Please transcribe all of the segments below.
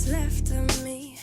Left of me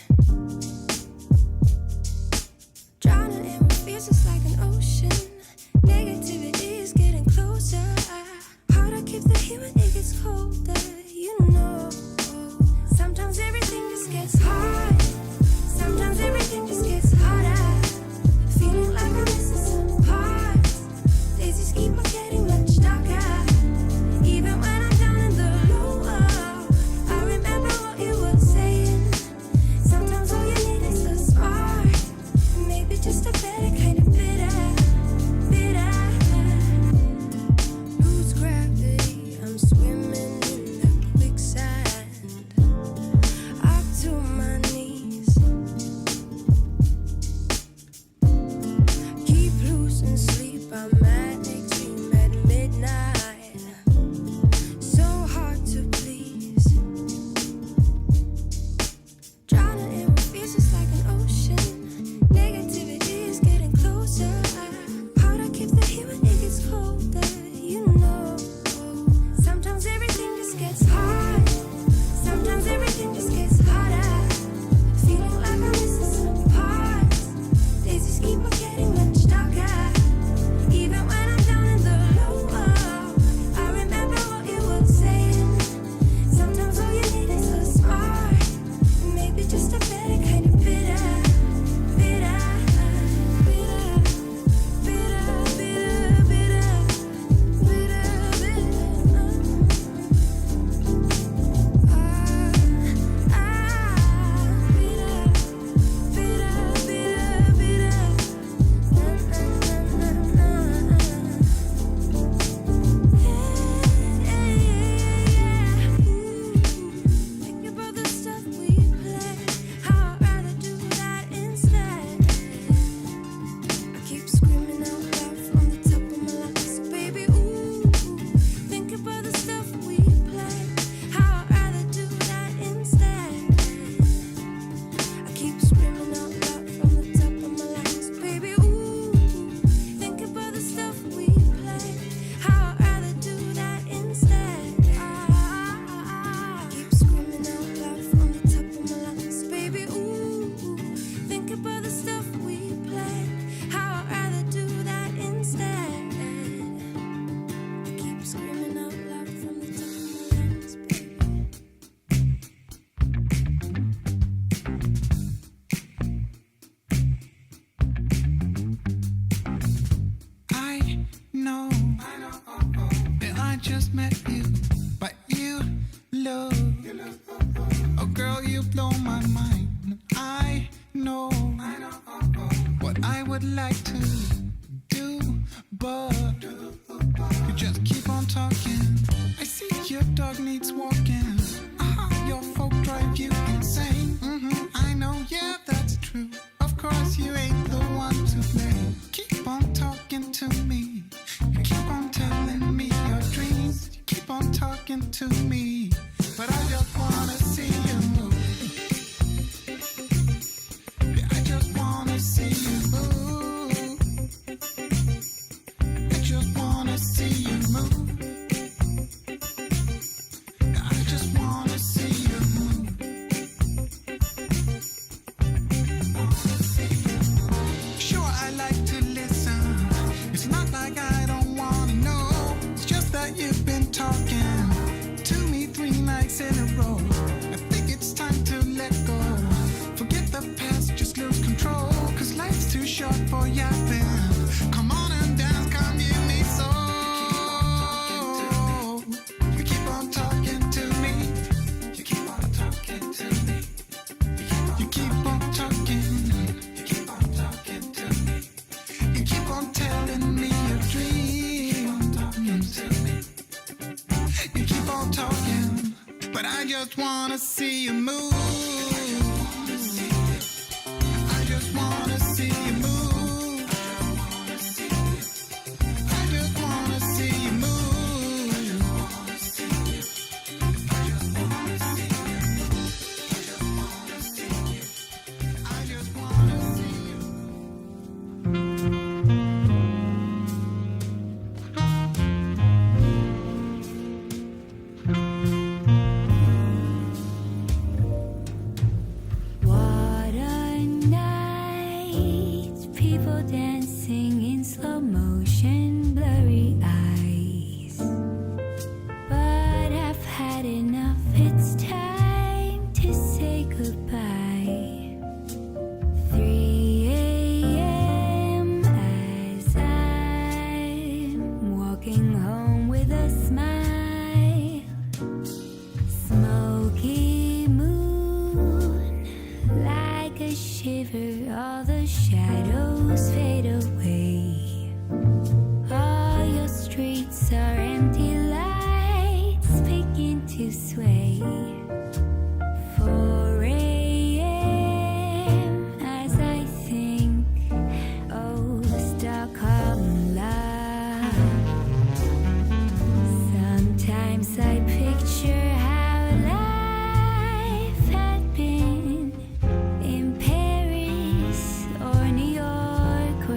I know that I just met you, but you look, oh girl, you blow my mind. I know what I would like to do, but you just keep on talking. I see your dog needs walking. Your folk drive you insane. I know, yeah, that's true. Of course, you ain't the one to blame. Keep on talking to me. You keep on telling me your dreams. You keep on talking to me, but I just wanna see you move. Yeah, I just wanna see you move. I just wanna see you move. Yeah, I just wanna see you move. Sure, I like to listen. It's not like I don't wanna know. It's just that you've been talking to me 3 nights in a row. I think it's time to let go. Forget the past, just lose control. 'Cause life's too short for yapping. Come on and dance, come give me soul. You keep on talking to me. You keep on talking to me. You keep on talking. You keep on talking to me. You keep on telling me your dreams. You keep on talking, but I just wanna see you move. I just wanna see you move. I just wanna see you move. I just wanna see you. What a night, people dancing in slow motion, blurry eyes. But I've had enough, it's time to say goodbye. 3 a.m. as I'm walking home with a smile. Smoky moon, like a shiver, all the shadows fade away. All your streets are empty, lights begin to sway. 4 a.m. as I think, oh, Stockholm love. Sometimes I picture how life had been in Paris or New York or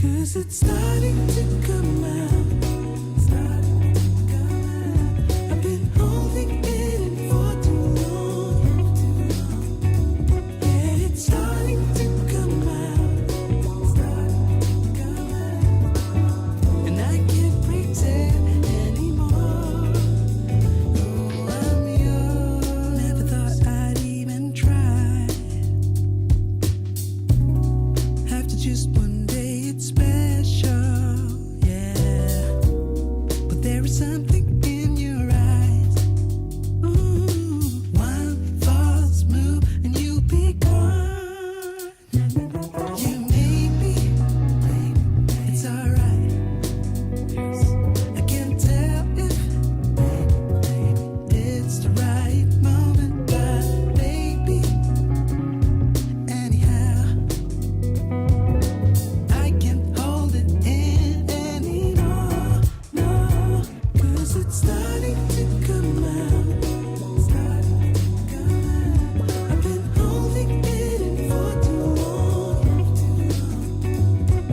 'cause it's starting to come out. Starting to come out. I've been holding it in for too long. Yeah, it's starting to come out. Starting to come out. And I can't pretend anymore. Oh, I'm yours. Never thought I'd even try. Have to just one day it's special, yeah. But there is something in your eyes. Ooh, one false move and you'll be gone. You made me, baby, it's alright. I can't tell if, baby, it's the right moment, but baby, anyhow, I can't hold it in anymore, no, 'cause it's starting to come out. Starting to come out. I've been holding it in for too long.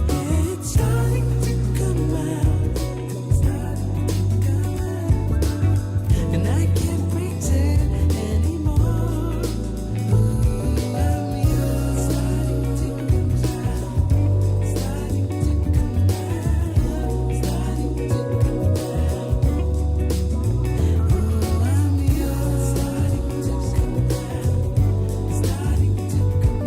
Yeah, it's starting to come out. Starting to come out. And I can't pretend anymore. Ooh, I'm yours. Starting to come out. Starting to come out. Starting to come out. Ooh, I'm yours. Starting to come out. Starting to come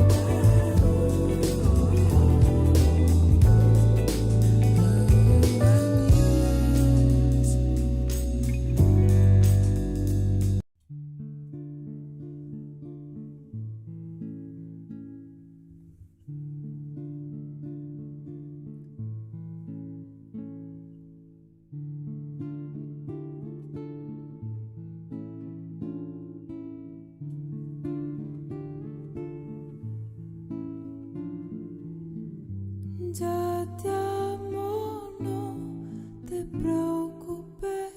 Ya te amo, no te preocupes,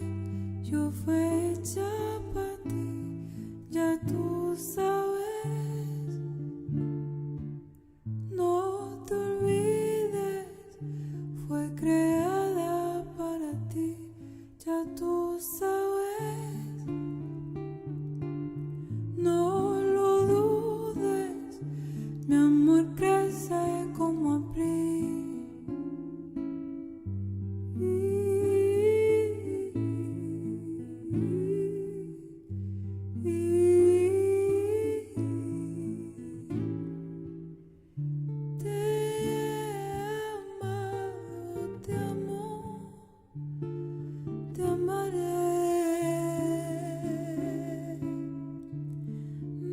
yo fui hecha para ti, ya tú sabes. No te olvides, fue creada para ti, ya tú sabes. No lo dudes, mi amor crece como abril. Te amo, te amaré.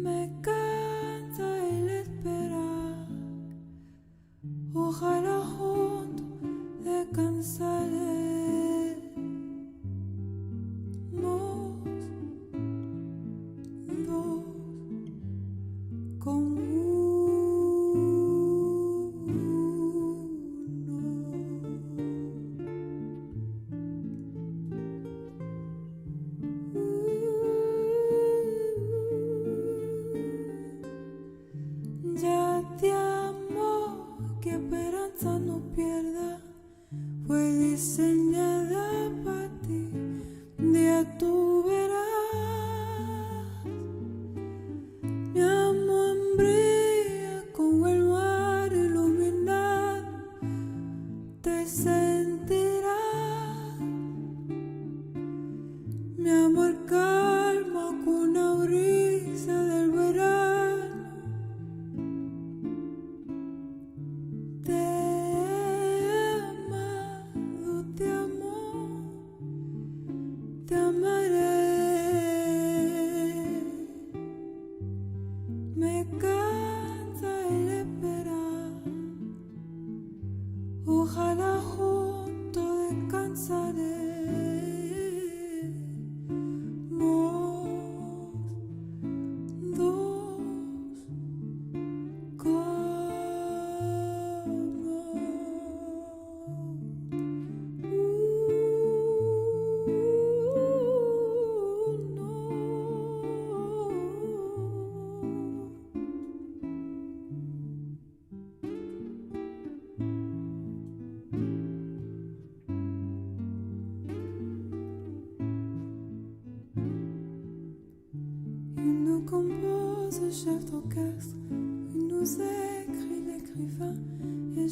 Me cansa el esperar. Ojalá juntos descansaremos dos con ya te amo, que esperanza no pierda, fue diseñada para ti, un día tú verás, mi amor brilla como el mar iluminado, te sentirás, mi amor calma con una brisa del verano. Te he amado, te amo, te amaré. Me cansa el esperar. Ojalá juntos descansaremos dos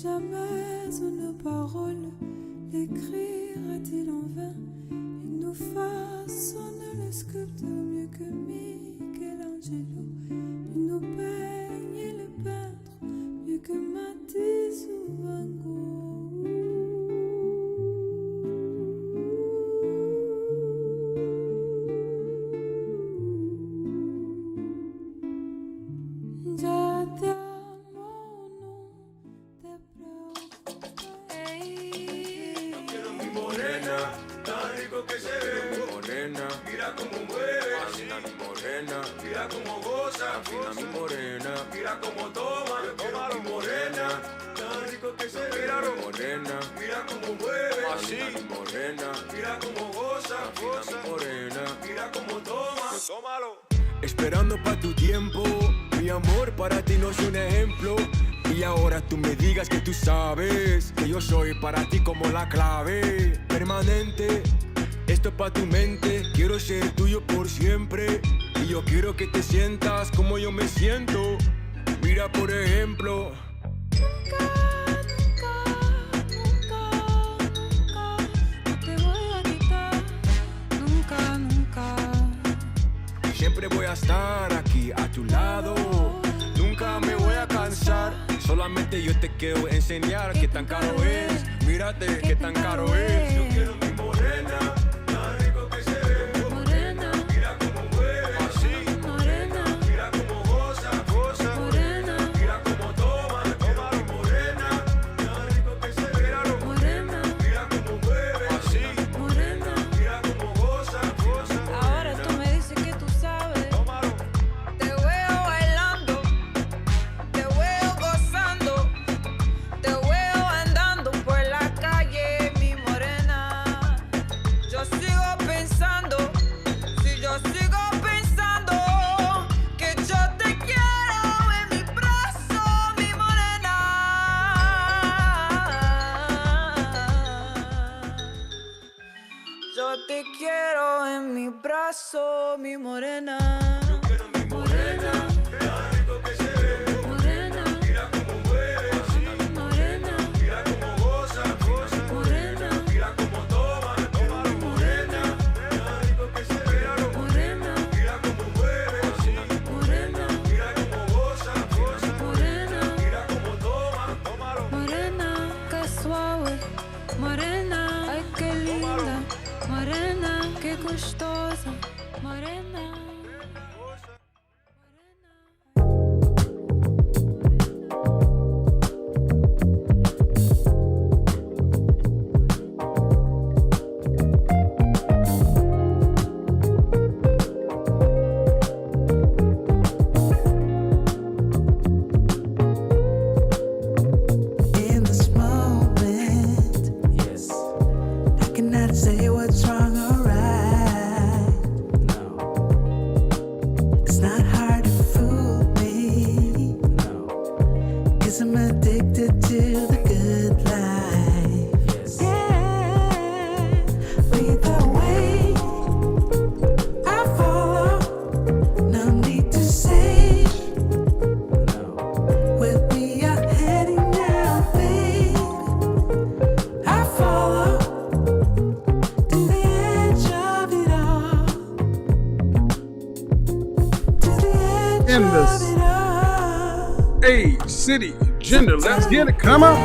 jamais une parole, l'écrire a-t-il en vain? Il nous façonne le sculpteur mieux que Michelangelo. Il nous peigne le peintre mieux que Matisse ou Van Gogh. Ya te amo, no te preocupes. Yo quiero mi morena, tan rico que se ve. Mi morena, mira cómo mueve. Asina mi morena, mira cómo goza. Afina mi morena, mira cómo toma. Yo quiero mi morena, tan rico que se ve. Mira mi morena, mira cómo mueve. Así mi morena, mira cómo goza. Afina mi morena, mira cómo toma. Tómalo. Esperando pa' tu tiempo, mi amor para ti no es un ejemplo. Y ahora tú me digas que tú sabes que yo soy para ti como la clave permanente. Esto pa' tu mente, quiero ser tuyo por siempre. Y yo quiero que te sientas como yo me siento. Mira por ejemplo. No te voy a quitar, nunca, nunca. Siempre voy a estar aquí a tu lado. Nunca me voy a cansar. Solamente yo te quiero enseñar qué tan caro es. Mírate qué tan caro es. Yo quiero mi morena, tan rico que se ve. Morena, Mira cómo mueve. Así. morena, Mira cómo goza, goza. morena, Mira cómo toma. Toma mi morena, tan rico que se ve. morena, Mira cómo mueve. Así. morena. Mira cómo goza, goza. Ahora tú me dices que tú sabes. Tómalo. Te veo bailando, te veo gozando, te veo andando por la calle, mi morena. Yo sigo pensando, si yo sigo pensando, que yo te quiero en mi brazo, mi morena. Yo te quiero en mi brazo, mi morena. Quiero mi morena, tan rico que se ve. Morena, Mira cómo mueve. morena, Mira cómo goza, goza. morena, Mira cómo toma, toma mi morena, tan rico que se ve. morena, Mira cómo mueve, morena, mira cómo goza, goza. morena, Mira cómo toma, tómalo. morena, qué suave. Morena, ay qué linda. Morena, qué gustosa. Morena. In this moment, Yes. I cannot say what's wrong or right. No. It's not hard to fool me, No. 'cause I'm addicted to the good life. Yes. Yeah, lead the way, I follow. No need to say No. where we are heading now, babe. I follow to the edge of it all. To the edge In of this it all. age, city, gender, let's get it, come on.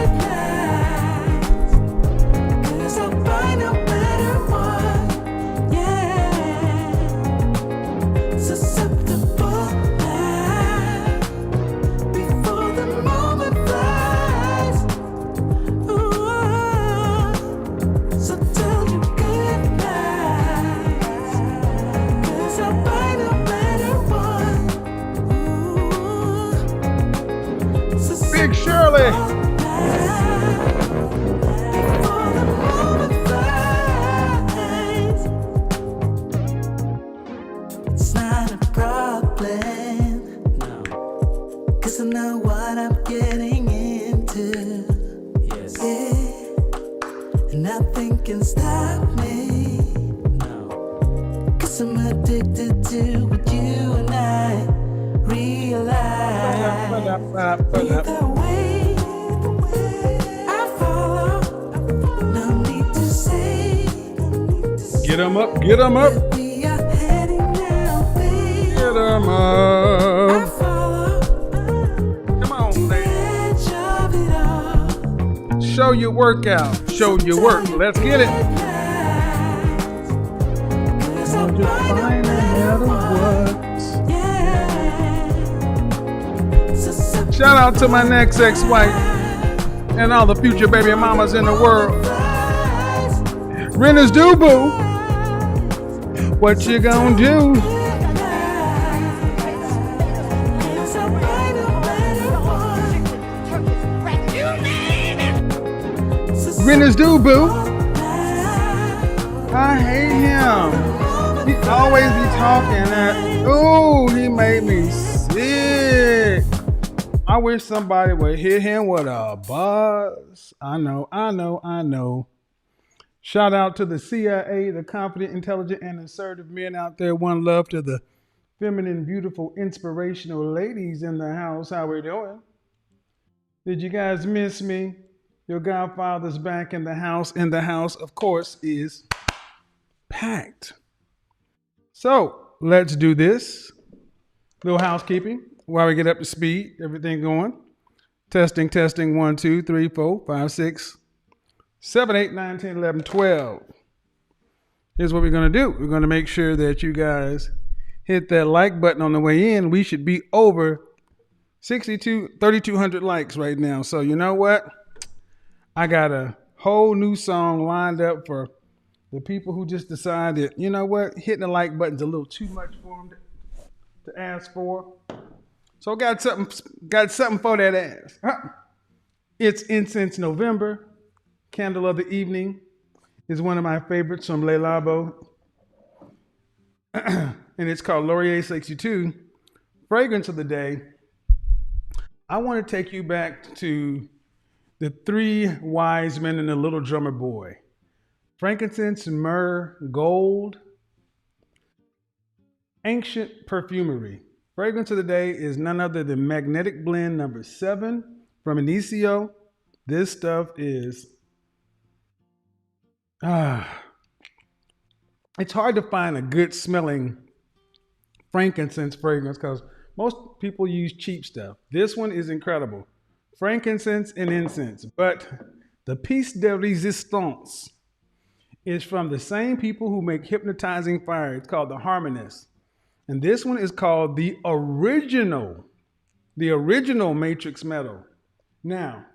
'Cause I'll buy no matter what. Yeah. Susceptible now. Before the moment flies. Ooh. So tell you good night. 'Cause I'll buy no matter what. Ooh. Big Shirley. It's not a problem, No. 'cause I know what I'm getting into. Yes. Yeah, and nothing can stop me, No. 'cause I'm addicted to what you and I realize. Either way, 'em up, get 'em up, Where we are heading now, babe. get 'em I up. follow Come on, the lady. edge of it all. Show your workout. Show your work. Let's get it. Cause I'm just fine no matter what. Shout out to my next ex-wife and all the future baby mamas in the world. Renters do, boo. What you gonna do? Renters do, boo. I hate him. He always be talking that. Ooh, he made me sick. I wish somebody would hit him with a buzz. I know. Shout out to the CIA, the confident, intelligent, and assertive men out there. One love to the feminine, beautiful, inspirational ladies in the house. How we doing? Did you guys miss me? Your godfather's back in the house. And the house, of course, is packed. So let's do this. Little housekeeping while we get up to speed. Everything going. Testing. 1, 2, 3, 4, 5, 6, 7, 8, 9, 10, 11, 12. Here's what we're going to do. We're going to make sure that you guys hit that like button on the way in. We should be over 3,200 likes right now. So you know what? I got a whole new song lined up for the people who just decided, you know what? Hitting the like button's a little too much for them to ask for. So got something for that ass. It's Incense November. Candle of the Evening is one of my favorites from Le Labo. And it's called Laurier 62. Fragrance of the day. I want to take you back to the 3 wise men and the little drummer boy. Frankincense, myrrh, gold. Ancient perfumery. Fragrance of the day is none other than Magnetic Blend number 7 from Inicio. This stuff is it's hard to find a good smelling frankincense fragrance because most people use cheap stuff. This one is incredible. Frankincense and incense. But the piece de resistance is from the same people who make Hypnotizing Fire. It's called the Harmonist. And this one is called the original Matrix Metal. Now,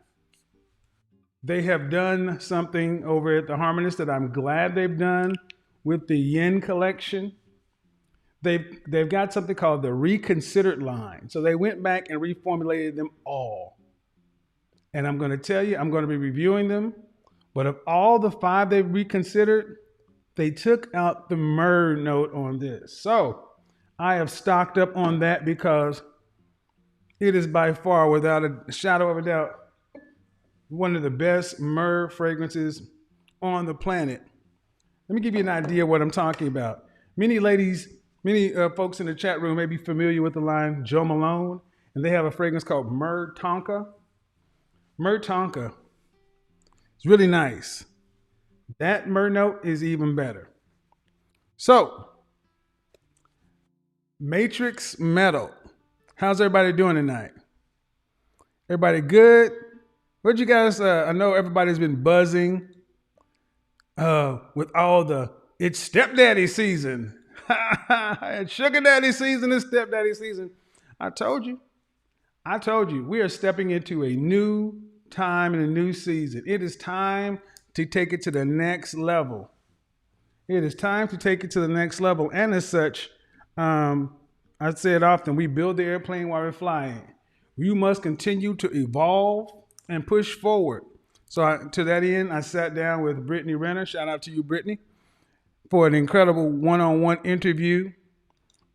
they have done something over at the Harmonist that I'm glad they've done with the Yin collection. They've got something called the Reconsidered line. So they went back and reformulated them all. And I'm going to tell you, I'm going to be reviewing them. But of all the 5 they've reconsidered, they took out the myrrh note on this. So I have stocked up on that because it is by far, without a shadow of a doubt, one of the best myrrh fragrances on the planet. Let me give you an idea of what I'm talking about. Many folks in the chat room may be familiar with the line Joe Malone, and they have a fragrance called Myrrh Tonka. Myrrh Tonka is really nice. That myrrh note is even better. So, Matrix Metal. How's everybody doing tonight? Everybody good? What you guys, I know everybody's been buzzing with all the, it's stepdaddy season. It's sugar daddy season, it's stepdaddy season. I told you, we are stepping into a new time and a new season. It is time to take it to the next level. And as such, I say it often, we build the airplane while we're flying. You must continue to evolve and push forward. So to that end, I sat down with Brittany Renner. Shout out to you, Brittany, for an incredible one-on-one interview.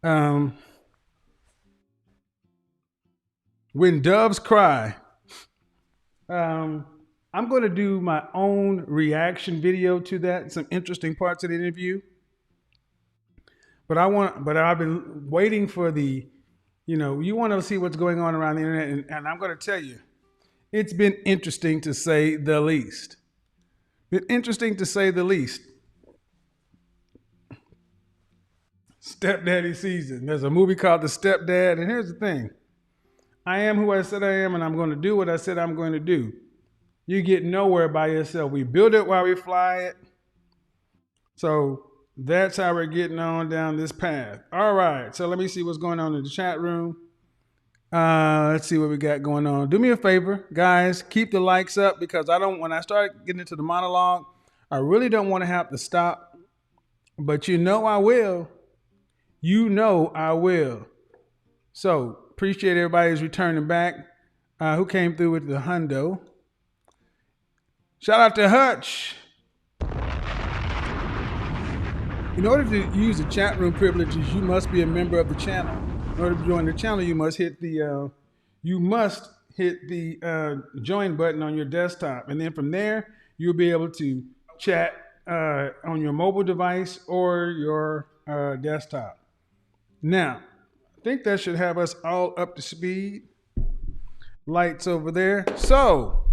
When Doves Cry. I'm going to do my own reaction video to that, some interesting parts of the interview. But I've been waiting for you want to see what's going on around the internet, and I'm going to tell you, it's been interesting to say the least. Stepdaddy season. There's a movie called The Stepdad, and here's the thing. I am who I said I am, and I'm going to do what I said I'm going to do. You get nowhere by yourself. We build it while we fly it. So that's how we're getting on down this path. All right, so let me see what's going on in the chat room. Let's see what we got going on. Do me a favor, guys, keep the likes up because when I start getting into the monologue, I really don't want to have to stop, but you know I will. You know I will. So appreciate everybody who's returning back. Who came through with the hundo? Shout out to Hutch. In order to use the chat room privileges, you must be a member of the channel. In order to join the channel, you must hit the join button on your desktop, and then from there you'll be able to chat on your mobile device or your desktop. Now, I think that should have us all up to speed. Lights over there. So,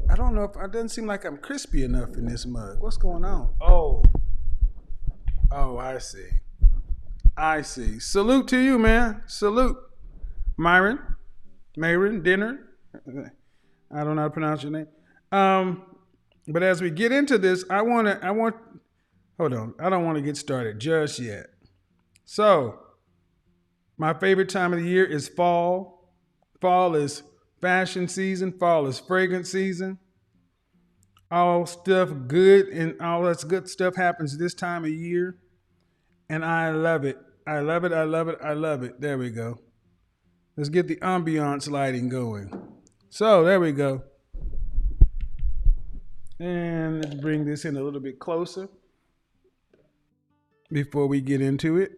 I don't know if it doesn't seem like I'm crispy enough in this mug. What's going on? Oh, I see. Salute to you, man. Salute. Myron, Dinner. I don't know how to pronounce your name. But as we get into this, hold on. I don't want to get started just yet. So, my favorite time of the year is fall. Fall is fashion season. Fall is fragrance season. All stuff good and all that good stuff happens this time of year. And I love it. I love it. There we go. Let's get the ambiance lighting going. So there we go. And let's bring this in a little bit closer before we get into it.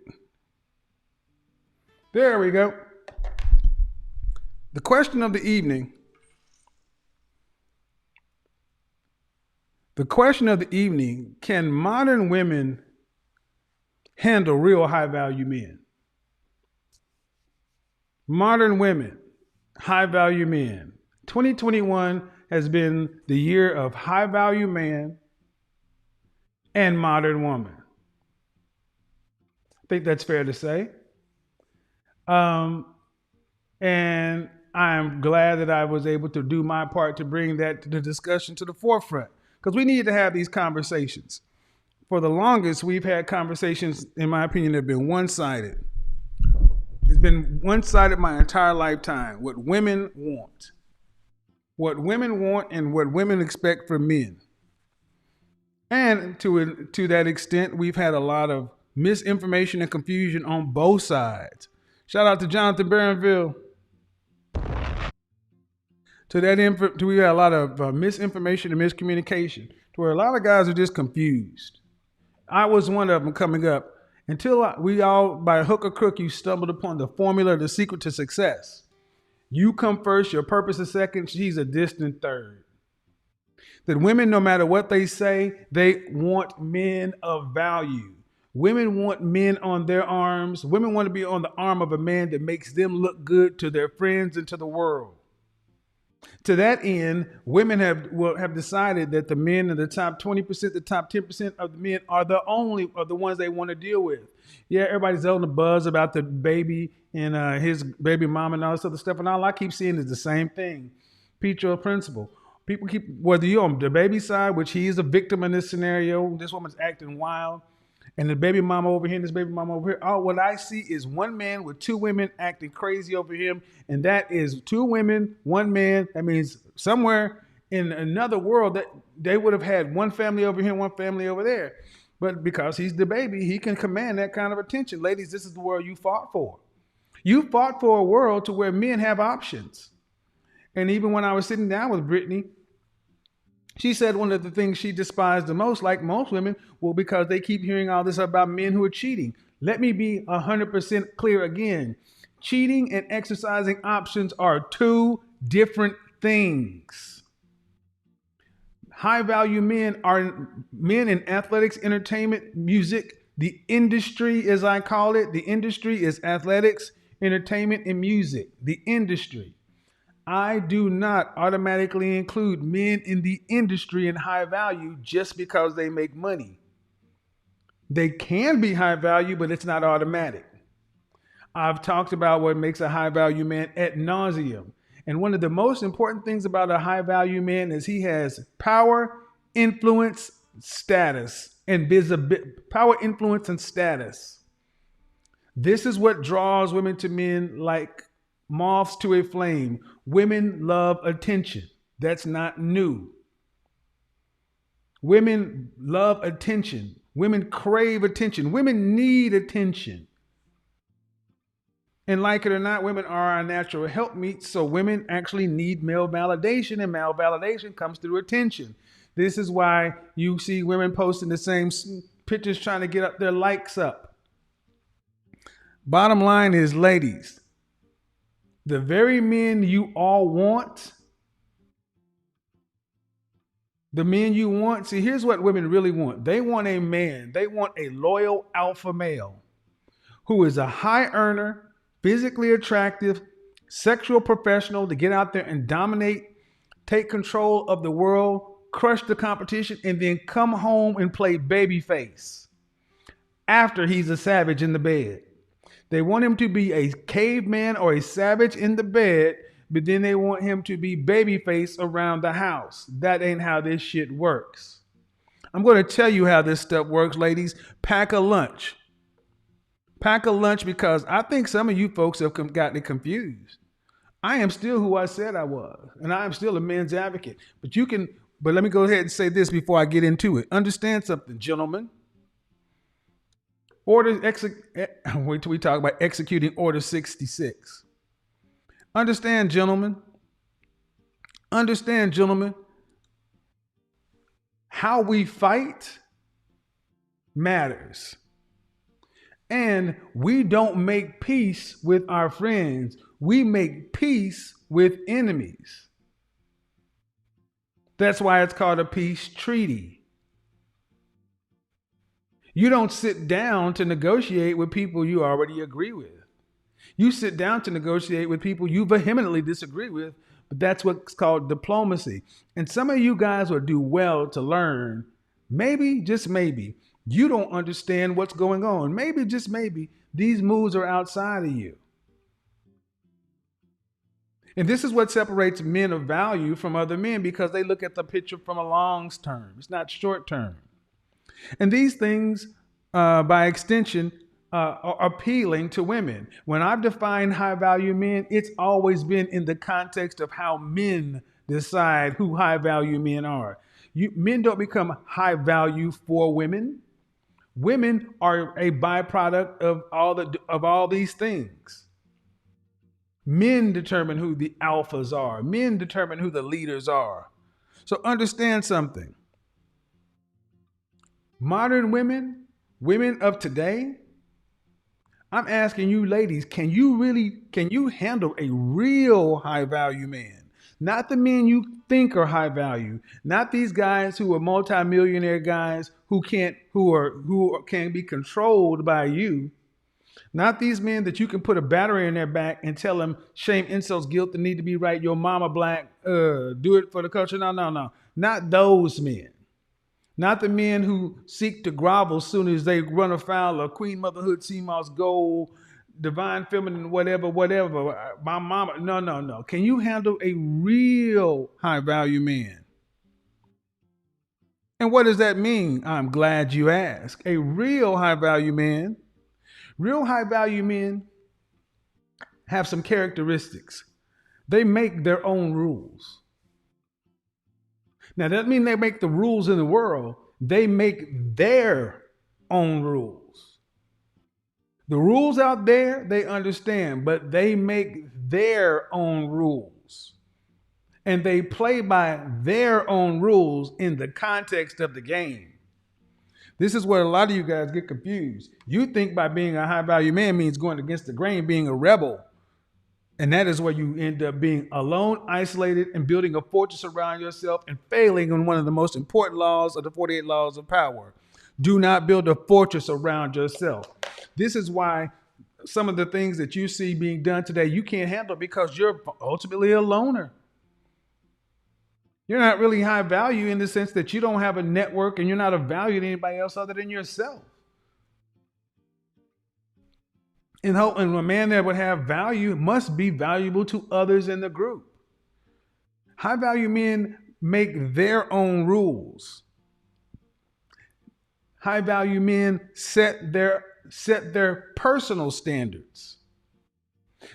There we go. The question of the evening. Can modern women handle real high-value men? Modern women, high-value men. 2021 has been the year of high-value man and modern woman. I think that's fair to say. And I'm glad that I was able to do my part to bring the discussion to the forefront because we need to have these conversations. For the longest, we've had conversations, in my opinion, that have been one-sided. It's been one-sided my entire lifetime. What women want and what women expect from men. And to that extent, we've had a lot of misinformation and confusion on both sides. Shout out to Jonathan Barronville. We had a lot of misinformation and miscommunication to where a lot of guys are just confused. I was one of them coming up until we all, by hook or crook, you stumbled upon the formula, the secret to success. You come first, your purpose is second, she's a distant third. That women, no matter what they say, they want men of value. Women want men on their arms. Women want to be on the arm of a man that makes them look good to their friends and to the world. To that end, women have decided that the men in the top 20%, the top 10% of the men are the ones they want to deal with. Yeah, everybody's on the buzz about the baby and his baby mama and all this other stuff. And all I keep seeing is the same thing. Petro principle. People whether you're on the baby side, which he is a victim in this scenario, this woman's acting wild, and the baby mama over here and this baby mama over here. What I see is one man with two women acting crazy over him. And that is two women, one man. That means somewhere in another world that they would have had one family over here, one family over there. But because he's the baby, he can command that kind of attention. Ladies, this is the world you fought for. You fought for a world to where men have options. And even when I was sitting down with Brittany, she said one of the things she despised the most, like most women, because they keep hearing all this about men who are cheating. Let me be 100% clear again. Cheating and exercising options are two different things. High-value men are men in athletics, entertainment, music. The industry, as I call it, the industry is athletics, entertainment, and music. The industry. I do not automatically include men in the industry in high value just because they make money. They can be high value, but it's not automatic. I've talked about what makes a high value man ad nauseum. And one of the most important things about a high value man is he has power, influence, status, and visibility. Power, influence, and status. This is what draws women to men like moths to a flame. Women love attention. That's not new. Women love attention. Women crave attention. Women need attention. And like it or not, women are our natural helpmeets. So women actually need male validation, and male validation comes through attention. This is why you see women posting the same pictures trying to get up their likes up. Bottom line is, ladies, the very men you all want, see, here's what women really want. They want a man. They want a loyal alpha male who is a high earner, physically attractive, sexual professional to get out there and dominate, take control of the world, crush the competition, and then come home and play babyface after he's a savage in the bed. They want him to be a caveman or a savage in the bed, but then they want him to be babyface around the house. That ain't how this shit works. I'm going to tell you how this stuff works, ladies. Pack a lunch. Pack a lunch, because I think some of you folks have gotten it confused. I am still who I said I was, and I am still a men's advocate. But let me go ahead and say this before I get into it. Understand something, gentlemen. Wait till we talk about executing Order 66. Understand, gentlemen, how we fight matters. And we don't make peace with our friends. We make peace with enemies. That's why it's called a peace treaty. You don't sit down to negotiate with people you already agree with. You sit down to negotiate with people you vehemently disagree with, but that's what's called diplomacy. And some of you guys will do well to learn, maybe, just maybe, you don't understand what's going on. Maybe, just maybe, these moves are outside of you. And this is what separates men of value from other men, because they look at the picture from a long term. It's not short term. And these things, by extension, are appealing to women. When I've defined high value men, it's always been in the context of how men decide who high value men are. Men don't become high value for women. Women are a byproduct of all these things. Men determine who the alphas are. Men determine who the leaders are. So understand something. Modern women of today, I'm asking you ladies, can you handle a real high value man? Not the men you think are high value, not these guys who are multimillionaire guys who can be controlled by you. Not these men that you can put a battery in their back and tell them shame, insults, guilt, the need to be right, your mama black, do it for the culture. No. Not those men. Not the men who seek to grovel as soon as they run afoul of Queen Motherhood, CMOS Gold, Divine Feminine, whatever. My mama, no. Can you handle a real high value man? And what does that mean? I'm glad you asked. A real high value man. Real high value men have some characteristics. They make their own rules. Now, that doesn't mean they make the rules in the world. They make their own rules. The rules out there, they understand, but they make their own rules. And they play by their own rules in the context of the game. This is where a lot of you guys get confused. You think by being a high value man means going against the grain, being a rebel. And that is where you end up being alone, isolated, and building a fortress around yourself and failing on one of the most important laws of the 48 laws of power. Do not build a fortress around yourself. This is why some of the things that you see being done today, you can't handle because you're ultimately a loner. You're not really high value in the sense that you don't have a network and you're not of value to anybody else other than yourself. And a man that would have value must be valuable to others in the group. High value men make their own rules. High value men set their personal standards.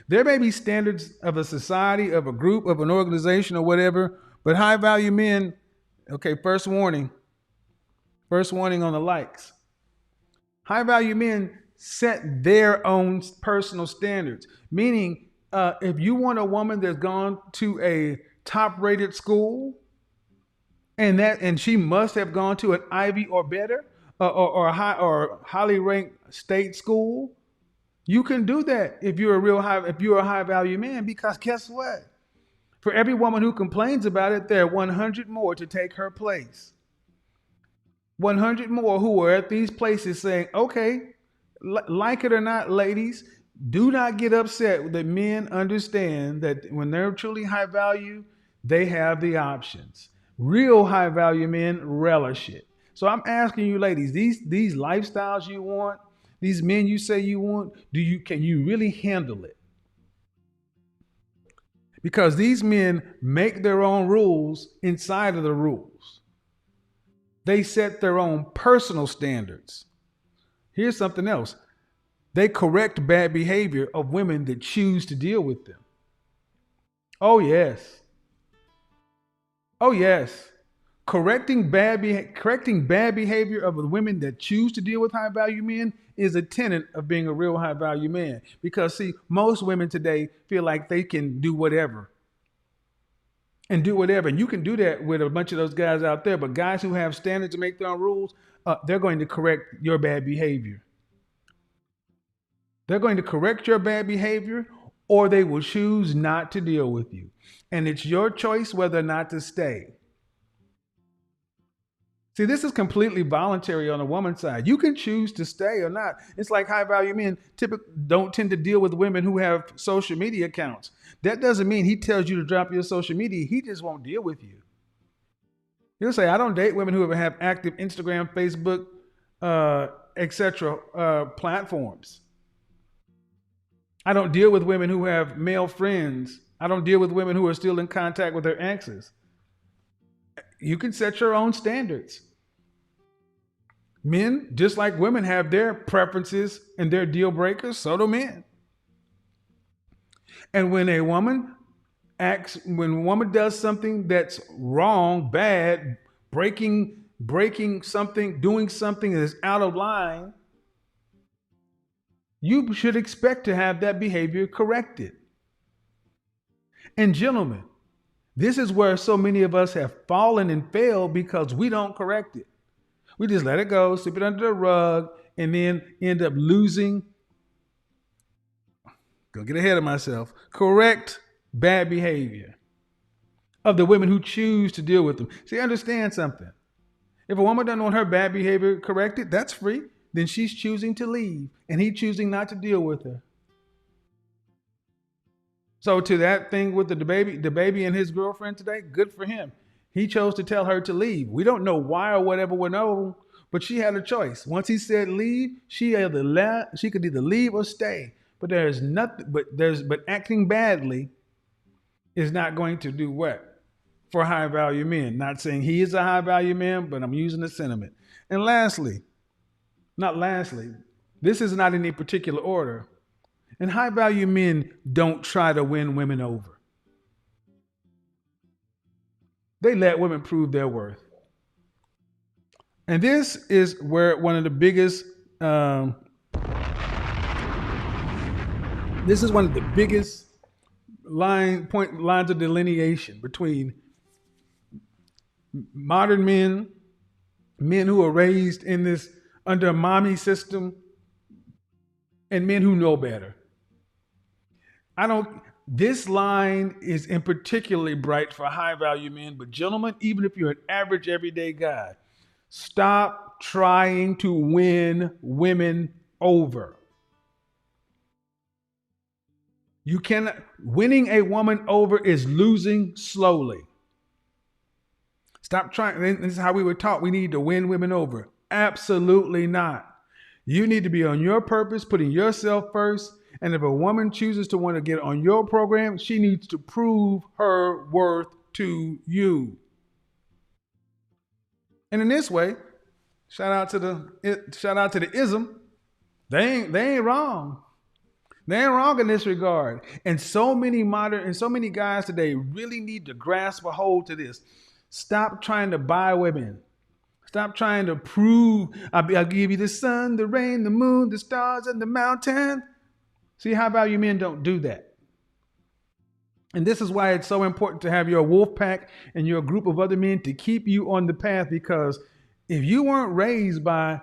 There may be standards of a society, of a group, of an organization, or whatever, but high value men, okay, first warning on the likes. High value men set their own personal standards, meaning if you want a woman that's gone to a top-rated school, and she must have gone to an Ivy or better, or highly ranked state school, you can do that if you're a high value man, because guess what? For every woman who complains about it, there are 100 more to take her place. 100 more who are at these places saying, okay, like it or not, ladies, do not get upset that men understand that when they're truly high value, they have the options. Real high value men relish it. So I'm asking you, ladies, these lifestyles you want, these men you say you want, can you really handle it? Because these men make their own rules inside of the rules. They set their own personal standards. Here's something else. They correct bad behavior of women that choose to deal with them. Oh, yes. Oh, yes. Correcting bad behavior of the women that choose to deal with high value men is a tenet of being a real high value man. Because see, most women today feel like they can do whatever. And you can do that with a bunch of those guys out there. But guys who have standards to make their own rules, they're going to correct your bad behavior. They're going to correct your bad behavior, or they will choose not to deal with you. And it's your choice whether or not to stay. See, this is completely voluntary on the woman's side. You can choose to stay or not. It's like high value men typically don't tend to deal with women who have social media accounts. That doesn't mean he tells you to drop your social media. He just won't deal with you. He'll say, I don't date women who have active Instagram, Facebook, etc. Platforms. I don't deal with women who have male friends. I don't deal with women who are still in contact with their exes. You can set your own standards. Men, just like women, have their preferences and their deal breakers, so do men. And when a woman does something that's wrong, bad, breaking something, doing something that is out of line, you should expect to have that behavior corrected. And gentlemen, this is where so many of us have fallen and failed because we don't correct it. We just let it go, sweep it under the rug, and then end up losing. Go get ahead of myself. Correct bad behavior of the women who choose to deal with them. See, understand something. If a woman doesn't want her bad behavior corrected, that's free. Then she's choosing to leave, and he's choosing not to deal with her. So to that thing with the baby and his girlfriend today, good for him. He chose to tell her to leave. We don't know why or whatever we know, but she had a choice. Once he said leave, she could either leave or stay. But there's nothing. But acting badly is not going to do what for high value men. Not saying he is a high value man, but I'm using the sentiment. And lastly, this is not in any particular order. And high value men don't try to win women over. They let women prove their worth. And this is where one of the biggest, lines of delineation between modern men who are raised in this under a mommy system, and men who know better. This line is in particularly bright for high value men, but gentlemen, even if you're an average everyday guy, stop trying to win women over. Winning a woman over is losing slowly. Stop trying. This is how we were taught we need to win women over. Absolutely not. You need to be on your purpose, putting yourself first. And if a woman chooses to want to get on your program, she needs to prove her worth to you. And in this way, shout out to the ism. They ain't wrong. They ain't wrong in this regard. And so many guys today really need to grasp a hold to this. Stop trying to buy women. Stop trying to prove I'll give you the sun, the rain, the moon, the stars, and the mountain. See, high value men don't do that. And this is why it's so important to have your wolf pack and your group of other men to keep you on the path, because if you weren't raised by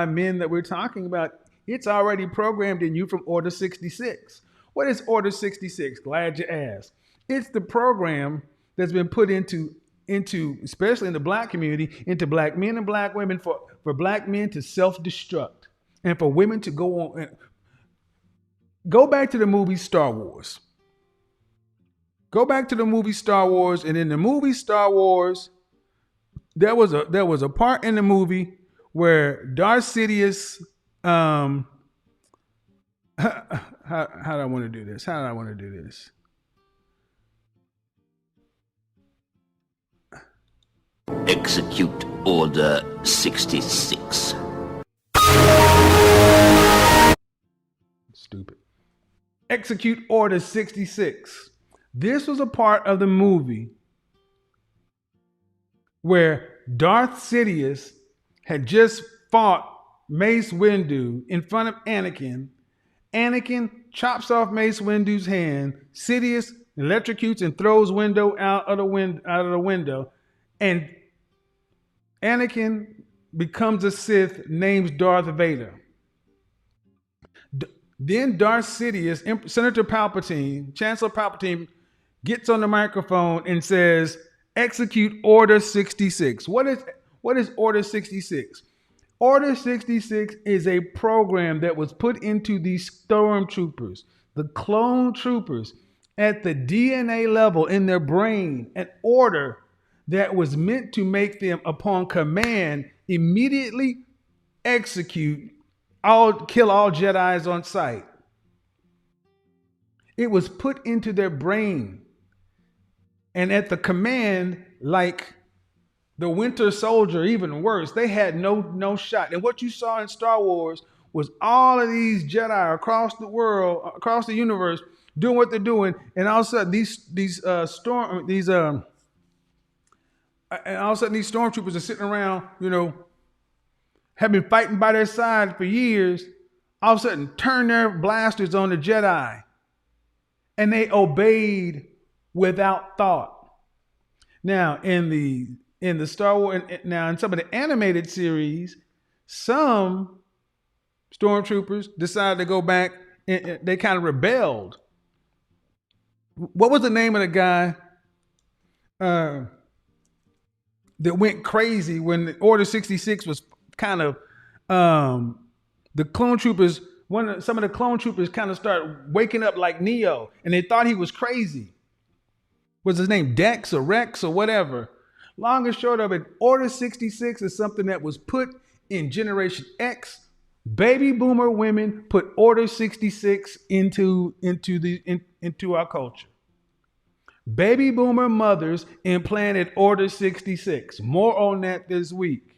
men that we're talking about, it's already programmed in you from Order 66. What is Order 66? Glad you asked. It's the program that's been put into especially in the black community, into black men and black women for black men to self-destruct and for women to go on. Go back to the movie Star Wars. Go back to the movie Star Wars, and in the movie Star Wars, there was a part in the movie where Darth Sidious, how do I want to do this? Execute Order 66. Stupid. Execute Order 66. This was a part of the movie where Darth Sidious had just fought Mace Windu in front of Anakin. Anakin chops off Mace Windu's hand. Sidious electrocutes and throws Windu out of the window. And Anakin becomes a Sith named Darth Vader. Then Darth Sidious, Senator Palpatine, Chancellor Palpatine, gets on the microphone and says, execute Order 66. What is Order 66? Order 66 is a program that was put into these stormtroopers, the clone troopers, at the DNA level in their brain, an order that was meant to make them, upon command, immediately kill all Jedis on sight. It was put into their brain. And at the command, like the Winter Soldier, even worse, they had no shot. And what you saw in Star Wars was all of these Jedi across the world, across the universe, doing what they're doing. And all of a sudden, these stormtroopers are sitting around, have been fighting by their side for years. All of a sudden, turn their blasters on the Jedi, and they obeyed without thought. Now, in the Star Wars, now in some of the animated series, some stormtroopers decided to go back and they kind of rebelled. What was the name of the guy that went crazy when Order 66 was kind of the clone troopers? Some of the clone troopers kind of started waking up like Neo, and they thought he was crazy. Was his name Dex or Rex or whatever? Long and short of it, Order 66 is something that was put in Generation X. Baby boomer women put Order 66 into our culture. Baby boomer mothers implanted Order 66. More on that this week.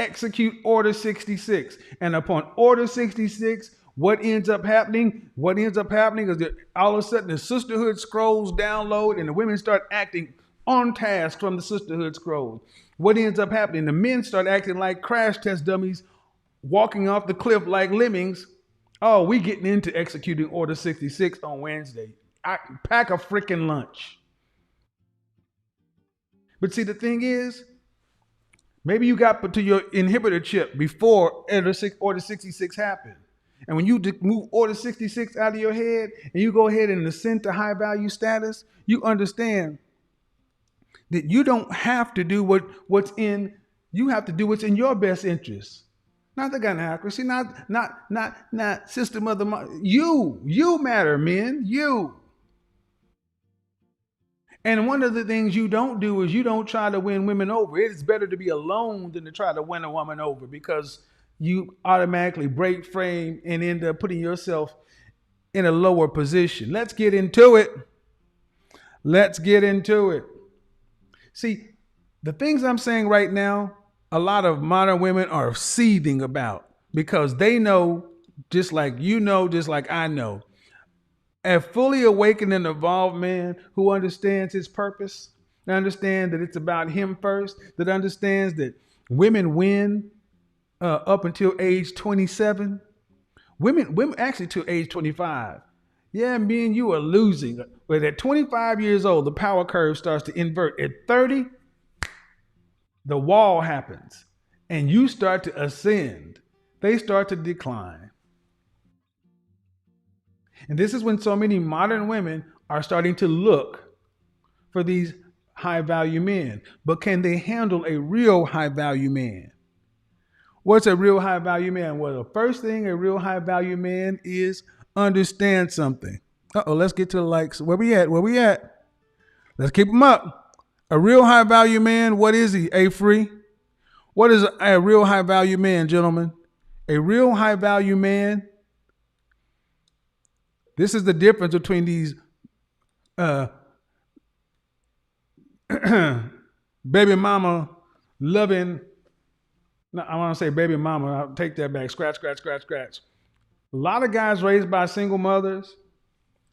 Execute Order 66. And upon Order 66, what ends up happening? Is that all of a sudden the sisterhood scrolls download and the women start acting on task from the sisterhood scrolls. What ends up happening? The men start acting like crash test dummies, walking off the cliff like lemmings. Oh, we getting into executing Order 66 on Wednesday. I pack a freaking lunch. But see, the thing is, maybe you got to your inhibitor chip before Order 66 happened. And when you move Order 66 out of your head and you go ahead and ascend to high value status, you understand that you don't have to do you have to do what's in your best interest. Not the gynocracy, not sister, mother, you matter, men, you. And one of the things you don't do is you don't try to win women over. It's better to be alone than to try to win a woman over, because you automatically break frame and end up putting yourself in a lower position. Let's get into it. Let's get into it. See, the things I'm saying right now, a lot of modern women are seething about, because they know, just like you know, just like I know, a fully awakened and evolved man who understands his purpose, that understands that it's about him first, that understands that women win up until age 27. Women actually to age 25. Yeah, me and you are losing. But at 25 years old, the power curve starts to invert. At 30, the wall happens and you start to ascend. They start to decline. And this is when so many modern women are starting to look for these high value men. But can they handle a real high value man? What's a real high value man? Well, the first thing a real high value man is understand something. Let's get to the likes. Where we at? Where we at? Let's keep them up. A real high value man, what is he? A free? What is a real high value man, gentlemen? A real high value man. This is the difference between these baby mama loving. No, I want to say baby mama. I'll take that back. Scratch. A lot of guys raised by single mothers,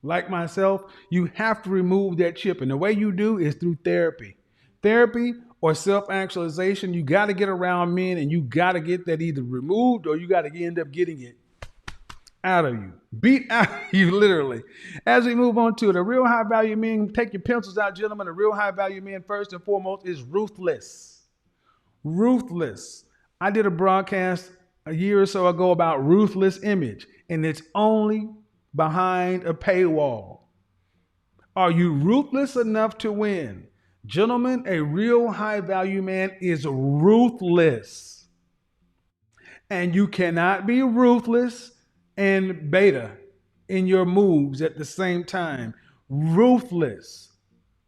like myself, you have to remove that chip. And the way you do is through therapy. Therapy or self-actualization, you got to get around men and you got to get that either removed or you got to end up getting it out of you. Beat out of you, literally. As we move on to it, a real high value man, take your pencils out, gentlemen. A real high value man, first and foremost, is ruthless. Ruthless. I did a broadcast a year or so ago about ruthless image, and it's only behind a paywall. Are you ruthless enough to win? Gentlemen, a real high value man is ruthless. And you cannot be ruthless and beta in your moves at the same time. Ruthless,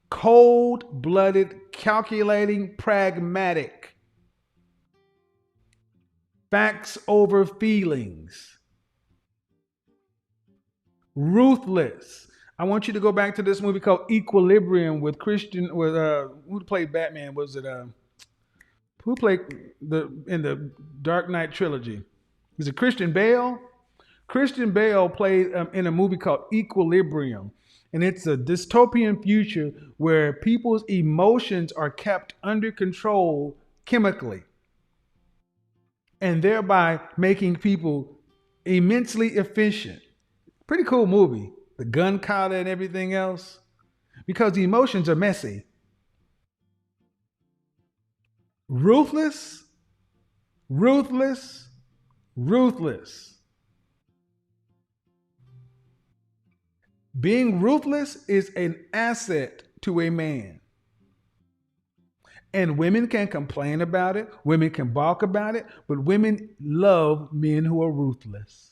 cold-blooded, calculating, pragmatic. Facts over feelings. Ruthless. I want you to go back to this movie called Equilibrium with who played Batman? Was it who played in the Dark Knight trilogy? Was it Christian Bale? Christian Bale played in a movie called Equilibrium, and it's a dystopian future where people's emotions are kept under control chemically, and thereby making people immensely efficient. Pretty cool movie. The gun kata and everything else, because the emotions are messy. Ruthless, ruthless, ruthless. Being ruthless is an asset to a man. And women can complain about it, women can balk about it, but women love men who are ruthless.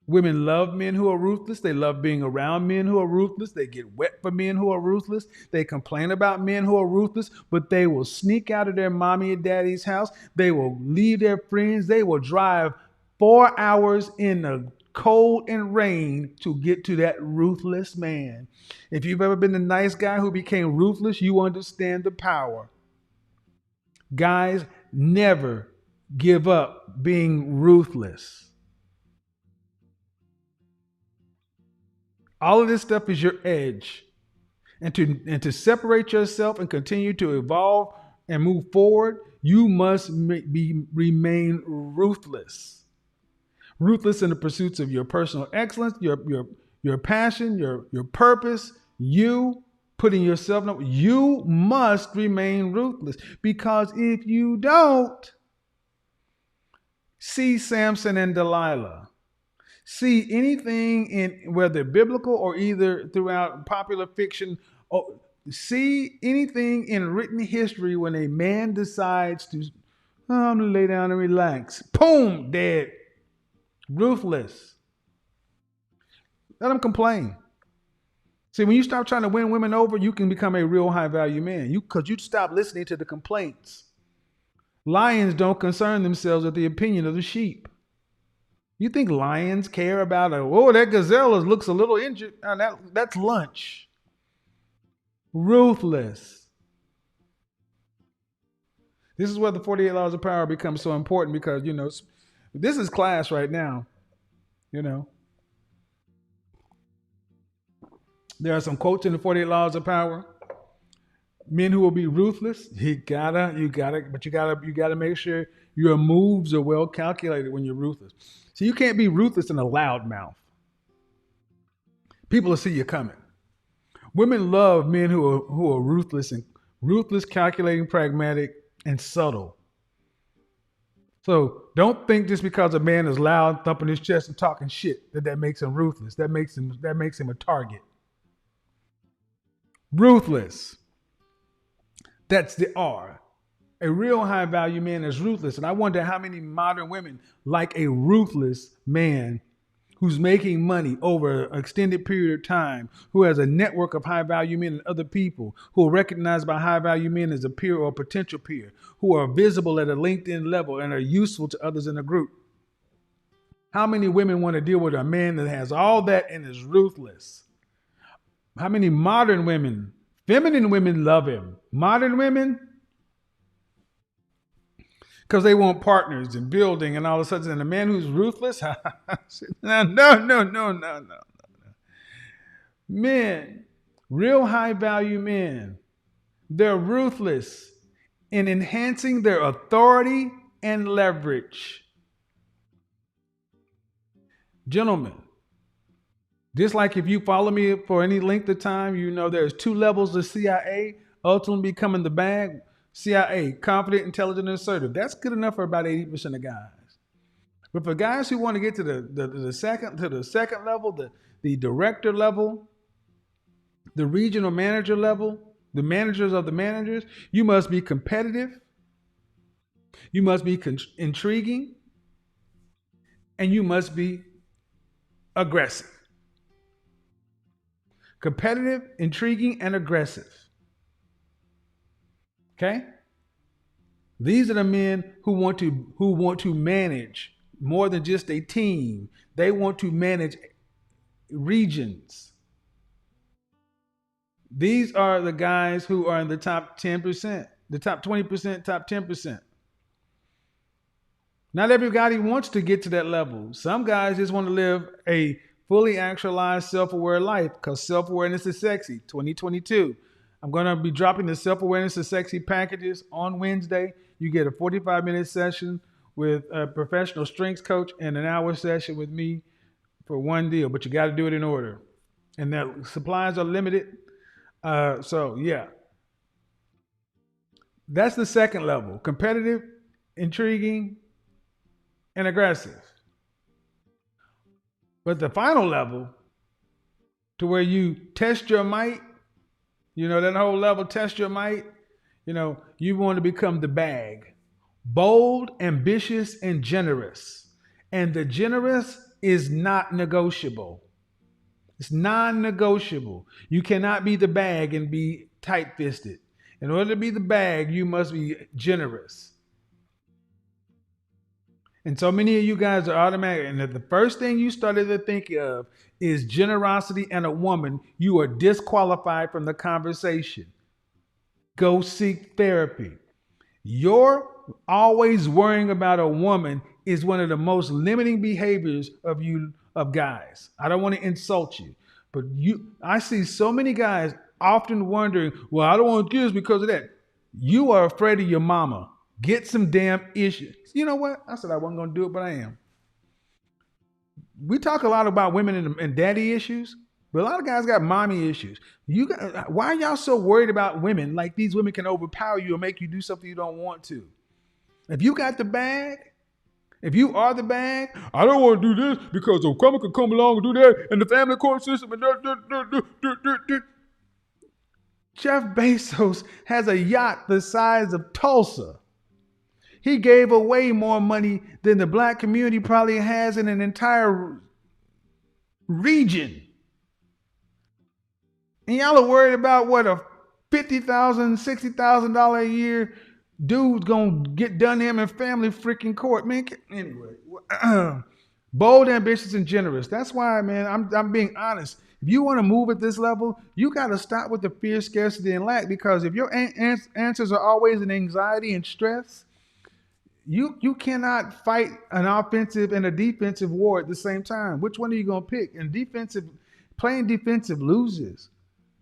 Women love men who are ruthless. They love being around men who are ruthless. They get wet for men who are ruthless. They complain about men who are ruthless, but they will sneak out of their mommy and daddy's house. They will leave their friends. They will drive 4 hours in the cold and rain to get to that ruthless man. If you've ever been the nice guy who became ruthless, you understand the power. Guys, never give up being ruthless. All of this stuff is your edge. And to separate yourself and continue to evolve and move forward, you must remain ruthless. Ruthless in the pursuits of your personal excellence, your passion, your purpose, you putting yourself, you must remain ruthless. Because if you don't, see Samson and Delilah. See anything in whether biblical or either throughout popular fiction, see anything in written history when a man decides to, I'm going to lay down and relax. Boom, dead. Ruthless. Let him complain. See, when you stop trying to win women over, you can become a real high value man. Because you stop listening to the complaints. Lions don't concern themselves with the opinion of the sheep. You think lions care about that gazelle looks a little injured? That's lunch. Ruthless. This is where the 48 laws of power becomes so important because, this is class right now. There are some quotes in the 48 laws of power. Men who will be ruthless, you gotta make sure your moves are well calculated when you're ruthless. So you can't be ruthless in a loud mouth. People will see you coming. Women love men who are ruthless, calculating, pragmatic, and subtle. So don't think just because a man is loud, thumping his chest and talking shit that makes him ruthless. That makes him a target. Ruthless. That's the R. A real high value man is ruthless. And I wonder how many modern women like a ruthless man who's making money over an extended period of time, who has a network of high value men and other people who are recognized by high value men as a peer or a potential peer, who are visible at a LinkedIn level and are useful to others in the group. How many women want to deal with a man that has all that and is ruthless? How many modern women, feminine women love him? Modern women, because they want partners and building and all of a sudden, and a man who's ruthless, no. Men, real high value men, they're ruthless in enhancing their authority and leverage. Gentlemen, just like if you follow me for any length of time, there's 2 levels of CIA, ultimately becoming the bag. CIA, confident, intelligent, and assertive. That's good enough for about 80% of guys. But for guys who want to get to the second level, the director level, the regional manager level, the managers of the managers, you must be competitive, you must be intriguing, and you must be aggressive. Competitive, intriguing, and aggressive. Okay? These are the men who want to manage more than just a team. They want to manage regions. These are the guys who are in the top 10%, the top 20%, top 10%. Not everybody wants to get to that level. Some guys just want to live a fully actualized self-aware life because self-awareness is sexy. 2022. I'm going to be dropping the self-awareness is sexy packages on Wednesday. You get a 45-minute session with a professional strengths coach and an hour session with me for one deal, but you got to do it in order. And the supplies are limited. That's the second level: competitive, intriguing, and aggressive. But the final level, to where you test your might, that whole level, test your might, you want to become the bag. Bold, ambitious, and generous. And the generous is not negotiable. It's non-negotiable. You cannot be the bag and be tight-fisted. In order to be the bag, you must be generous. And so many of you guys are automatic. And if the first thing you started to think of is generosity and a woman, you are disqualified from the conversation. Go seek therapy. Your always worrying about a woman is one of the most limiting behaviors of guys. I don't want to insult you, but I see so many guys often wondering, well, I don't want kids because of that. You are afraid of your mama. Get some damn issues. You know what? I said I wasn't going to do it, but I am. We talk a lot about women and daddy issues, but a lot of guys got mommy issues. Why are y'all so worried about women? Like these women can overpower you or make you do something you don't want to. If you got the bag, if you are the bag, I don't want to do this because the woman could come along and do that, and the family court system. Jeff Bezos has a yacht the size of Tulsa. He gave away more money than the black community probably has in an entire region. And y'all are worried about what a $50,000, $60,000 a year dude's gonna get done to him in family freaking court, man. Anyway, bold, ambitious, and generous. That's why, man. I'm being honest. If you want to move at this level, you got to stop with the fear, scarcity, and lack. Because if your answers are always in anxiety and stress, you cannot fight an offensive and a defensive war at the same time. Which one are you gonna pick? And playing defensive loses.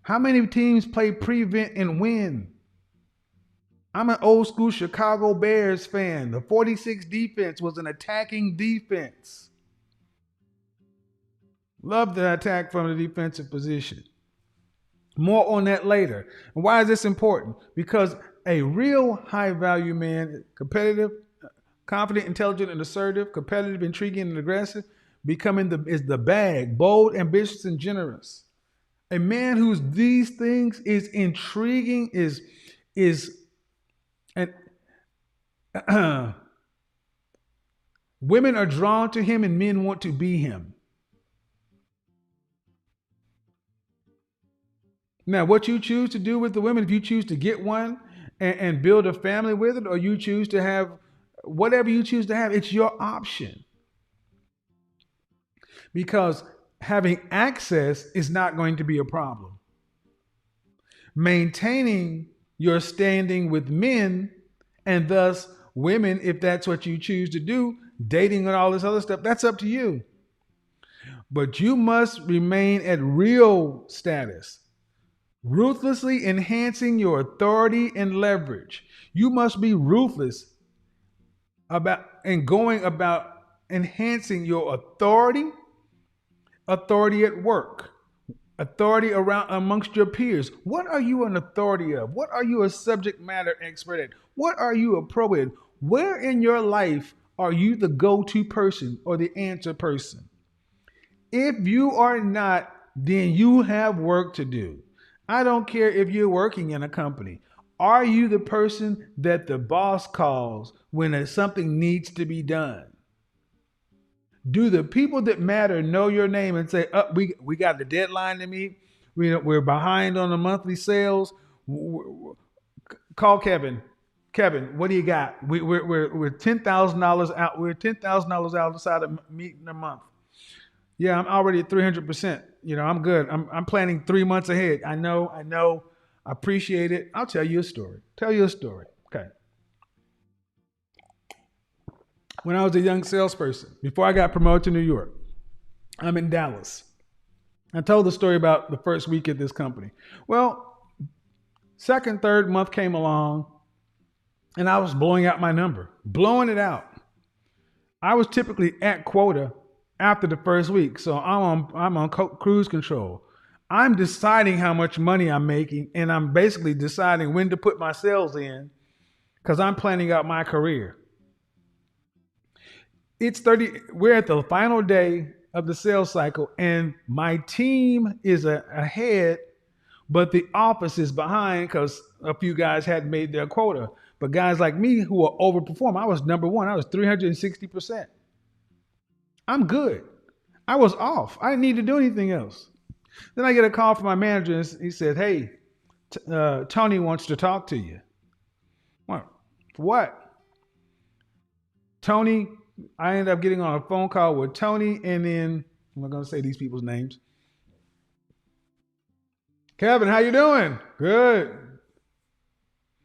How many teams play prevent and win? I'm an old school Chicago Bears fan. The 46 defense was an attacking defense. Love the attack from the defensive position. More on that later. And why is this important? Because a real high value man, competitive, confident, intelligent, and assertive, competitive, intriguing, and aggressive, is the bag, bold, ambitious, and generous. A man who's these things is intriguing, women are drawn to him and men want to be him. Now, what you choose to do with the women, if you choose to get one and build a family with it, or you choose to have whatever you choose to have, it's your option. Because having access is not going to be a problem. Maintaining your standing with men, and thus women, if that's what you choose to do, dating and all this other stuff, that's up to you. But you must remain at real status, ruthlessly enhancing your authority and leverage. You must be ruthless going about enhancing your authority at work, authority around amongst your peers. What are you an authority of? What are you a subject matter expert at? What are you a pro at? Where in your life are you the go-to person or the answer person? If you are not, then you have work to do. I don't care if you're working in a company. Are you the person that the boss calls when something needs to be done? Do the people that matter know your name and say, we got the deadline to meet. We're behind on the monthly sales. Call Kevin. Kevin, what do you got? We're $10,000 out. We're $10,000 outside of meeting a month. Yeah, I'm already at 300%. I'm good. I'm planning 3 months ahead. I know. I appreciate it. I'll tell you a story. Okay. When I was a young salesperson, before I got promoted to New York, I'm in Dallas. I told the story about the first week at this company. Well, second, third month came along, and I was blowing out my number, blowing it out. I was typically at quota after the first week, so I'm on cruise control. I'm deciding how much money I'm making, and I'm basically deciding when to put my sales in because I'm planning out my career. We're at the final day of the sales cycle, and my team is ahead, but the office is behind because a few guys hadn't made their quota. But guys like me who are overperform, I was number one. I was 360%. I'm good. I was off. I didn't need to do anything else. Then I get a call from my manager, and he said, "Hey, Tony wants to talk to you." What? Tony, I ended up getting on a phone call with Tony, and then I'm not going to say these people's names. Kevin, how you doing? Good.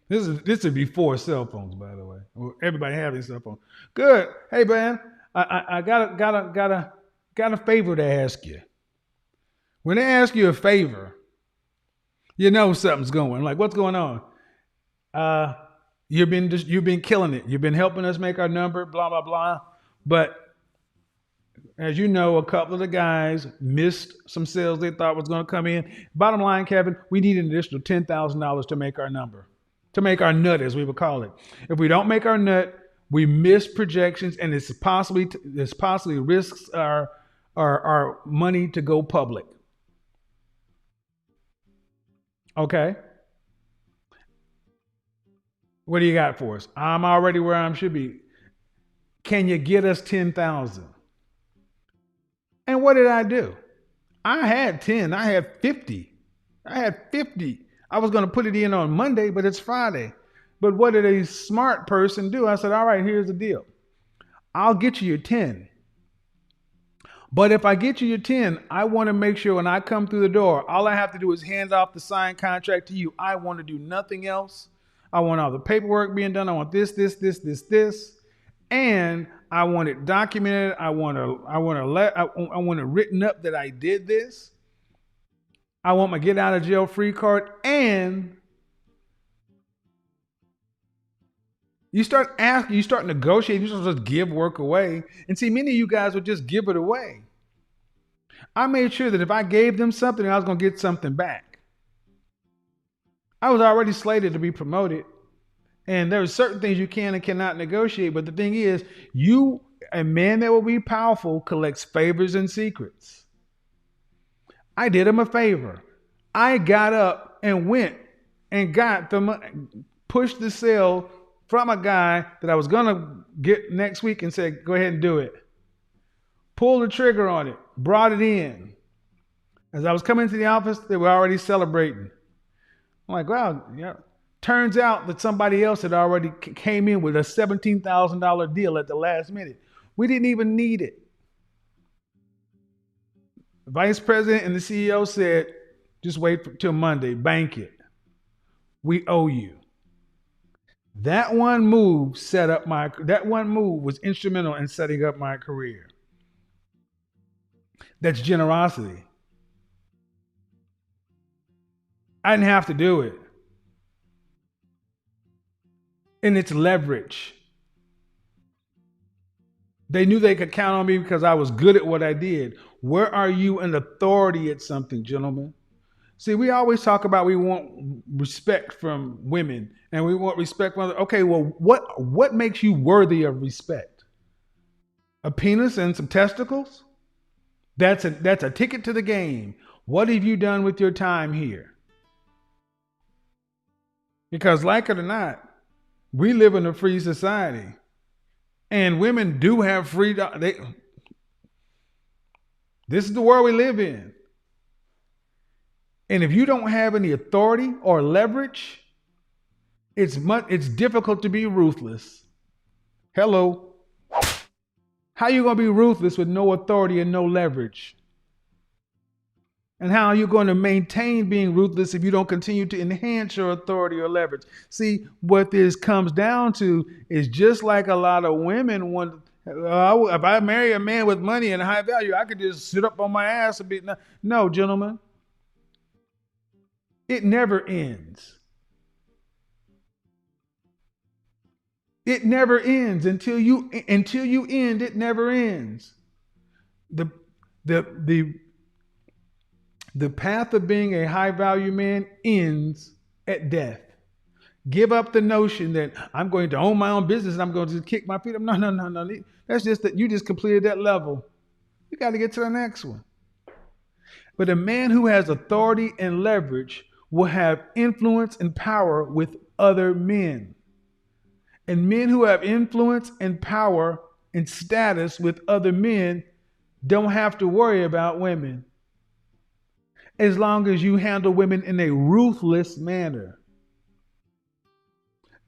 This is before cell phones, by the way. Everybody having cell phones. Good. Hey, man, I got a favor to ask you. When they ask you a favor, you know something's going. Like, what's going on? You've been killing it. You've been helping us make our number, blah, blah, blah. But as you know, a couple of the guys missed some sales they thought was going to come in. Bottom line, Kevin, we need an additional $10,000 to make our number, to make our nut, as we would call it. If we don't make our nut, we miss projections, and it's possibly risks our money to go public. Okay. What do you got for us? I'm already where I should be. Can you get us 10,000? And what did I do? I had 10. I had 50. I had 50. I was going to put it in on Monday, but it's Friday. But what did a smart person do? I said, all right, here's the deal. I'll get you your 10. But if I get you your 10, I want to make sure when I come through the door, all I have to do is hand off the signed contract to you. I want to do nothing else. I want all the paperwork being done. I want this. And I want it documented. I want it written up that I did this. I want my get out of jail free card. And you start negotiating. You just give work away. And see, many of you guys would just give it away. I made sure that if I gave them something, I was going to get something back. I was already slated to be promoted. And there are certain things you can and cannot negotiate. But the thing is, a man that will be powerful collects favors and secrets. I did him a favor. I got up and went and pushed the sale from a guy that I was going to get next week and said, go ahead and do it. Pulled the trigger on it, brought it in. As I was coming into the office, they were already celebrating. I'm like, wow, yeah. Turns out that somebody else had already came in with a $17,000 deal at the last minute. We didn't even need it. The vice president and the CEO said, just wait till Monday, bank it. We owe you. That one move was instrumental in setting up my career. That's generosity. I didn't have to do it. And it's leverage. They knew they could count on me because I was good at what I did. Where are you in authority at something, gentlemen? See, we always talk about we want respect from women and we want respect from others. Okay, well, what makes you worthy of respect? A penis and some testicles? That's a ticket to the game. What have you done with your time here? Because like it or not, we live in a free society, and women do have freedom. This is the world we live in. And if you don't have any authority or leverage, it's difficult to be ruthless. Hello. How are you going to be ruthless with no authority and no leverage? And how are you going to maintain being ruthless if you don't continue to enhance your authority or leverage? See, what this comes down to is just like a lot of women want. If I marry a man with money and high value, I could just sit up on my ass a bit. No, gentlemen. It never ends. It never ends until you end. It never ends. The path of being a high value man ends at death. Give up the notion that I'm going to own my own business and I'm going to just kick my feet up. No. That's just that you just completed that level. You got to get to the next one. But a man who has authority and leverage will have influence and power with other men. And men who have influence and power and status with other men don't have to worry about women, as long as you handle women in a ruthless manner.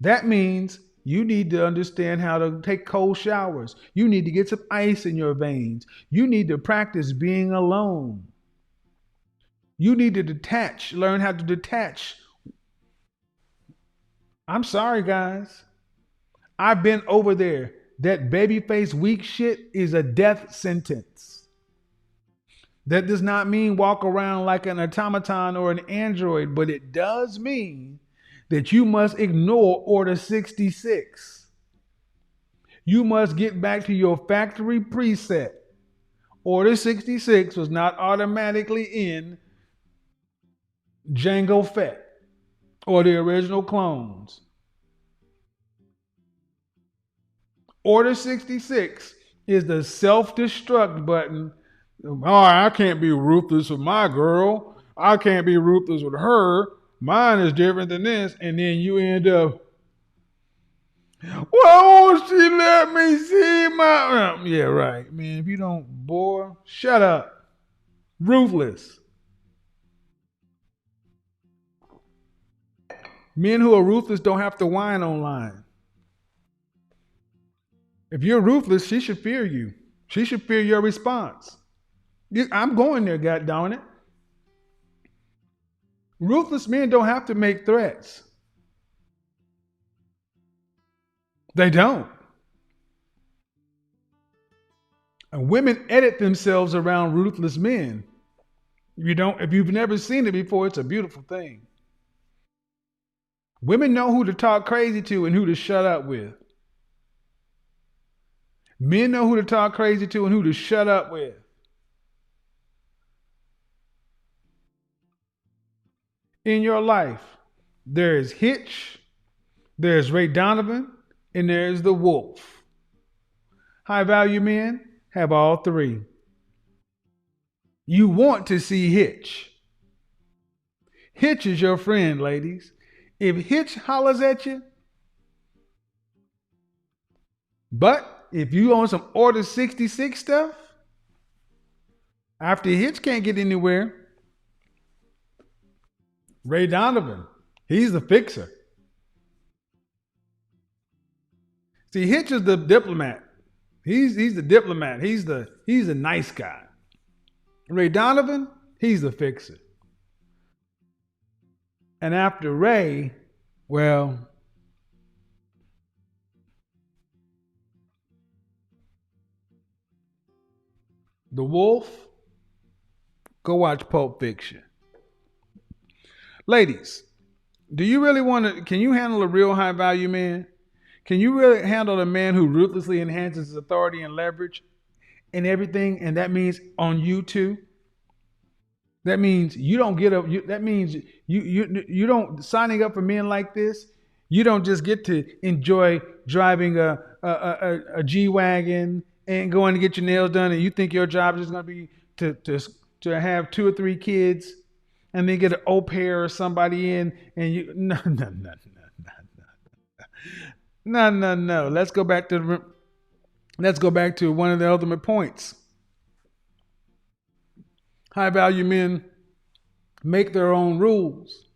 That means you need to understand how to take cold showers. You need to get some ice in your veins. You need to practice being alone. You need to learn how to detach. I'm sorry, guys. I've been over there. That babyface weak shit is a death sentence. That does not mean walk around like an automaton or an android, but it does mean that you must ignore Order 66. You must get back to your factory preset. Order 66 was not automatically in Jango Fett or the original clones. Order 66 is the self-destruct button. Oh, I can't be ruthless with my girl. I can't be ruthless with her. Mine is different than this. And then you end up, why won't she let me see my... Yeah, right. Man, if you don't, boy, shut up. Ruthless. Men who are ruthless don't have to whine online. If you're ruthless, she should fear you. She should fear your response. I'm going there, God darn it. Ruthless men don't have to make threats. They don't. And women edit themselves around ruthless men. If you've never seen it before, it's a beautiful thing. Women know who to talk crazy to and who to shut up with. Men know who to talk crazy to and who to shut up with. In your life, there's Hitch, there's Ray Donovan, and there's the Wolf. High value men have all three. You want to see Hitch. Hitch is your friend, ladies. If Hitch hollers at you, but if you on some Order 66 stuff, after Hitch can't get anywhere, Ray Donovan, he's the fixer. See, Hitch is the diplomat. He's the diplomat. He's the nice guy. Ray Donovan, he's the fixer. And after Ray, well, the Wolf, go watch Pulp Fiction. Ladies, do you really can you handle a real high value man? Can you really handle a man who ruthlessly enhances his authority and leverage and everything? And that means on you too. That means you don't get up. That means you don't signing up for men like this. You don't just get to enjoy driving a G-Wagon and going to get your nails done, and you think your job is going to be to have 2 or 3 kids, and then get an au pair or somebody in, and you no. Let's go back to one of the ultimate points. High value men make their own rules.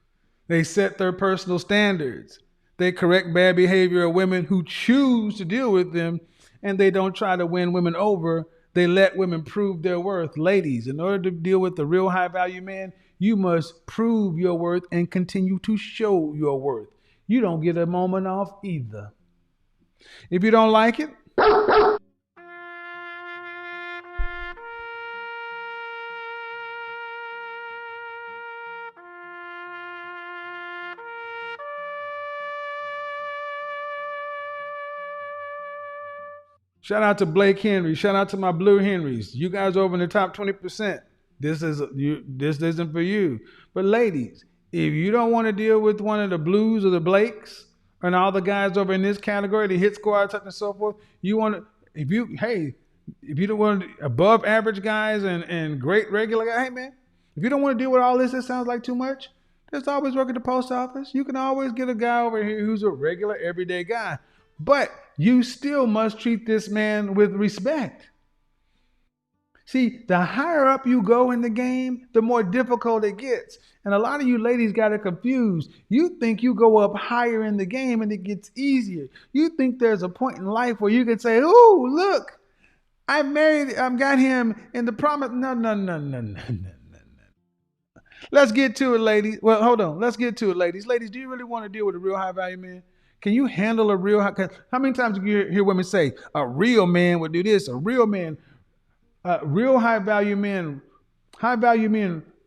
They set their personal standards. They correct bad behavior of women who choose to deal with them, and they don't try to win women over. They let women prove their worth. Ladies, in order to deal with the real high value man, you must prove your worth and continue to show your worth. You don't get a moment off either. If you don't like it, shout out to Blake Henry. Shout out to my Blue Henrys. You guys over in the top 20%. This isn't for you. But ladies, if you don't want to deal with one of the Blues or the Blakes and all the guys over in this category, the hit squad, such and so forth, if you don't want above average guys and great regular guys, hey man, if you don't want to deal with all this, it sounds like too much. Just always work at the post office. You can always get a guy over here who's a regular everyday guy. But you still must treat this man with respect. See, the higher up you go in the game, the more difficult it gets. And a lot of you ladies got it confused. You think you go up higher in the game and it gets easier. You think there's a point in life where you can say, "Oh, look, I got him in the promise." No. Let's get to it, ladies. Well, hold on. Let's get to it, ladies. Ladies, do you really want to deal with a real high value man? Can you handle a real high? How many times do you hear women say, "A real man would do this"? A real man. Real high value men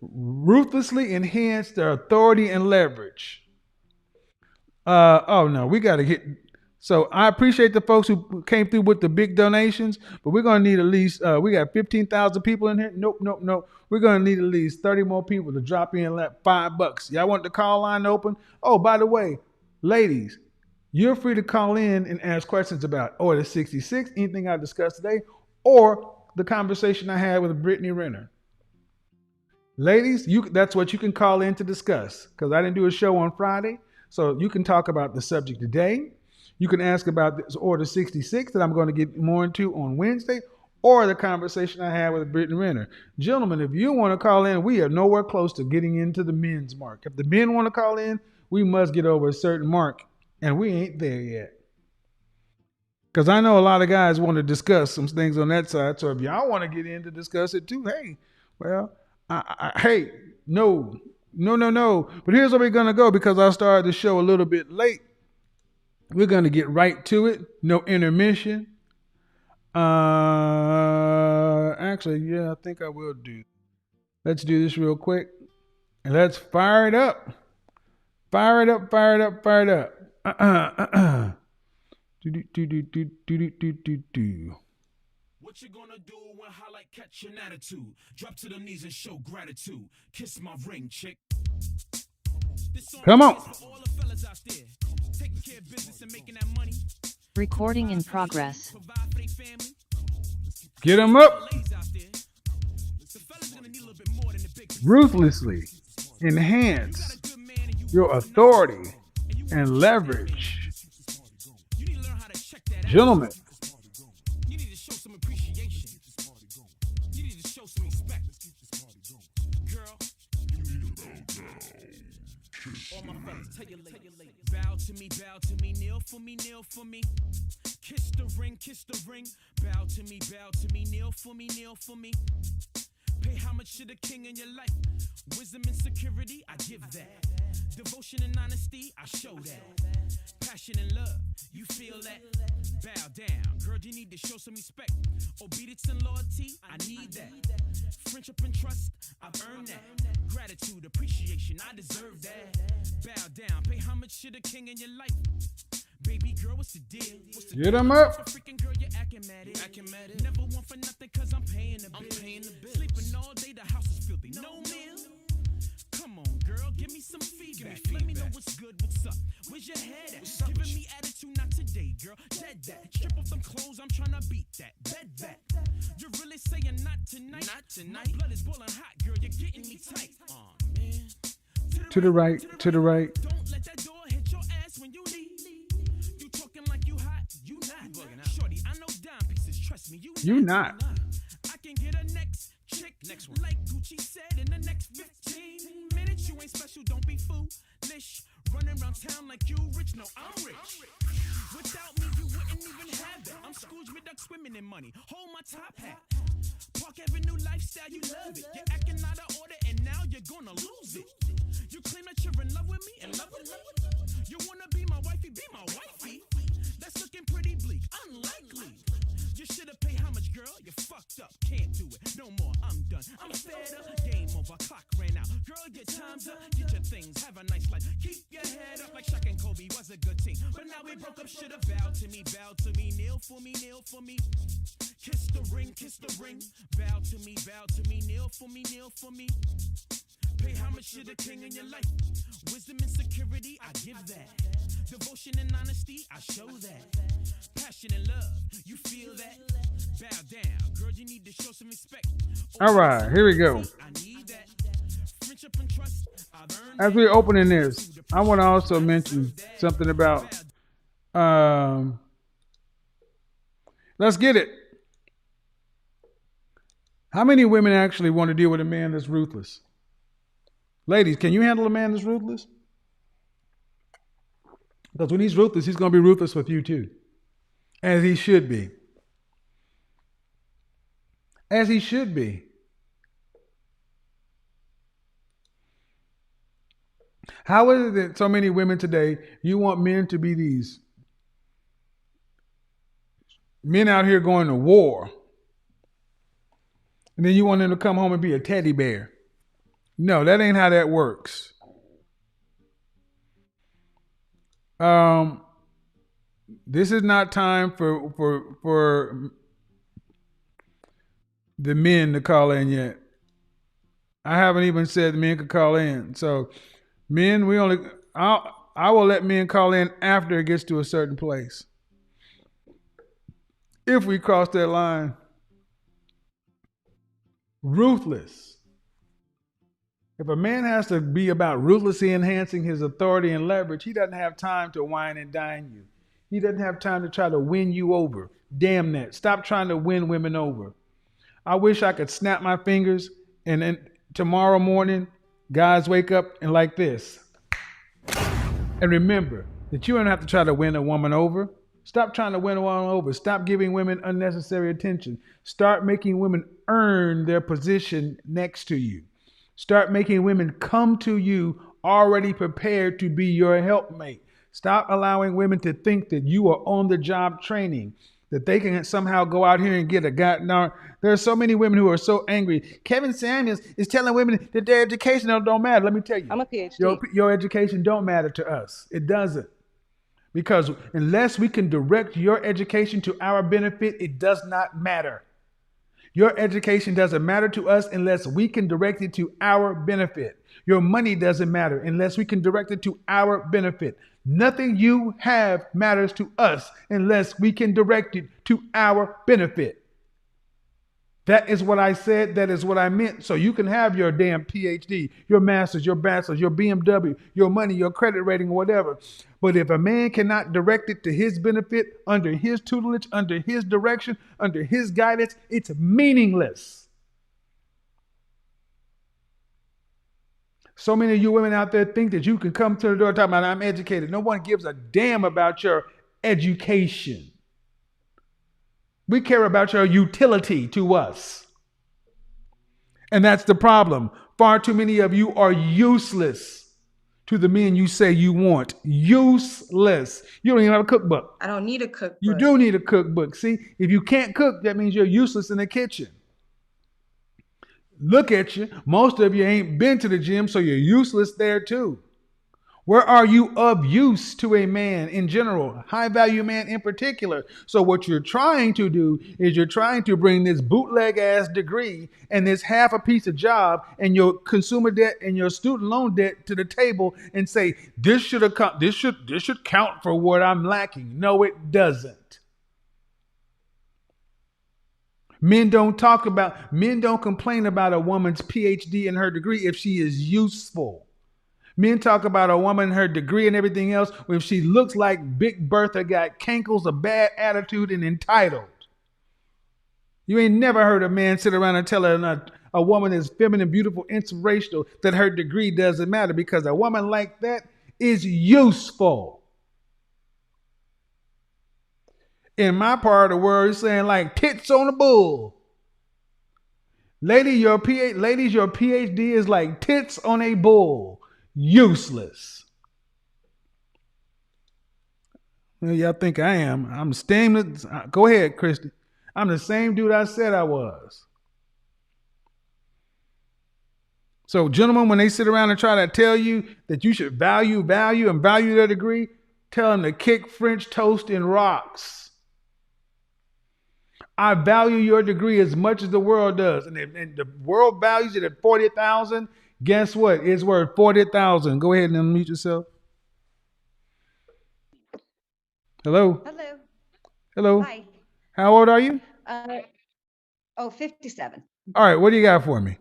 ruthlessly enhance their authority and leverage. Oh no, we got to get. So I appreciate the folks who came through with the big donations, but we're going to need at least, we got 15,000 people in here. Nope. We're going to need at least 30 more people to drop in like $5. Y'all want the call line open? Oh, by the way, ladies, you're free to call in and ask questions about Order 66, anything I discussed today, or the conversation I had with Brittany Renner. Ladies, that's what you can call in to discuss, because I didn't do a show on Friday. So you can talk about the subject today. You can ask about this Order 66 that I'm going to get more into on Wednesday, or the conversation I had with Brittany Renner. Gentlemen, if you want to call in, we are nowhere close to getting into the men's mark. If the men want to call in, we must get over a certain mark, and we ain't there yet. Because I know a lot of guys want to discuss some things on that side. So if y'all want to get in to discuss it too, hey, well, hey, no. But here's where we're going to go because I started the show a little bit late. We're going to get right to it. No intermission. Actually, yeah, I think I will do. Let's do this real quick. And let's fire it up. Fire it up. Do. What you gonna do when highlight catch an attitude? Drop to them knees and show gratitude. Kiss my ring, chick. Come on. All the fellas out there, taking care of business and making that money. Recording in progress. Provide for their family. Get them up. Ladies out there, the fellas gonna need a little bit more than the big. Ruthlessly enhance your authority and leverage. You need to learn how to check that out. Gentlemen, You need to show some appreciation. You need to show some respect. Girl. All my fellas, tell your ladies. Bow to me, kneel for me, kneel for me. Kiss the ring, Bow to me, kneel for me, kneel for me. Pay homage to the king in your life. Wisdom and security, I give that. Devotion and honesty, I show that. Passion and love, you feel that? Bow down, girl, you need to show some respect. Obedience and loyalty, I need that. Friendship and trust, I've earned that. Gratitude, appreciation, I deserve that. Bow down, pay homage to the king in your life. Baby girl, what's the deal? get them up. Freaking girl, you're acting mad. Never want for nothing cause I'm paying the bill. Sleeping all day, the house is filthy. No meal. Come on, girl, give me some feedback. Let me know what's good, what's up. Where's your head at? Giving me attitude, not today, girl. Dead that. Strip off them clothes, I'm trying to beat that. Bed that. You're really saying not tonight? Not tonight. My blood is boiling hot, girl. You're getting me tight. Aw, man. To the right. Don't let that door hit your ass when you leave. You talking like you hot, you not. Shorty, I know dime pieces, trust me, You not. I can get a next chick, next one. Like Gucci said, in the next 15 minutes. You ain't special, don't be foolish. Running around town like you rich, no, I'm rich. Without me, you wouldn't even have that. I'm Scrooge McDuck swimming in money. Hold my top hat. Park Avenue lifestyle, you love it. You're acting out of order, and now you're gonna lose it. You claim that you're in love with me, in love with me. You wanna be my wifey, be my wifey. That's looking pretty bleak, unlikely. You should've paid homage, girl. You fucked up, can't do it no more. I'm done. I'm fed up. Game over. Clock ran out. Girl, your time's up. Get your things. Have a nice life. Keep your head up like Shaq and Kobe was a good team. But now we broke up. Should've bowed to me. Kneel for me, kneel for me. Kiss the ring, Bow to me, kneel for me, kneel for me. Pay homage to the king in your life. Wisdom and security, I give that. Devotion and honesty, I show that. Passion and love, you feel that? Bow down, girl, you need to show some respect. All right, here we go. I need that. Friendship and trust, I've earned As we're opening this, I want to also mention something about, let's get it. How many women actually want to deal with a man that's ruthless? Ladies, can you handle a man that's ruthless? Because when he's ruthless, he's going to be ruthless with you too. As he should be. As he should be. How is it that so many women today, you want men to be these men out here going to war, and then you want them to come home and be a teddy bear? No, that ain't how that works. This is not time for the men to call in yet. I haven't even said the men could call in. So men, I will let men call in after it gets to a certain place. If we cross that line, ruthless. If a man has to be about ruthlessly enhancing his authority and leverage, he doesn't have time to wine and dine you. He doesn't have time to try to win you over. Damn that. Stop trying to win women over. I wish I could snap my fingers and then tomorrow morning, guys wake up and like this. And remember that you don't have to try to win a woman over. Stop trying to win a woman over. Stop giving women unnecessary attention. Start making women earn their position next to you. Start making women come to you already prepared to be your helpmate. Stop allowing women to think that you are on the job training, that they can somehow go out here and get a guy. Now, there are so many women who are so angry. Kevin Samuels is telling women that their education don't matter. Let me tell you, I'm a PhD. your education don't matter to us. It doesn't. Because unless we can direct your education to our benefit, it does not matter. Your education doesn't matter to us unless we can direct it to our benefit. Your money doesn't matter unless we can direct it to our benefit. Nothing you have matters to us unless we can direct it to our benefit. That is what I said. That is what I meant. So you can have your damn PhD, your master's, your bachelor's, your BMW, your money, your credit rating, whatever. But if a man cannot direct it to his benefit, under his tutelage, under his direction, under his guidance, it's meaningless. So many of you women out there think that you can come to the door talking about, I'm educated. No one gives a damn about your education. We care about your utility to us. And that's the problem. Far too many of you are useless to the men you say you want. Useless. You don't even have a cookbook. I don't need a cookbook. You do need a cookbook. See, if you can't cook, that means you're useless in the kitchen. Look at you. Most of you ain't been to the gym, so you're useless there too. Where are you of use to a man in general, high value man in particular? So what you're trying to do is you're trying to bring this bootleg ass degree and this half a piece of job and your consumer debt and your student loan debt to the table and say, this should count for what I'm lacking. No, it doesn't. Men don't complain about a woman's PhD and her degree if she is useful. Men talk about a woman, her degree and everything else, if she looks like Big Bertha, got cankles, a bad attitude, and entitled. You ain't never heard a man sit around and tell a woman is feminine, beautiful, inspirational, that her degree doesn't matter, because a woman like that is useful. In my part of the world, it's saying like tits on a bull. Ladies, your PhD is like tits on a bull. Useless. Well, y'all think I am. I'm staying. Go ahead, Christy. I'm the same dude I said I was. So, gentlemen, when they sit around and try to tell you that you should value their degree, tell them to kick French toast in rocks. I value your degree as much as the world does. And the world values it at 40,000. Guess what? It's worth 40,000. Go ahead and unmute yourself. Hello. Hello. Hello. Hi. How old are you? 57. All right. What do you got for me?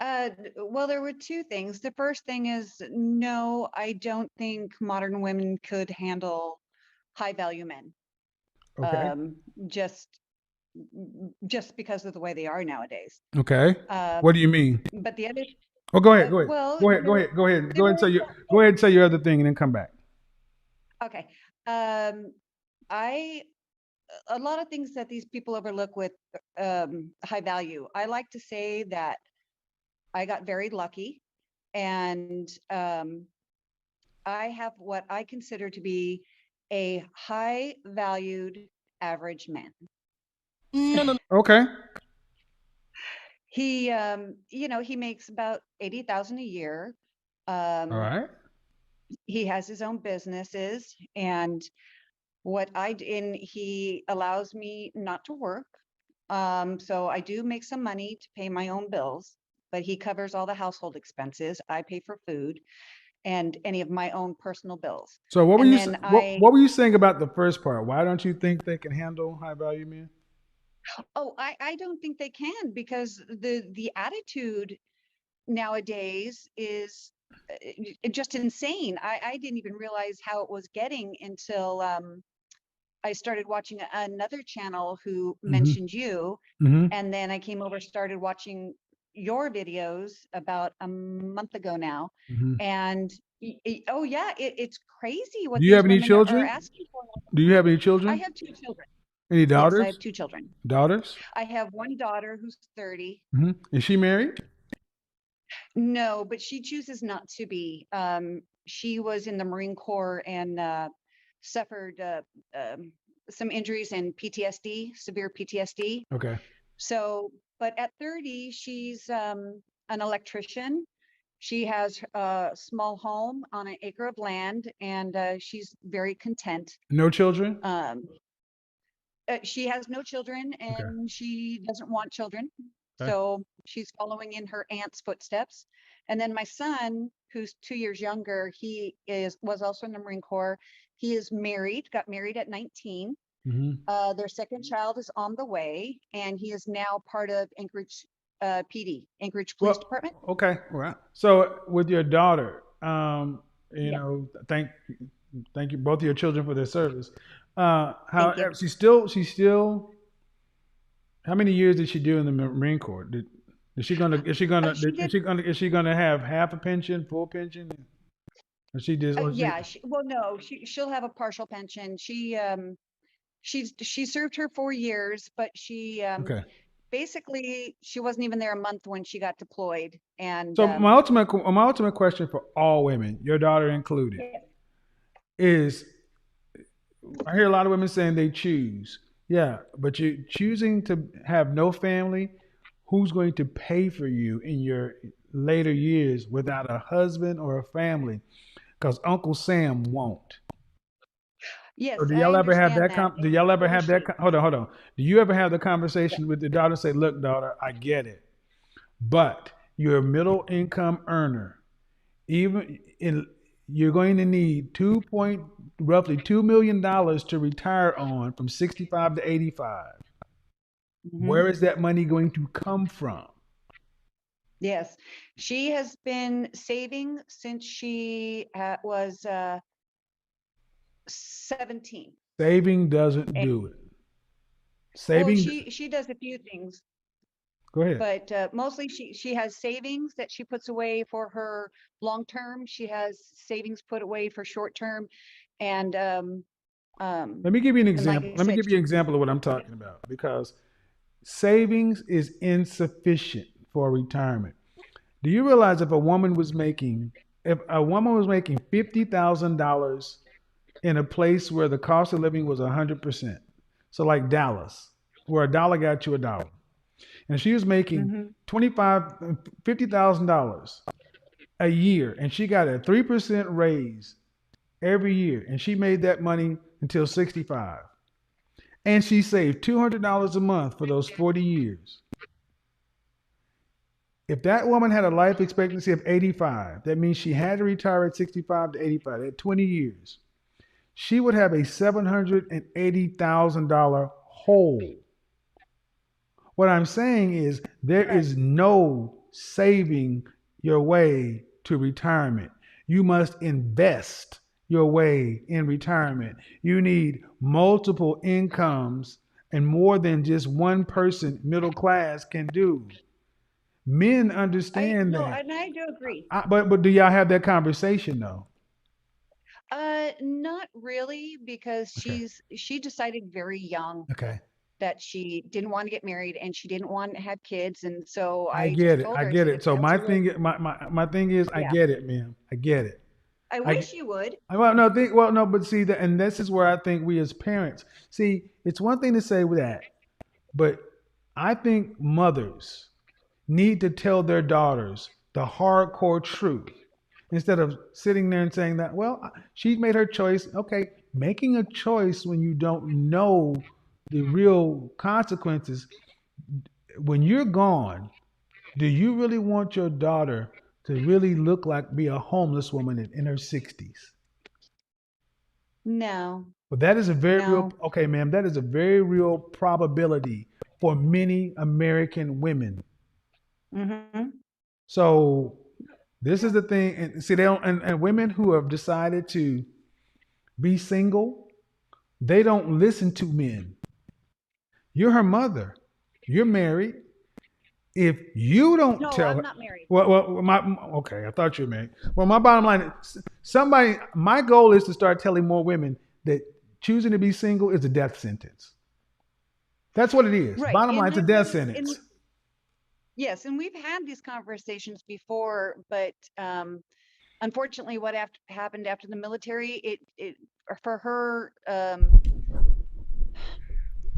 Well, there were two things. The first thing is, no, I don't think modern women could handle high value men. Okay. Just because of the way they are nowadays. Okay. What do you mean? But the other. Oh, go ahead. Go ahead. Well, go ahead. Go ahead and say your other thing, and then come back. Okay. A lot of things that these people overlook with high value. I like to say that I got very lucky, and I have what I consider to be a high valued average man. Okay. He, he makes about 80,000 a year. All right. He has his own businesses, and he allows me not to work. So I do make some money to pay my own bills, but he covers all the household expenses. I pay for food and any of my own personal bills. So what were you saying about the first part? Why don't you think they can handle high value men? Oh, I don't think they can, because the attitude nowadays is just insane. I didn't even realize how it was getting until I started watching another channel who mentioned you. Mm-hmm. And then I came over, started watching your videos about a month ago now. Mm-hmm. And Oh yeah, it's crazy what Do you have these any women are children? asking for. Do you have any I children? have two children. Any Yes, I have daughters? two children. Daughters? I have one daughter who's 30. Is she married? No, but she chooses not to be. She was in the Marine Corps and suffered some injuries and PTSD, severe PTSD. Okay. So, but at 30, she's an electrician. She has a small home on an acre of land, and she's very content. No children? She has no children, Okay. and she doesn't want children. Okay. So she's following in her aunt's footsteps. And then my son, who's 2 years younger, was also in the Marine Corps. He is married, got married at 19. Their second child is on the way, and he is now part of Anchorage PD, Anchorage Police Department. Okay. Well, so with your daughter, you Yeah. know, thank you both of your children for their service. Thank you. She's still. How many years did she do in the Marine Corps? Is she gonna have half a pension, full pension? Or she just Yeah, no, she'll have a partial pension. She served her 4 years, but she okay. basically she wasn't even there a month when she got deployed. And So my ultimate question for all women, your daughter included, is I hear a lot of women saying they choose. Yeah, but you're choosing to have no family. Who's going to pay for you in your later years without a husband or a family? Because Uncle Sam won't. yes, So do y'all I ever have understand that? that. Do y'all ever have that? Hold on. Do you ever have the conversation with your daughter and say, "Look, daughter, I get it, but you're a middle income earner. You're going to need roughly $2 million to retire on from 65 to 85. Where is that money going to come from?" Yes, she has been saving since she was 17. Saving doesn't do it. Well, Saving. she does a few things, Go ahead. but mostly she has savings that she puts away for her long term. She has savings put away for short term, and Let me give you an example. Let me give you an example of what I'm talking about, because savings is insufficient for retirement. Do you realize if a woman was making $50,000 in a place where the cost of living was 100%, so like Dallas, where a dollar got you a dollar, and she was making $50,000 a year, and she got a 3% raise every year, and she made that money until 65, and she saved $200 a month for those 40 years. If that woman had a life expectancy of 85, that means she had to retire at 65 to 85, at 20 years. She would have a $780,000 hole. What I'm saying is there is no saving your way to retirement. You must invest your way in retirement. You need multiple incomes, and more than just one person middle class can do. Men understand that. and I do agree. But do y'all have that conversation though? Not really, because Okay. she decided very young Okay. that she didn't want to get married and she didn't want to have kids, and so I I get just it. told I her, I get said, it. So "If my that's what-" thing, my thing is, I Yeah. get it, ma'am. I get it. I wish you would. But see that, and this is where I think we as parents, see, it's one thing to say that, but I think mothers need to tell their daughters the hardcore truth instead of sitting there and saying that, well, she made her choice. Okay, making a choice when you don't know the real consequences. When you're gone, do you really want your daughter to really look like be a homeless woman in her 60s? No, But that is a very real, no. okay, ma'am, that is a very real probability for many American women. Mm-hmm. So this is the thing, and see, they don't, and women who have decided to be single, they don't listen to men. You're her mother. You're married. If you don't No, tell I'm her, not married. okay, I thought you were married. Well, my bottom line is somebody, my goal is to start telling more women that choosing to be single is a death sentence. That's what it is. Right. Bottom line, it's a death sentence. Yes, and we've had these conversations before, but unfortunately, what happened after the military, it for her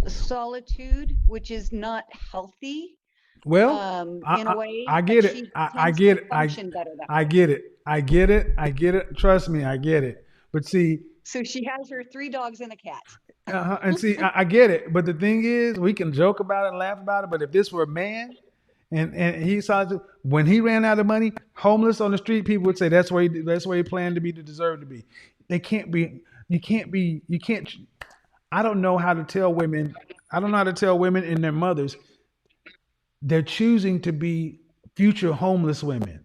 solitude, which is not healthy, Well, in a I, way, I but get it. she I tends to get it. function better that I way. get it. I get it. I get it. Trust me, I get it. But see, So she has her 3 dogs and a cat. and see, I get it. But the thing is, we can joke about it and laugh about it. But if this were a man, and he saw when he ran out of money, homeless on the street, people would say that's where he planned to be, to deserve to be. They can't be. You can't be. You can't. I don't know how to tell women. I don't know how to tell women and their mothers they're choosing to be future homeless women.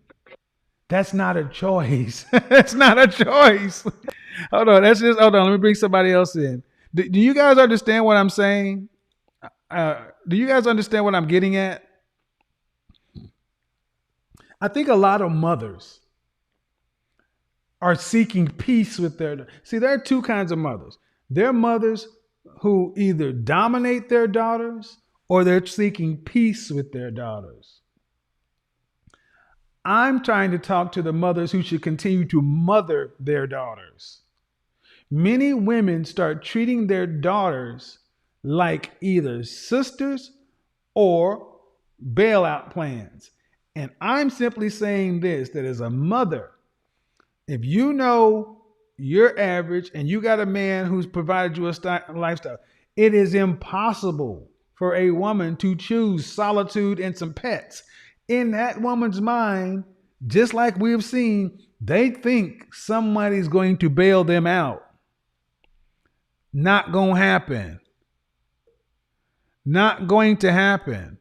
That's not a choice. That's not a choice. Hold on. That's just hold on. Let me bring somebody else in. Do you guys understand what I'm saying? Do you guys understand what I'm getting at? I think a lot of mothers are seeking peace with their. See, there are two kinds of mothers. There are mothers who either dominate their daughters or they're seeking peace with their daughters. I'm trying to talk to the mothers who should continue to mother their daughters. Many women start treating their daughters like either sisters or bailout plans. And I'm simply saying this, that as a mother, if you know you're average and you got a man who's provided you a lifestyle, it is impossible for a woman to choose solitude and some pets. In that woman's mind, just like we've seen, they think somebody's going to bail them out. Not going to happen. Not going to happen.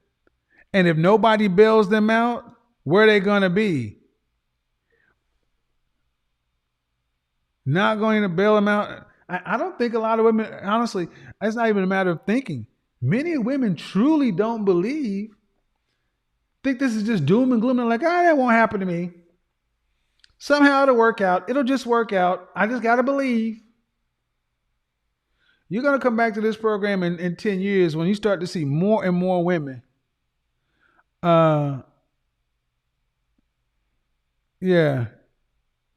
And if nobody bails them out, where are they going to be? Not going to bail them out. I don't think a lot of women, honestly, it's not even a matter of thinking. Many women truly don't think this is just doom and gloom. They're like, that won't happen to me. Somehow it'll work out. It'll just work out. I just got to believe. You're going to come back to this program in 10 years when you start to see more and more women. Yeah.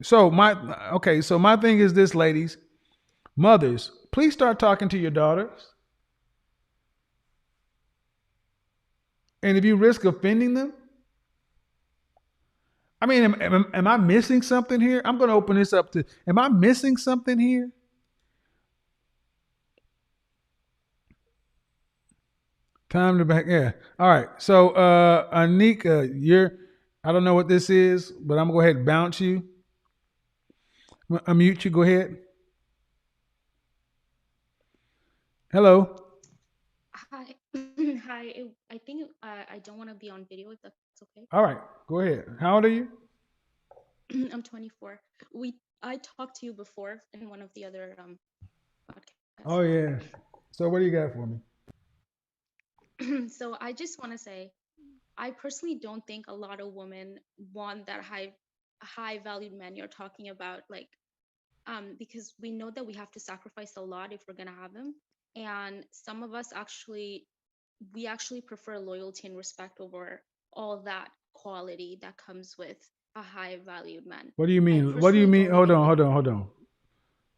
So my thing is this, ladies, mothers, please start talking to your daughters. And if you risk offending them, I mean, am I missing something here? I'm going to open this up to, am I missing something here? Time to back. Yeah. All right. So, Anika, I don't know what this is, but I'm going to go ahead and bounce you. Unmute you. Go ahead. Hello. Hi. Hi. I think I don't want to be on video if that's okay. All right. Go ahead. How old are you? I'm 24. I talked to you before in one of the other podcasts. Oh, yeah. So what do you got for me? So I just want to say, I personally don't think a lot of women want that high valued man you're talking about, like, because we know that we have to sacrifice a lot if we're gonna have them, and some of us we actually prefer loyalty and respect over all that quality that comes with a high valued man. What do you mean? What do you mean? Hold on.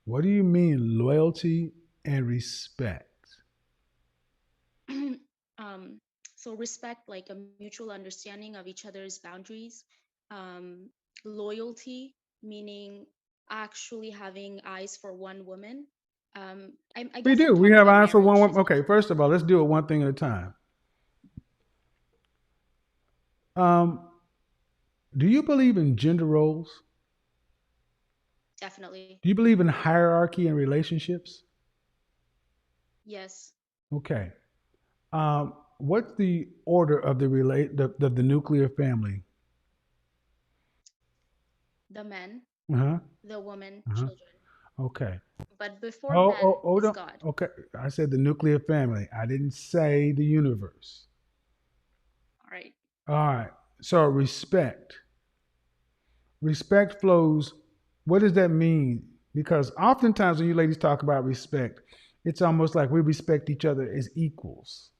What do you mean loyalty and respect? So respect, like a mutual understanding of each other's boundaries. Loyalty, meaning actually having eyes for one woman. I We guess do. I'm We talking have about eyes for one marriage. woman. Okay, first of all, let's do it one thing at a time. Do you believe in gender roles? Definitely. Do you believe in hierarchy in relationships? Yes. Okay. What's the order of the nuclear family? The men, Uh-huh. the woman, Uh-huh. children. Okay. But before men Hold is on. God. Okay. I said the nuclear family. I didn't say the universe. All right. All right. So respect. Respect flows. What does that mean? Because oftentimes when you ladies talk about respect, it's almost like we respect each other as equals.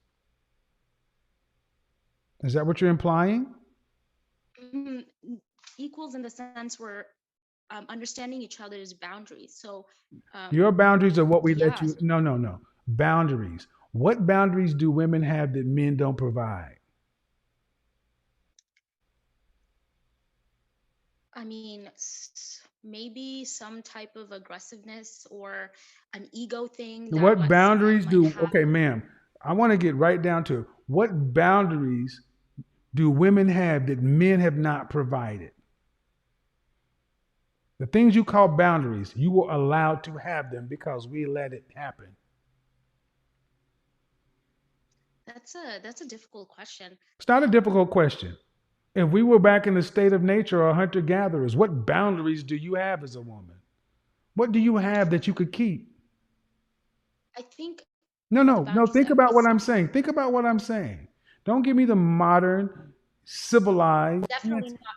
Is that what you're implying? Mm, Equals in the sense we're understanding each other's boundaries. So, Your um, boundaries are what we let yeah, you. No, no, no. Boundaries. What boundaries do women have that men don't provide? I mean, maybe some type of aggressiveness or an ego thing that What what some boundaries might do, have. okay, ma'am, I want to get right down to it. What boundaries do women have that men have not provided? The things you call boundaries, you were allowed to have them because we let it happen. That's a difficult question. It's not a difficult question. If we were back in the state of nature or hunter gatherers, what boundaries do you have as a woman? What do you have that you could keep? I think No, the no, no. boundaries Think that we about what set, I'm saying. Think about what I'm saying. Don't give me the modern, civilized definitely answer. not,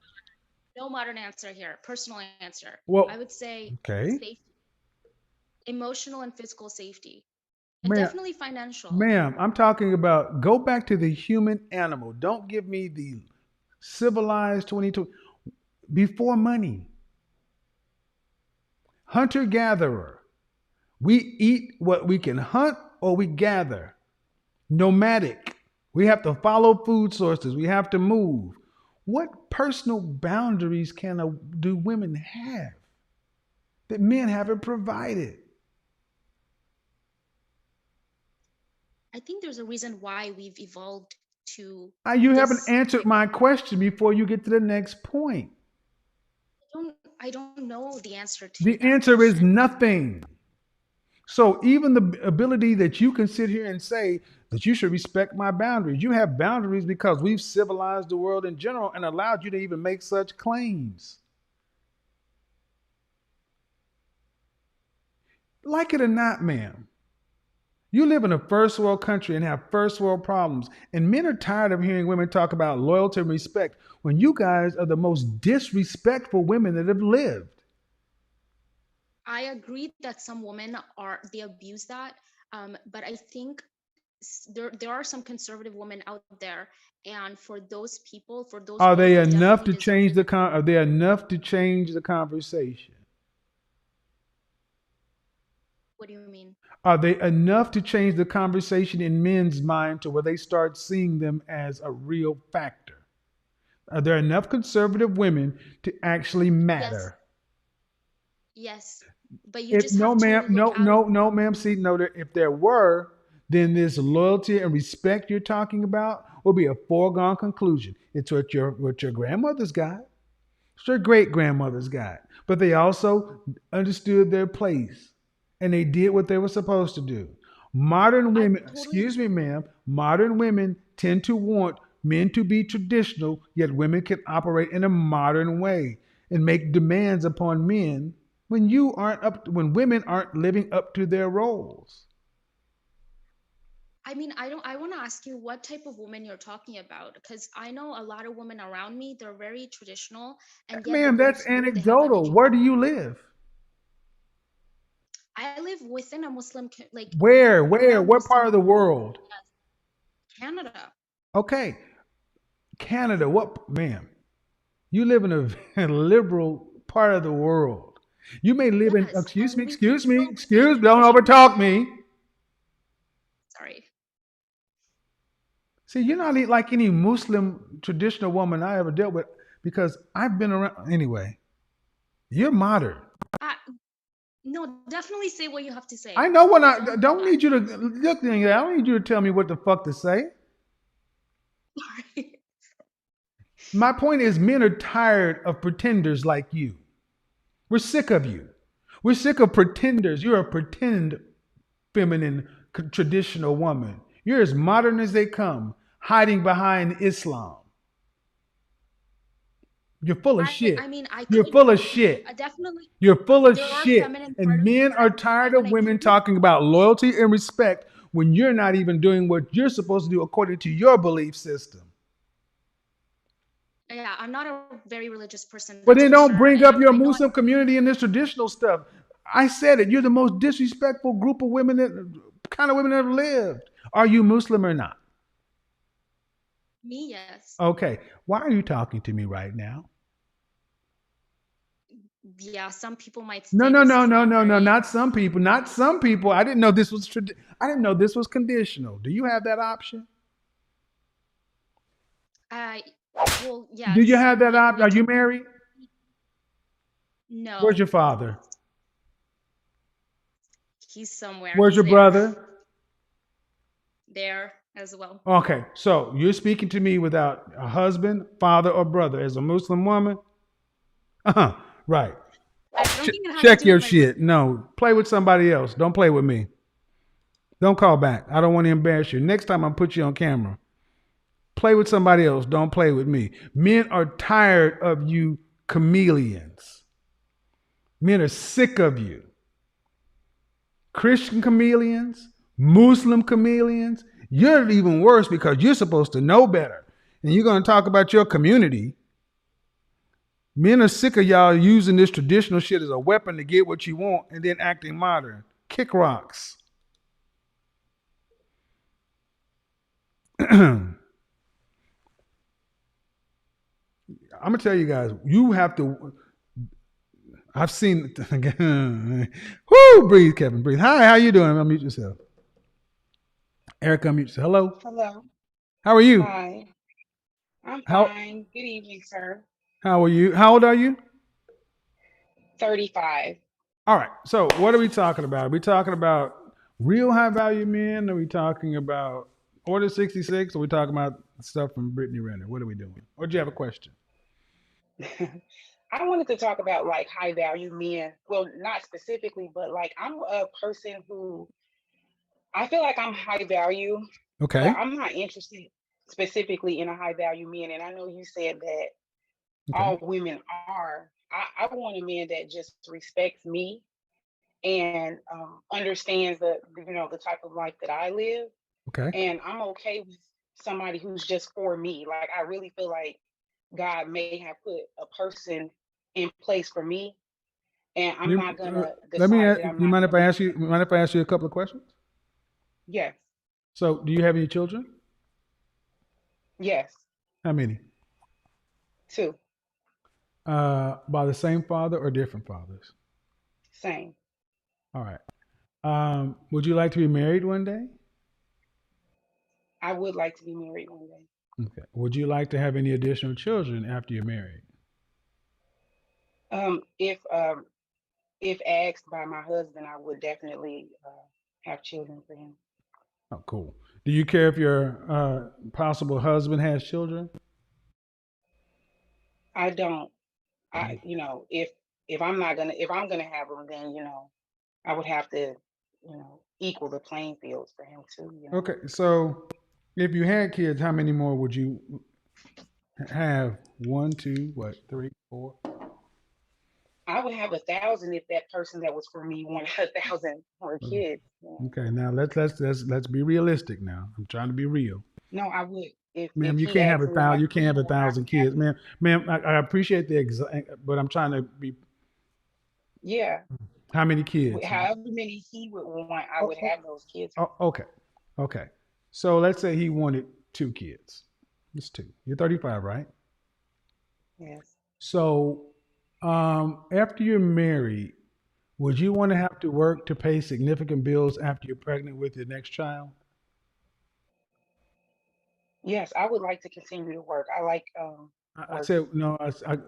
no modern answer here. Personal answer. I Well, would say okay, safety, emotional and physical safety, and ma'am, definitely financial. ma'am, I'm talking about go back to the human animal. Don't give me the civilized 22 before money. Hunter gatherer. We eat what we can hunt or we gather. Nomadic. We have to follow food sources. We have to move. What personal boundaries do women have that men haven't provided? I think there's a reason why we've evolved to You haven't this answered type. my question before you get to the next point. I don't know the answer to The that answer is question. nothing. So even the ability that you can sit here and say that you should respect my boundaries, you have boundaries because we've civilized the world in general and allowed you to even make such claims. Like it or not, ma'am, you live in a first world country and have first world problems, and men are tired of hearing women talk about loyalty and respect when you guys are the most disrespectful women that have lived. I agree that some women they abuse that, but I think there are some conservative women out there, and for those people, for those Are women, they they enough definitely to deserve. change are they enough to change the conversation? What do you mean? Are they enough to change the conversation in men's mind to where they start seeing them as a real factor? Are there enough conservative women to actually Yes, matter? yes, but you If just no, have to ma'am, look no, out of. no, no, ma'am. See, no. If there were, then this loyalty and respect you're talking about will be a foregone conclusion. It's what your grandmothers got. It's their great grandmothers got. But they also understood their place and they did what they were supposed to do. Modern I women, totally excuse me, ma'am, modern women tend to want men to be traditional, yet women can operate in a modern way and make demands upon men when women aren't living up to their roles. I mean, I want to ask you what type of woman you're talking about, because I know a lot of women around me, they're very traditional, and yet the Ma'am, that's beliefs they have an anecdotal. Where do you live? I live within a like Where? Where? around What Muslim part of the community, world? yes, Canada. Okay, Canada. What, ma'am? You live in a liberal part of the world. You may live in, Yes, excuse me, and we excuse me, still believe excuse, in don't Christian. overtalk me. Sorry. See, you're not like any Muslim traditional woman I ever dealt with because I've been around. Anyway, you're modern. I, no, definitely say what you have to I say. know when I Don't hold don't back. need you to look. I don't need you to tell me what the fuck to say. Sorry. My point is, men are tired of pretenders like you. We're sick of you. We're sick of pretenders. You're a pretend feminine traditional woman. You're as modern as they come, hiding behind Islam. You're full of I shit. mean, I You're could full of shit. definitely. You're full of There are shit. feminine And part of me men that are tired when of I women do. talking about loyalty and respect, when you're not even doing what you're supposed to do according to your belief system. Yeah, I'm not a very religious person, But that's then for don't sure. bring up And your I know Muslim community and this traditional stuff. I said it. You're the most disrespectful group of women that kind of women that ever lived. Are you Muslim or not? me, yes. Okay. Why are you talking to me right now? Yeah, some people might No, say no, this no, is no, not no, no. very. Not some people. Not some people. I didn't know this was I didn't know this was conditional. Do you have that option? I well, Do you yes, have that option? we Are can. you married? Where's No, your father? he's somewhere. Where's He's your there, brother? there as well. Okay, so you're speaking to me without a husband, father, or brother as a Muslim woman? Uh-huh. Right. I don't think it has to Check do with your my religion. shit. No, play with somebody else. Don't play with me. Don't call back. I don't want to embarrass you. Next time I put you on camera, play with somebody else. Don't play with me. Men are tired of you chameleons. Men are sick of you. Christian chameleons, Muslim chameleons. You're even worse because you're supposed to know better. And you're going to talk about your community. Men are sick of y'all using this traditional shit as a weapon to get what you want and then acting modern. Kick rocks. I'm gonna tell you guys, you have to. I've seen. Whoo, breathe, Kevin, breathe. Hi, how you doing? Unmute yourself. Erica, unmute yourself. Hello. Hello. How are you? Hi. I'm How fine. Good evening, sir. How are you? How old are you? 35. All right. So, what are we talking about? Are we talking about real high value men? Are we talking about Order 66? Are we talking about stuff from Brittany Renner? What are we doing? Or do you have a question? I wanted to talk about like high value men. Well, not specifically, but like I'm a person who I feel like I'm high value, but Okay. I'm not interested specifically in a high value man. And I know you said that Okay. all women are. I want a man that just respects me and understands the type of life that I live. Okay. And I'm okay with somebody who's just for me. Like I really feel like God may have put a person in place for me, and I'm You, not gonna let me. decide that I'm You not mind gonna if I be ask with you? them. Mind if I ask you a couple of questions? Yes, So, do you have any children? yes, How many? two, By the same father or different fathers? same. All right. Would you like to be married one day? I would like to be married one day. Okay. Would you like to have any additional children after you're married? Um, if um, if asked by my husband, I would definitely have children for him. Oh, cool. Do you care if your possible husband has children? I don't. Mhm. If I'm gonna have them, then I would have to equal the playing fields for him too. Okay. So, if you had kids, how many more would you have? One, two, what, three, four? I would have 1,000 if that person that was for me wanted 1,000 more kids. Okay. Now let's be realistic. Now I'm trying to be real. No, I would if Ma'am, you he can't have asked a me in thousand. my You can't have a funeral, I thousand would have kids, them. ma'am. Ma'am, I appreciate the but I'm trying to be. Yeah, How many kids? however many he would want, I Oh, would oh, have those kids for oh, him. okay, okay. So let's say he wanted two kids. It's two. You're 35, right? Yes, So after you're married, would you want to have to work to pay significant bills after you're pregnant with your next child? yes, I would like to continue to work. I like I working. said no.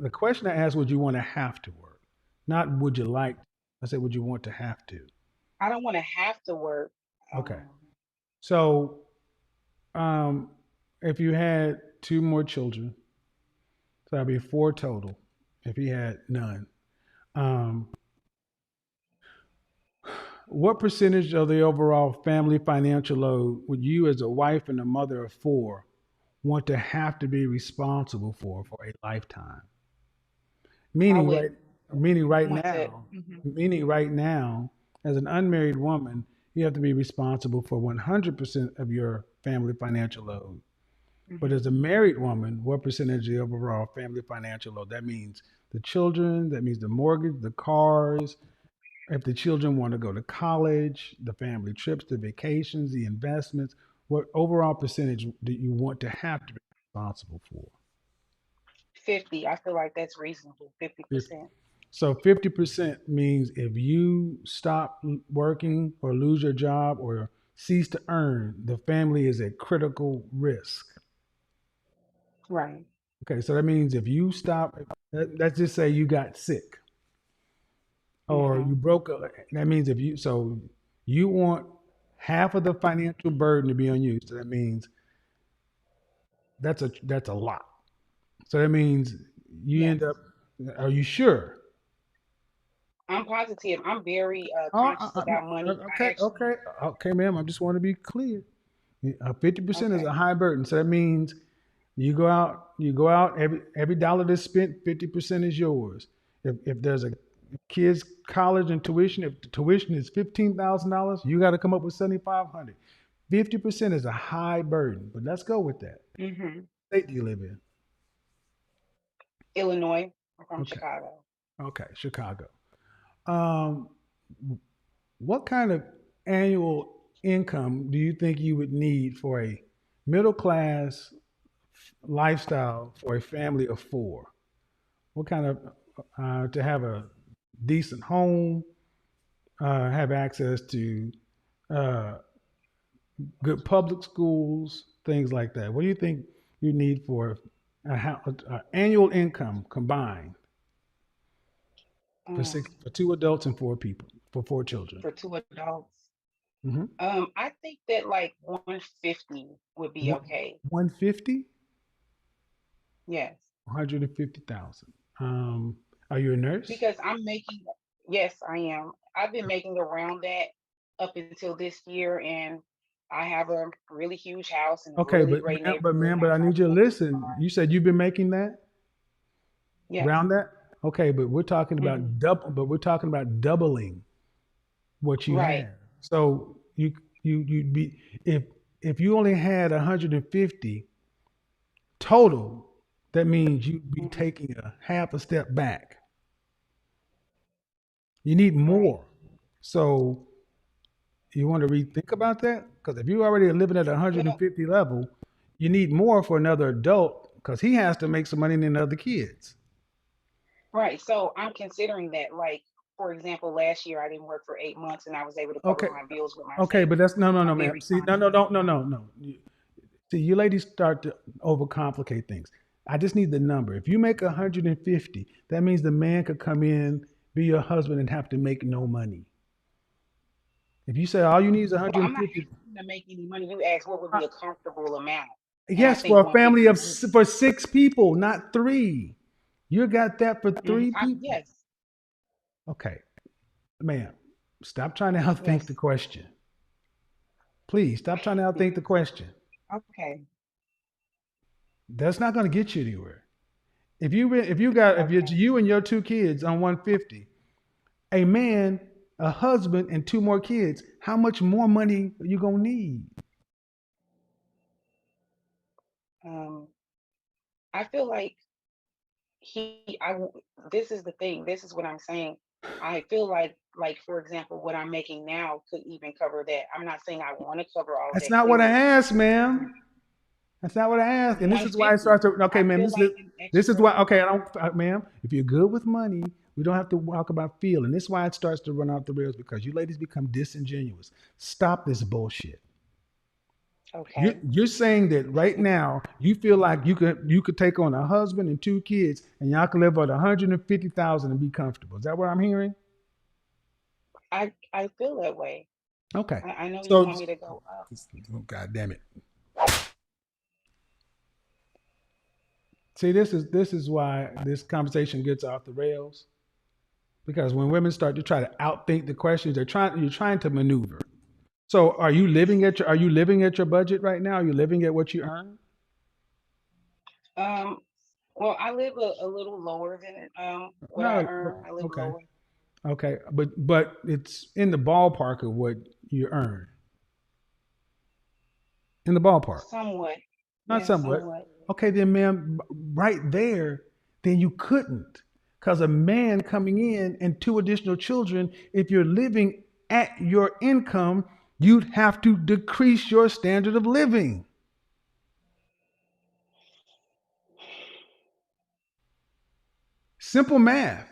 The question I asked, would you want to have to work? Not would you like? I said, would you want to have to? I don't want to have to work. Okay. Um, So um, if you had two more children, so that'd be four total. If he had none, um, what percentage of the overall family financial load would you, as a wife and a mother of four, want to have to be responsible for a lifetime? I Meaning would right, meaning right want to. now, Mhm. meaning right now, as an unmarried woman, you have to be responsible for 100% of your family financial load. But Hmm. as a married woman, what percentage of the overall family financial load? That means the children, that means the mortgage, the cars, if the children want to go to college, the family trips, the vacations, the investments, what overall percentage do you want to have to be responsible for? 50. I feel like that's reasonable. If, 50%. so 50% means if you stop working or lose your job or cease to earn, the family is at critical risk. Right. Okay, so that means if you stop, let's just say you got sick or Hmm. you broke up, that means if you, so you want half of the financial burden to be on you. So that means that's a lot. So that means you Yes. end up, are you sure? I'm positive. I'm very Oh, conscious about money. I okay, actually, okay, okay, ma'am. I just want to be clear. 50% is a okay. high burden. So that means you go out, every dollar that's spent, 50% is yours. If there's a kid's college and tuition, if the tuition is $15,000, you got to come up with 7,500. 50% is a high burden, but let's go with that. Hmm. What state do you live in? Illinois. I'm from Okay, Chicago. okay, Chicago. Um, what kind of annual income do you think you would need for a middle class lifestyle for a family of four? What kind of to have a decent home, have access to uh, good public schools, things like that. What do you think you need for a annual income combined for Um, six for two adults and four people for four children? for two adults. Mm-hmm. I think that like 150 would be okay. 150, Yes. 150,000. Are you a nurse? Because I'm making, yes, I am. I've been making around that up until this year, and I have a really huge house in a Okay, really but great ma'am, but neighborhood. ma'am, but I I need travel you to to different listen. spots. You said you've been making that Yes. around that. Okay, but we're talking Hmm. about double. But we're talking about doubling what you Right. have. So you'd be if you only had 150 total, that means you'd be Hmm. taking a half a step back. You need Right. more. So you want to rethink about that? Because if you already are living at Well, 150 level, you need more for another adult because he has to make some money than the other kids. right. So I'm considering that, like, for example, last year I didn't work for 8 months and I was able to cover Okay, my bills with my okay, but savings. that's no, I'm ma'am. very See, no, no, conscious. no, no, no, no. See, you ladies start to overcomplicate things. I just need the number. If you make 150, that means the man could come in, be your husband, and have to make no money. If you say all you need is Well, I'm not 150, asking to make any money. You asked what would uh, be a comfortable amount, and I yes, think for a family 150 of would. for six people, not three. You got that for Mhm. three people. Yes. Okay, ma'am, stop trying to outthink the Yes. question. Please stop trying to outthink the question. Okay. That's not going to get you anywhere. If it's Okay. you and your two kids on 150, a man, a husband, and two more kids, how much more money are you gonna need? Um, I feel like this is the thing. This is what I'm saying. I feel like for example, what I'm making now could even cover that. I'm not saying I want to cover all of That's that not what I clearly. asked, ma'am. That's not what I asked. And this is why I 150. start to. Okay, I ma'am. feel This like is an this is extra. why. Okay, I don't, ma'am. If you're good with money, we don't have to talk about feeling. This is why it starts to run off the rails because you ladies become disingenuous. Stop this bullshit. Okay. You're saying that right now you feel like you could take on a husband and two kids and y'all can live on 150,000 and be comfortable. Is that what I'm hearing? I feel that way. Okay. I know you So, want me to go up. oh, God damn it. See, this is why this conversation gets off the rails because when women start to try to outthink the questions, you're trying to maneuver. So, are you living at your budget right now? Are you living at what you earn? Um, well, I live a little lower than what I No, earn. I live okay. lower. Okay, but it's in the ballpark of what you earn. In the ballpark. Somewhat. Not Yeah, somewhat. somewhat. Okay, then, ma'am, right there, then you couldn't. Because a man coming in and two additional children, if you're living at your income, you'd have to decrease your standard of living. Simple math.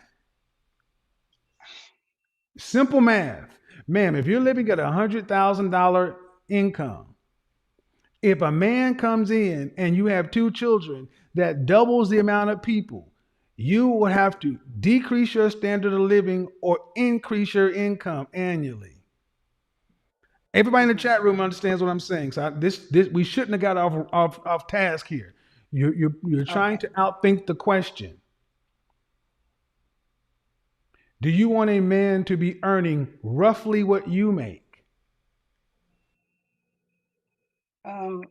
Simple math. Ma'am, if you're living at $100,000 income, if a man comes in and you have two children, that doubles the amount of people. You will have to decrease your standard of living or increase your income annually. Everybody in the Hmm. chat room understands what I'm saying. So this we shouldn't have got off task here. You're trying Okay. to outthink the question. Do you want a man to be earning roughly what you make? Um,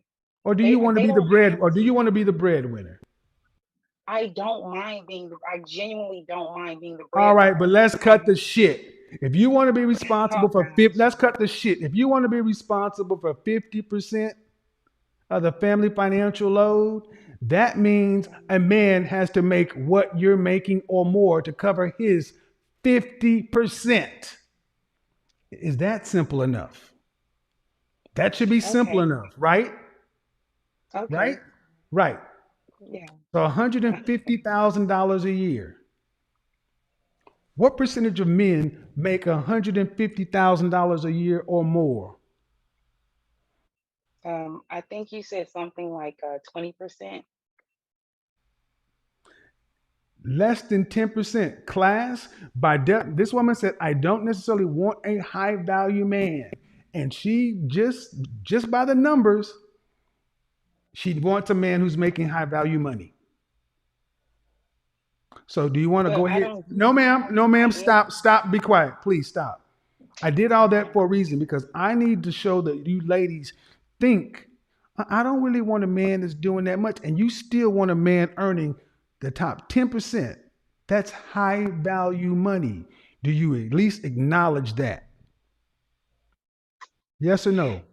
Or do you want to they be the don't bread have or do you to. want to be the breadwinner? I don't mind being the. I genuinely don't mind being the All right, breadwinner. but let's I. cut the shit. If you want to be responsible Oh for gosh. let's cut the shit. If you want to be responsible for 50% of the family financial load, that means a man has to make what you're making or more to cover his 50%. Is that simple enough? That should be simple Okay. enough, right? Right? Okay. Right. Yeah. So $150,000 a year. What percentage of men make $150,000 a year or more? I think you said something like 20%. Less than 10%. Class, this woman said, I don't necessarily want a high value man. And she just by the numbers, she wants a man who's making high value money. So do you want to But go I ahead? don't No, ma'am. No, ma'am. I am. Stop. Be quiet. Please stop. I did all that for a reason because I need to show that you ladies think I don't really want a man that's doing that much, and you still want a man earning the top 10%. That's high value money. Do you at least acknowledge that? Yes or no?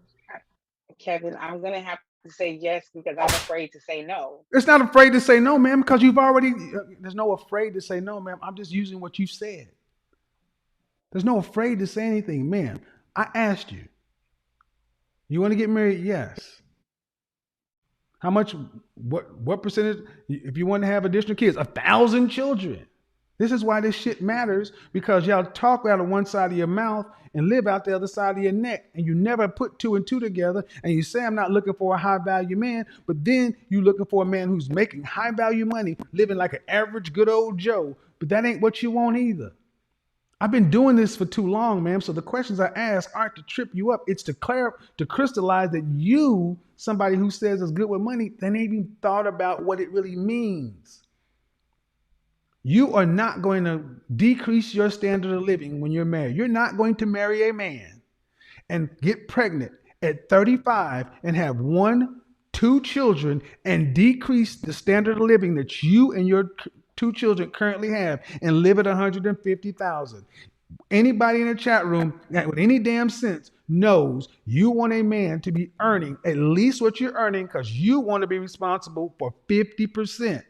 Kevin, I'm gonna have to say yes because I'm afraid to say no. It's not afraid to say no, ma'am, because you've already, there's no afraid to say no, ma'am. I'm just using what you said. There's no afraid to say anything, ma'am. I asked you, you want to get married? Yes. How much? What percentage? If you want to have additional kids, 1,000 children. This is why this shit matters because y'all talk out of one side of your mouth and live out the other side of your neck, and you never put two and two together. And you say I'm not looking for a high value man, but then you looking for a man who's making high value money, living like an average good old Joe. But that ain't what you want either. I've been doing this for too long, ma'am. So the questions I ask aren't to trip you up. It's to crystallize that you, somebody who says is good with money, they ain't even thought about what it really means. You are not going to decrease your standard of living when you're married. You're not going to marry a man and get pregnant at 35 and have two children and decrease the standard of living that you and your two children currently have and live at 150,000. Anybody in the chat room that with any damn sense knows you want a man to be earning at least what you're earning because you want to be responsible for 50%.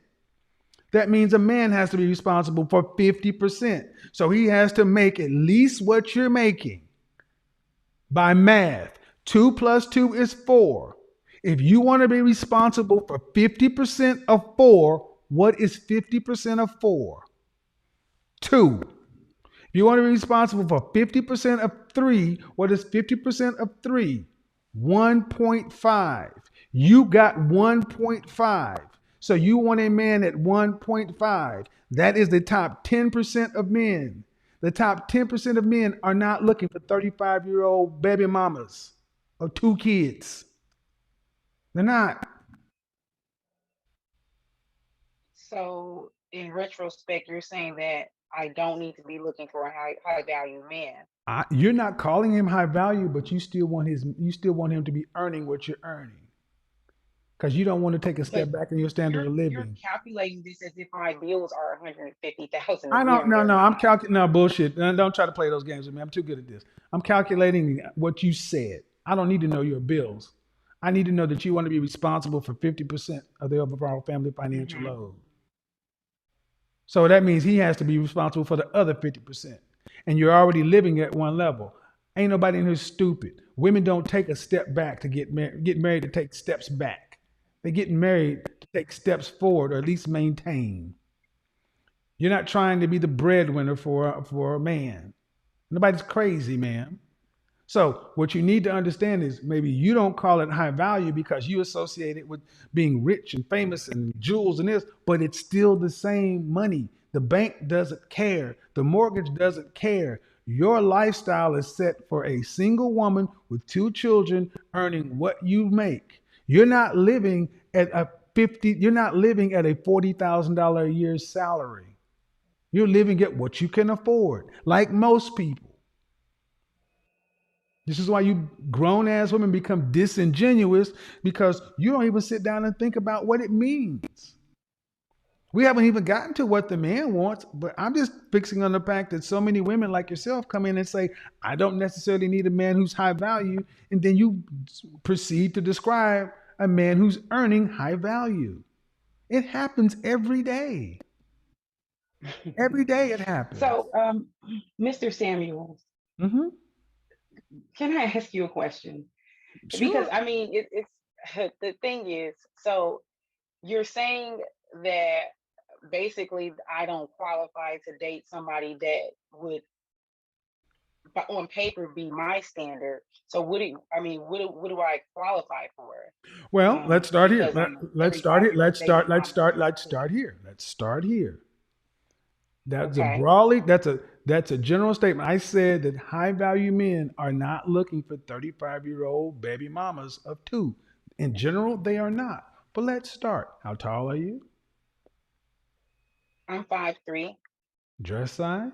That means a man has to be responsible for 50%. So he has to make at least what you're making by math. 2 plus 2 is 4. If you want to be responsible for 50% of 4, what is 50% of 4? 2. If you want to be responsible for 50% of 3, what is 50% of 3? 1.5. You got 1.5. So you want a man at 1.5. That is the top 10% of men. The top 10% of men are not looking for 35-year-old baby mamas or 2 kids. They're not. So in retrospect, you're saying that I don't need to be looking for a high value man. You're not calling him high value, but you still want him to be earning what you're earning. Because you don't want to take a But step back in your standard of you're living. calculating this as if my bills are 150,000 I a year don't. and No, they're no. I'm not. calculating. No bullshit. Don't try to play those games with me. I'm too good at this. I'm calculating what you said. I don't need to know your bills. I need to know that you want to be responsible for 50% of the overall family financial Hmm. load. So that means he has to be responsible for the other 50%. And you're already living at one level. Ain't nobody in here stupid. Women don't take a step back to get married. Get married to take steps back. They get married to take steps forward or at least maintain. You're not trying to be the breadwinner for a man. Nobody's crazy, man. So what you need to understand is maybe you don't call it high value because you associate it with being rich and famous and jewels and this, but it's still the same money. The bank doesn't care. The mortgage doesn't care. Your lifestyle is set for a single woman with two children earning what you make. You're not living at a you're not living at a $40,000 a year salary. You're living at what you can afford, like most people. This is why you grown ass women become disingenuous because you don't even sit down and think about what it means. We haven't even gotten to what the man wants, but I'm just fixing on the fact that so many women like yourself come in and say, I don't necessarily need a man who's high value. And then you proceed to describe a man who's earning high value. It happens every day. Every day it happens. So, Mr. Samuels, Hmm. can I ask you a question? Because Sure. I mean, it's the thing is, so you're saying that basically I don't qualify to date somebody that would, on paper, be my standard. So what do I qualify for? Well, let's start here. Because I'm a Let's start here. 35-year-old baby mama. Let's start here. Let's start here. That's a Okay. broadly, that's a general statement. I said that high value men are not looking for 35-year-old baby mamas of two. In general, they are not. But let's start. How tall are you? I'm 5'3", Dress size?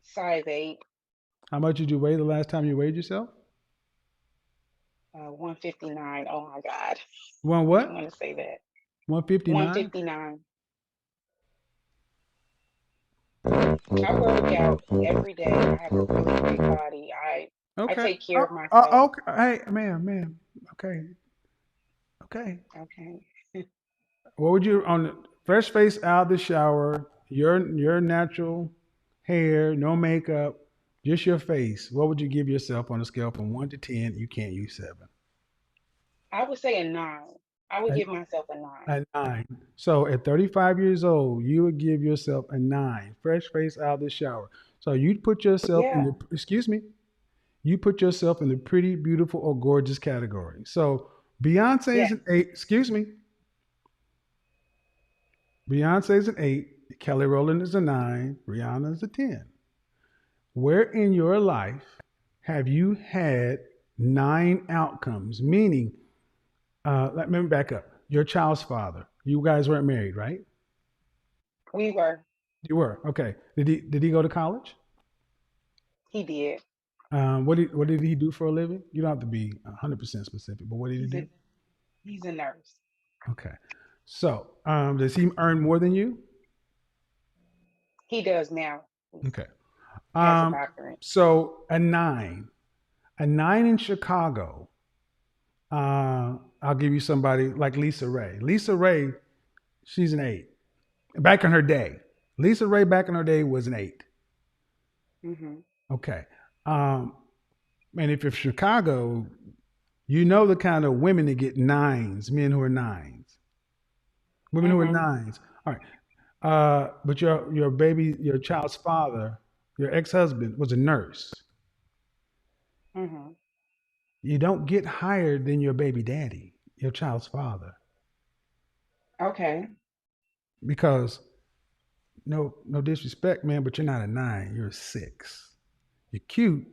size 8, How much did you weigh the last time you weighed yourself? 159. Oh my God. One I didn't what? want to say that. 159? 159. I work out every day. I have a really great body. I Okay. take care of myself. Okay. Hey, ma'am. Okay. Okay. Okay. What would you on the fresh face out of the shower, your natural hair, no makeup, just your face? What would you give yourself on a scale from 1 to 10? You can't use 7. I would say a 9. I would A, give myself a 9. a 9. So at 35 years old, you would give yourself a 9. Fresh face out of the shower. So you'd put yourself in Yeah. the excuse me. You put yourself in the pretty, beautiful, or gorgeous category. So Beyonce's Yes. an 8. Excuse me. Beyonce's an 8. Kelly Rowland is a 9. Rihanna is a 10. Where in your life have you had 9 outcomes? Meaning, let me back up. Your child's father. You guys weren't married, right? We were. You were. Okay. Did he go to college? He did. What did he do for a living? You don't have to be 100% specific, but what did he He's do? a he's a nurse. Okay. So, does he earn more than you? He does now. He Okay. has a Um, doctorate. so a nine in Chicago. I'll give you somebody like Lisa Ray. Lisa Ray, she's an 8. Back in her day, Lisa Ray back in her day was an 8. Hmm. Okay. Um, and if you're Chicago, you know the kind of women that get 9s, men who are 9s, women who are Hmm. 9s. All right. But your child's father, your ex-husband was a nurse. Hmm. You don't get higher than your baby daddy, your child's father, Okay. because no disrespect, man, but you're not a 9. You're a 6. You're cute,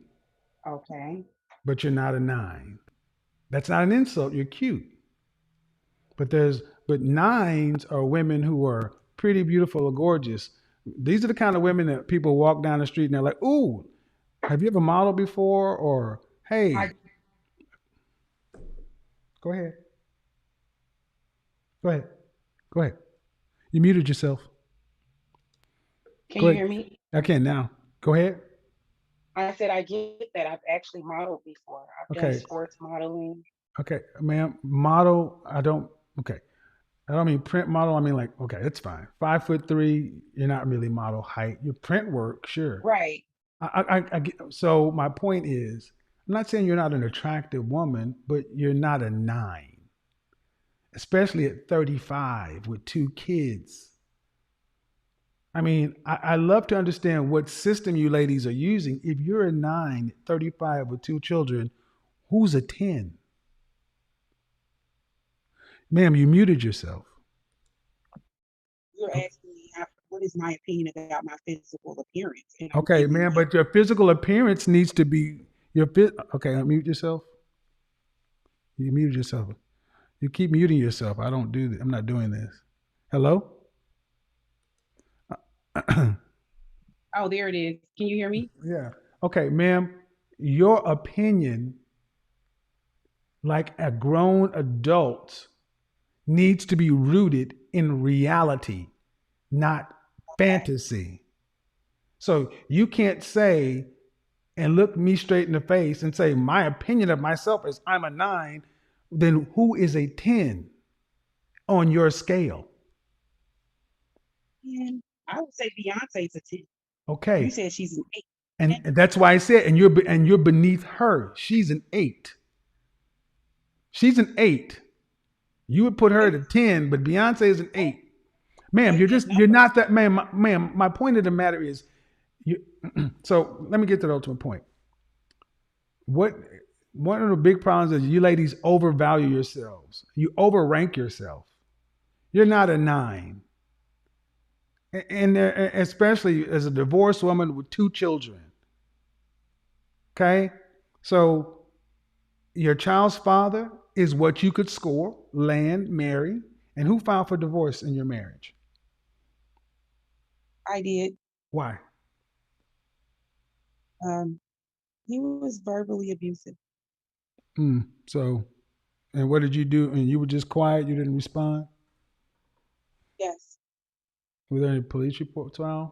Okay. but you're not a 9. That's not an insult. You're cute, but 9s are women who are pretty, beautiful, or gorgeous. These are the kind of women that people walk down the street and they're like, "Ooh, have you ever modeled before?" Or, I "Hey, go ahead, go ahead, go ahead." You muted yourself. Can Go you ahead. hear me? I can now. Go ahead. I said I get that. I've actually modeled before. I've done Okay, sports modeling. okay, ma'am. Model. I don't. Okay, I don't mean print model. I mean like, okay, it's fine. 5'3". You're not really model height. Your print work, sure. Right. I get. So my point is, I'm not saying you're not an attractive woman, but you're not a nine, especially at 35 with two kids. I mean, I love to understand what system you ladies are using. If you're a nine, 35 with two children, who's a 10? Ma'am, you muted yourself. You're asking me what is my opinion about my physical appearance, and I'm Okay, giving ma'am, you. but your physical appearance needs to be your fit. Okay, unmute yourself. You muted yourself. You keep muting yourself. I don't do that. I'm not doing this. Hello? Oh, there it is. Can you hear me? Yeah. Okay, ma'am, your opinion, like a grown adult, needs to be rooted in reality, not fantasy. So you can't say and look me straight in the face and say, my opinion of myself is I'm a nine, then who is a 10 on your scale? And I would say Beyonce's a 10. You Okay. said she's an 8. And that's why I said, and you're beneath her. She's an 8. She's an 8. You would put her at a 10, but Beyonce is an 8. Ma'am, you're not that, ma'am, my point of the matter is, you, so let me get to the ultimate point. What One of the big problems is you ladies overvalue yourselves. You overrank yourself. You're not a 9. And especially as a divorced woman with two children. Okay? So your child's father is what you could score, land, marry. And who filed for divorce in your marriage? I did. Why? He was verbally abusive. So, and what did you do? And you were just quiet. You didn't respond. Yes. Was there any police reports filed?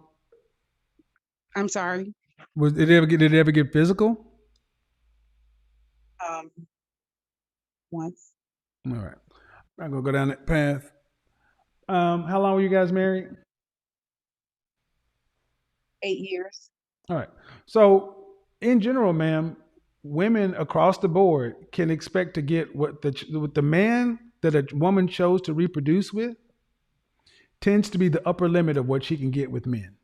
I'm sorry. Did it ever get physical? Um, once. All right. I'm gonna go down that path. How long were you guys married? 8 years. All right. So, in general, ma'am, women across the board can expect to get what the man that a woman chose to reproduce with tends to be the upper limit of what she can get with men.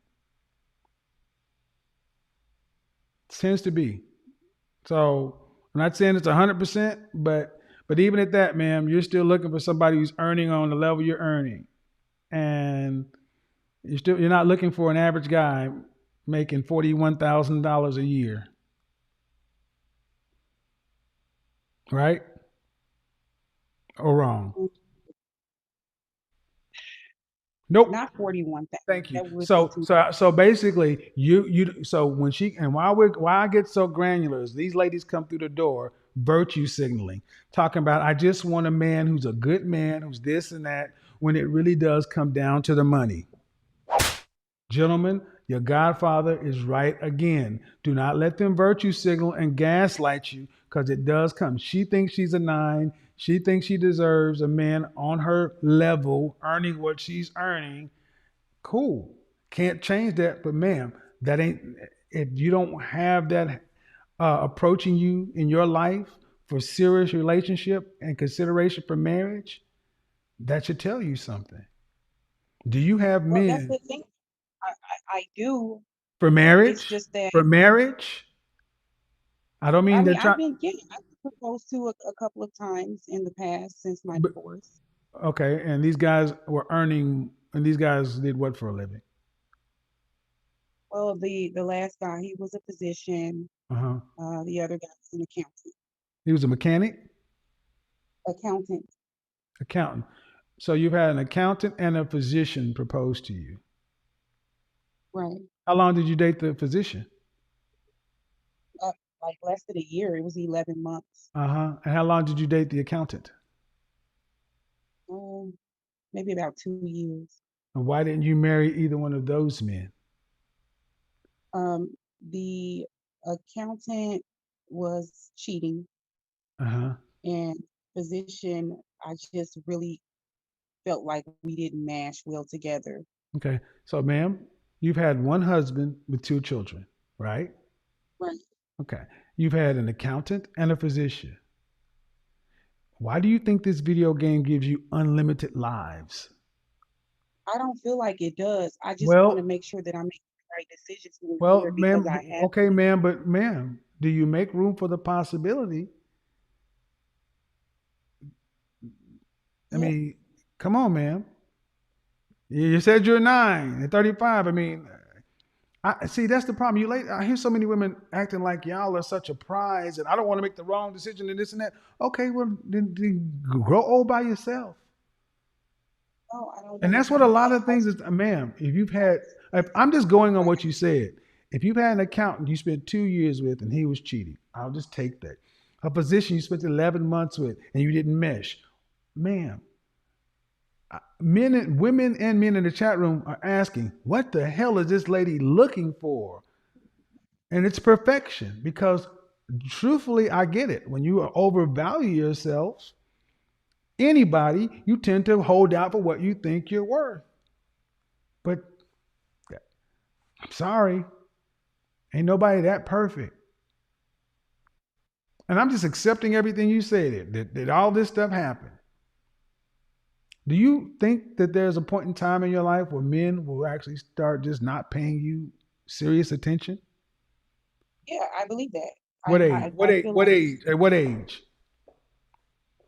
Tends to be. So, I'm not saying it's 100%, but even at that, ma'am, you're still looking for somebody who's earning on the level you're earning, and you're not looking for an average guy making $41,000 a year, right? Or wrong? Nope. Not 41,000. Thank you. That would be So too. so basically, so when she and why I get so granular is these ladies come through the door virtue signaling, talking about I just want a man who's a good man, who's this and that, when it really does come down to the money. Gentlemen, your godfather is right again. Do not let them virtue signal and gaslight you, because it does come. She thinks she's a 9. She thinks she deserves a man on her level, earning what she's earning. Cool. Can't change that. But ma'am, that ain't, if you don't have that approaching you in your life for serious relationship and consideration for marriage, that should tell you something. Do you have Well, that's men the thing. I do. for It's marriage? just that. For marriage? I don't I mean mean, they're I've trying. been I've been proposed to a couple of times in the past since my divorce. Okay, and these guys were earning, and these guys did what for a living? Well, the last guy, he was a physician. Uh huh. The other guy was an accountant. He was a mechanic, Accountant. accountant. So you've had an accountant and a physician propose to you. Right. How long did you date the physician? Uh, like less than a year. It was 11 months. Uh huh. And how long did you date the accountant? Maybe about 2 years. And why didn't you marry either one of those men? The accountant was cheating, Uh huh. and physician, I just really felt like we didn't mash well together. Okay. So, ma'am, you've had one husband with two children, right? Right. Okay. You've had an accountant and a physician. Why do you think this video game gives you unlimited lives? I don't feel like it does. I just want to Well, make sure that I'm making the right decisions moving well, forward because ma'am. I have Okay, ma'am. But, ma'am, do you make room for the possibility? I yeah, mean, come on, ma'am. You said you're 9 and 35. I mean, I see that's the problem. I hear so many women acting like y'all are such a prize, and I don't want to make the wrong decision and this and that. Okay, well then grow old by yourself. no, I don't And want to that's what a be lot that of things person. is, ma'am. If I'm just going on what you said. If you've had an accountant you spent 2 years with and he was cheating, I'll just take that. A physician you spent 11 months with and you didn't mesh, ma'am. Men and women and men in the chat room are asking, what the hell is this lady looking for? And it's perfection because truthfully, I get it. When you overvalue yourself, anybody, you tend to hold out for what you think you're worth. But I'm sorry, ain't nobody that perfect. And I'm just accepting everything you said, that all this stuff happened. Do you think that there's a point in time in your life where men will actually start just not paying you serious attention? Yeah, I believe that. What age? What I age? feel What like age? At what age?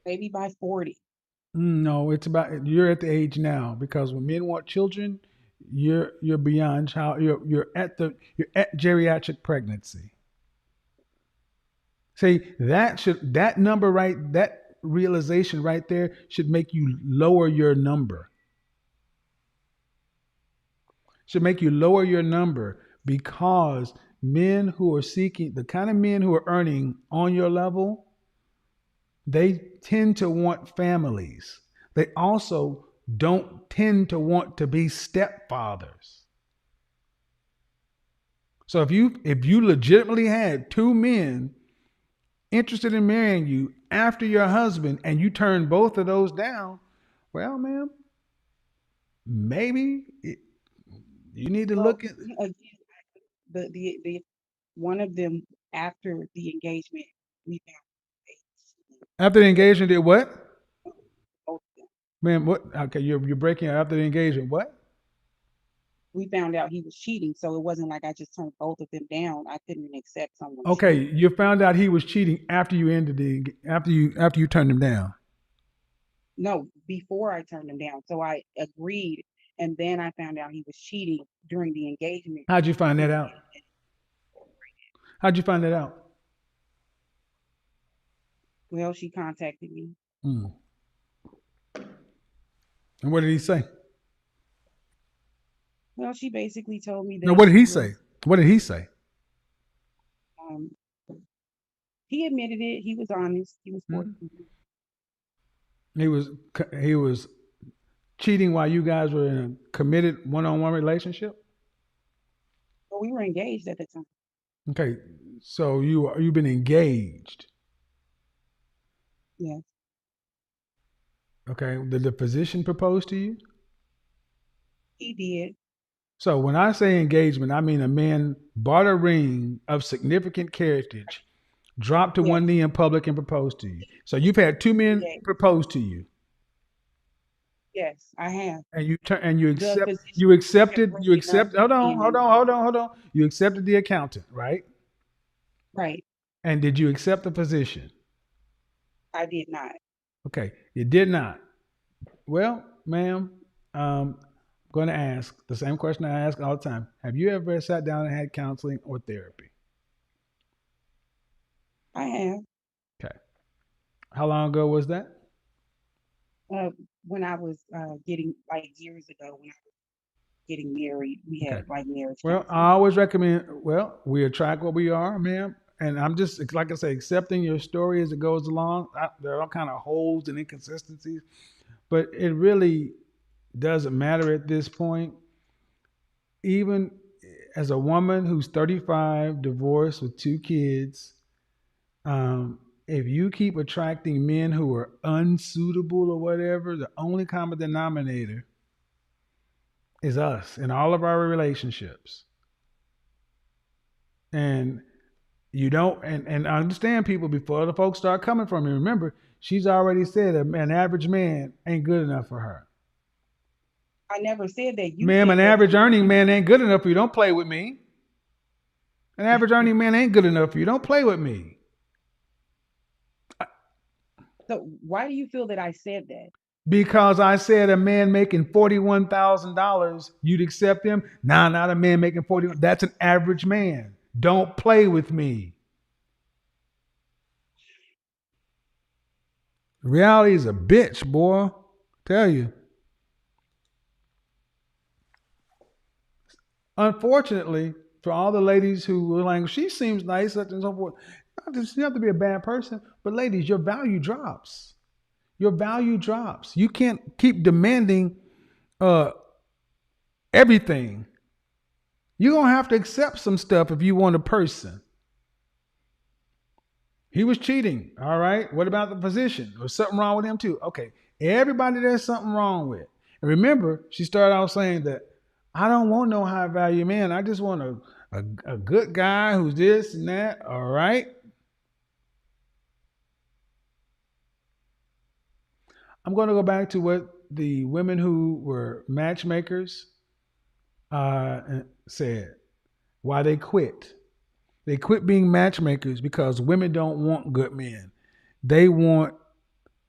maybe by 40. No, it's about you're at the age now because when men want children, you're beyond child. You're at geriatric pregnancy. See that number that realization right there should make you lower your number. Should make you lower your number because men who are seeking the kind of men who are earning on your level, they tend to want families. They also don't tend to want to be stepfathers. So if you legitimately had two men interested in marrying you after your husband and you turn both of those down, well, ma'am, maybe you need to Well, look at again, the one of them after the engagement, we found after the engagement did what? both of them. Man, what? Okay, you're breaking out after the engagement. What? We found out he was cheating, so it wasn't like I just turned both of them down. I couldn't accept someone Okay, cheating. you found out he was cheating after you ended the after you turned him down. No, before I turned him down. So I agreed, and then I found out he was cheating during the engagement How'd you find that period. out? How'd you find that out? Well, she contacted me. Mm. And what did he say? Well, she basically told me No, that what did she he was. say? What did he say? Um, he admitted it. He was honest. He was Mm. forthcoming. He was cheating while you guys were in a committed one-on-one relationship. But we were engaged at the time. Okay, so you've been engaged. Yes, Okay, did the physician propose to you? he did. So when I say engagement, I mean a man bought a ring of significant heritage, dropped to one Yes, knee in public, and proposed to you. So you've had two men engaged. propose to you, Yes, I have. and you The accept physician you kept accepted you bringing up accept. Hold on, hold again. on, hold on, hold on. You accepted the accountant, right? Right, And did you accept the physician? I did not. Okay, you did not. Well, ma'am, I'm going to ask the same question I ask all the time. Have you ever sat down and had counseling or therapy? I have. Okay. How long ago was that? Uh, when I was getting like years ago, when I was getting married, we Okay. had like marriage Well, I counseling. always recommend, well, we attract what we are, ma'am. And I'm just, like I say, accepting your story as it goes along. There are all kind of holes and inconsistencies, but it really doesn't matter at this point. Even as a woman who's 35, divorced with 2 kids, if you keep attracting men who are unsuitable or whatever, the only common denominator is us in all of our relationships. And you don't, and I understand people before the folks start coming from you. Remember, she's already said an average man ain't good enough for her. I never said that. You Ma'am, said an that. average earning man ain't good enough for you. Don't play with me. An average earning man ain't good enough for you. Don't play with me. So why do you feel that I said that? Because I said a man making $41,000, you'd accept him. Nah, not a man making 40. That's an average man. Don't play with me. Reality is a bitch, boy. Tell you. Unfortunately, for all the ladies who were like, she seems nice, such and so forth. You don't have to be a bad person, but ladies, your value drops. Your value drops. You can't keep demanding everything. You're going to have to accept some stuff if you want a person. He was cheating. All right. What about the physician? There's something wrong with him too. Okay. Everybody there's something wrong with. And remember, she started out saying that I don't want no high value man. I just want a good guy who's this and that. All right. I'm going to go back to what the women who were matchmakers said. Why they quit. They quit being matchmakers because women don't want good men. They want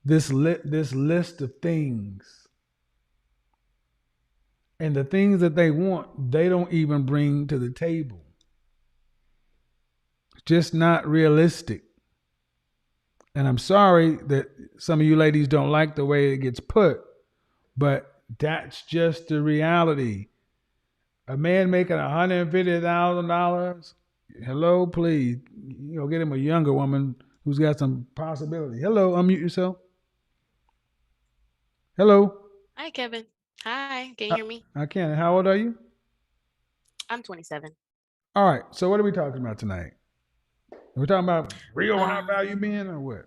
this list of things. And the things that they want, they don't even bring to the table. It's just not realistic. And I'm sorry that some of you ladies don't like the way it gets put, but that's just the reality. A man making $150,000, hello, please, get him a younger woman who's got some possibility. Hello, unmute yourself. Hello. Hi, Kevin. Hi, can you hear me? I can. How old are you? I'm 27. All right. So what are we talking about tonight? We're talking about real high value men or what?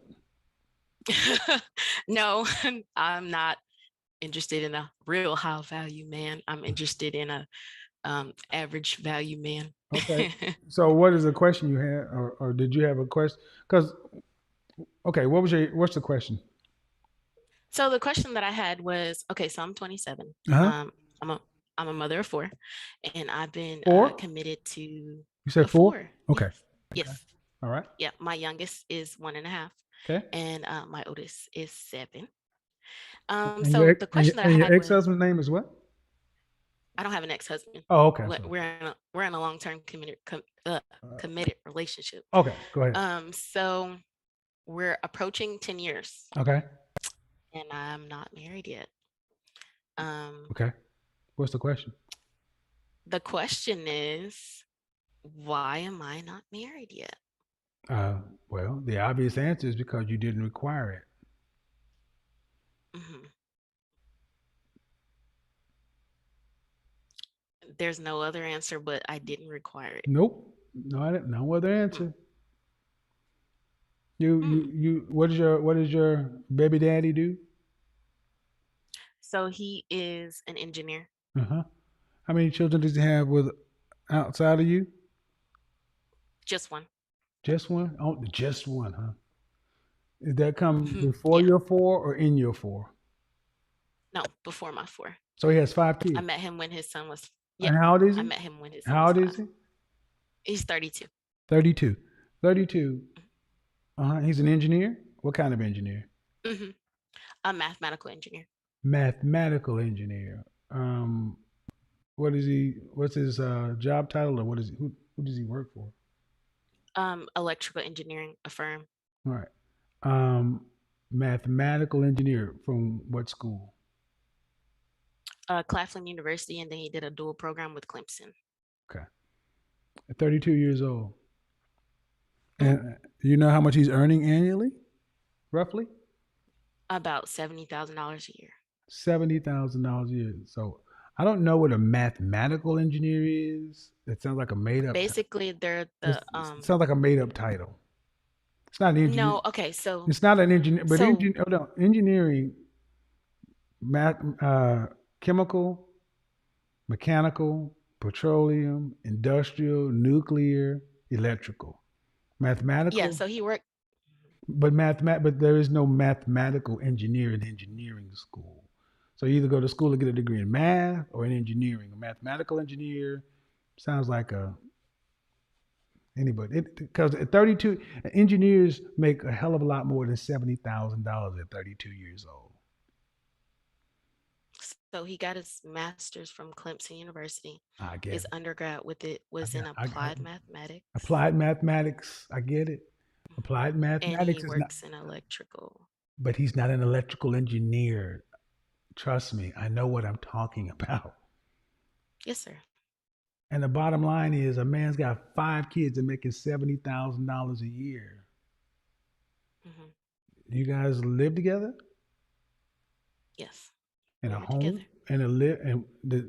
No, I'm not interested in a real high value man. I'm interested in a average value man. Okay. So what is the question you had, or did you have a question? Because, okay, what's the question? So the question that I had was, okay, so I'm 27. Uh-huh. I'm a mother of 4, and I've been 4? committed to. You said 4? Okay. Yes. Okay. All right. Yeah, my youngest is 1.5. Okay. And my oldest is 7. And So the question that I had your was, ex-husband's name is what? I don't have an ex-husband. Oh, okay. We're in a long-term committed relationship. Okay, go ahead. So we're approaching 10 years. Okay. And I'm not married yet. Okay. What's the question? The question is, why am I not married yet? Well, the obvious answer is because you didn't require it. Mm-hmm. There's no other answer, but I didn't require it. Nope. No other answer. What does your baby daddy do? So he is an engineer. Uh-huh. How many children does he have with outside of you? Just one. Just one? Oh, just one, huh? Did that come before your 4 or in your 4? No, before my 4. So he has 5 kids. I met him when his son was. Yeah. And how old is he? I met him when his son How was old 5. is he? He's 32. 32. He's an engineer? What kind of engineer? Mm-hmm. A mathematical engineer. Mathematical engineer. What's his job title, or who does he work for? Electrical engineering, a firm. All right. Mathematical engineer from what school? Claflin University, and then he did a dual program with Clemson. Okay. 32 years old. And you know how much he's earning annually, roughly? About $70,000 a year. $70,000 a year. So I don't know what a mathematical engineer is. It sounds like a made up. Basically, they're It the sounds like a made up title. It's not an engineer. no, okay, so It's not an engineer, but so engineering, math, chemical, mechanical, petroleum, industrial, nuclear, electrical, yeah, mathematical. so he worked. But there is no mathematical engineer in engineering school. So you either go to school to get a degree in math or in engineering. A mathematical engineer sounds like a anybody because at 32 engineers make a hell of a lot more than $70,000 at 32 years old. So he got his master's from Clemson University. I get His it. undergrad with it I was get. in applied mathematics, Applied mathematics. I get it. Applied and he mathematics is not, works in electrical. but he's not an electrical engineer. Trust me, I know what I'm talking about. Yes, sir. And the bottom line is, a man's got 5 kids and making $70,000 a year. Hmm. You guys live together Yes, in we a live together. home,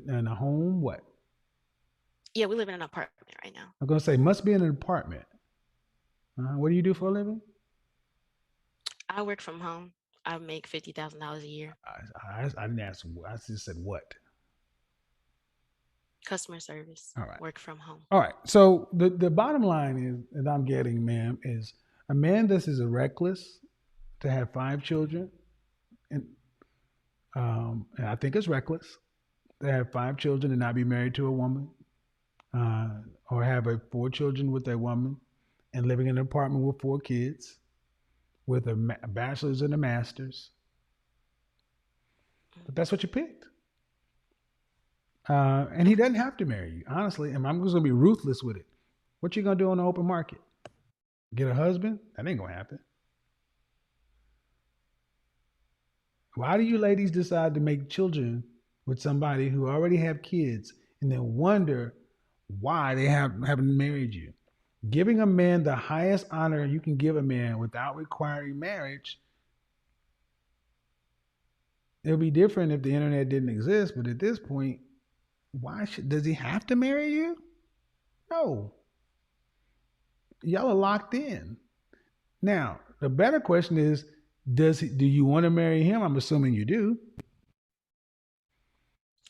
in a home. What Yeah, we live in an apartment right now. I'm gonna say must be in an apartment. What do you do for a living? I work from home. I make $50,000 a year. I didn't ask. I just said what. Customer service. All right. Work from home. All right. So the bottom line is that I'm getting, ma'am, is a man this is reckless to have 5 children, and and I think it's reckless to have 5 children and not be married to a woman, or have 4 children with a woman, and living in an apartment with 4 kids, with a bachelor's and a master's. But that's what you picked. And he doesn't have to marry you, honestly. And I'm just gonna be ruthless with it. What you gonna do on the open market? Get a husband? That ain't gonna happen. Why do you ladies decide to make children with somebody who already have kids and then wonder why they haven't married you? Giving a man the highest honor you can give a man without requiring marriage. It would be different if the internet didn't exist, but at this point, does he have to marry you? No. Y'all are locked in. Now, the better question is, do you want to marry him? I'm assuming you do.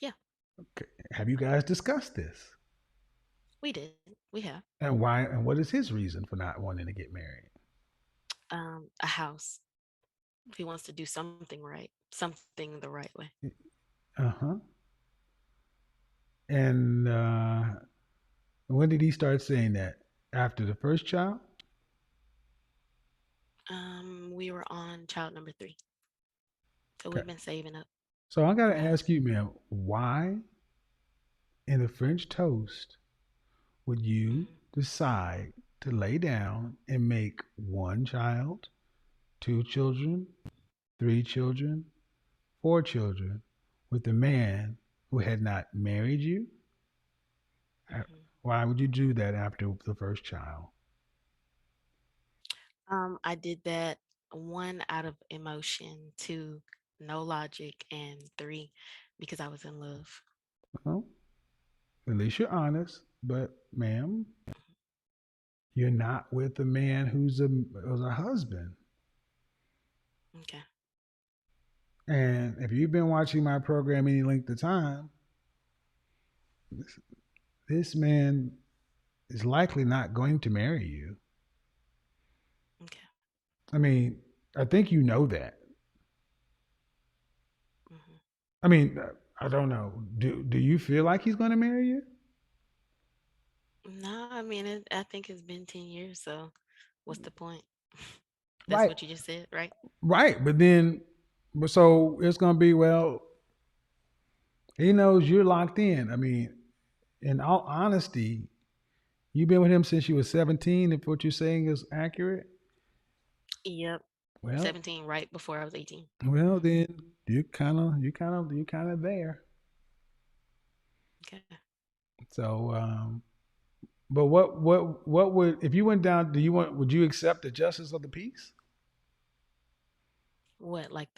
Yeah. Okay. Have you guys discussed this? We did. We have. And why? And what is his reason for not wanting to get married? A house. If he wants to do something right, something the right way. Uh-huh. And when did he start saying that? After the first child? We were on child number 3. So Okay. we've been saving up. So I gotta ask you, ma'am, why in a French toast would you decide to lay down and make 1 child, 2 children, 3 children, 4 children with a man who had not married you? Why would you do that after the first child? I did that 1 out of emotion, 2 no logic, and 3 because I was in love. Well, at least you're honest, but ma'am, you're not with a man who's a husband. Okay. And if you've been watching my program any length of time, this man is likely not going to marry you. Okay. I mean, I think you know that. I mean, I don't know. Do you feel like he's going to marry you? No, I mean, I think it's been 10 years, so what's the point? That's Right. what you just said, right? Right, but so it's going to be, well, he knows you're locked in. I mean, in all honesty, you've been with him since you were 17, if what you're saying is accurate? Yep. Well, 17, right before I was 18. well, then you're kind of there. Okay. So, but what would, if you went down, would you accept the justice of the peace? What, like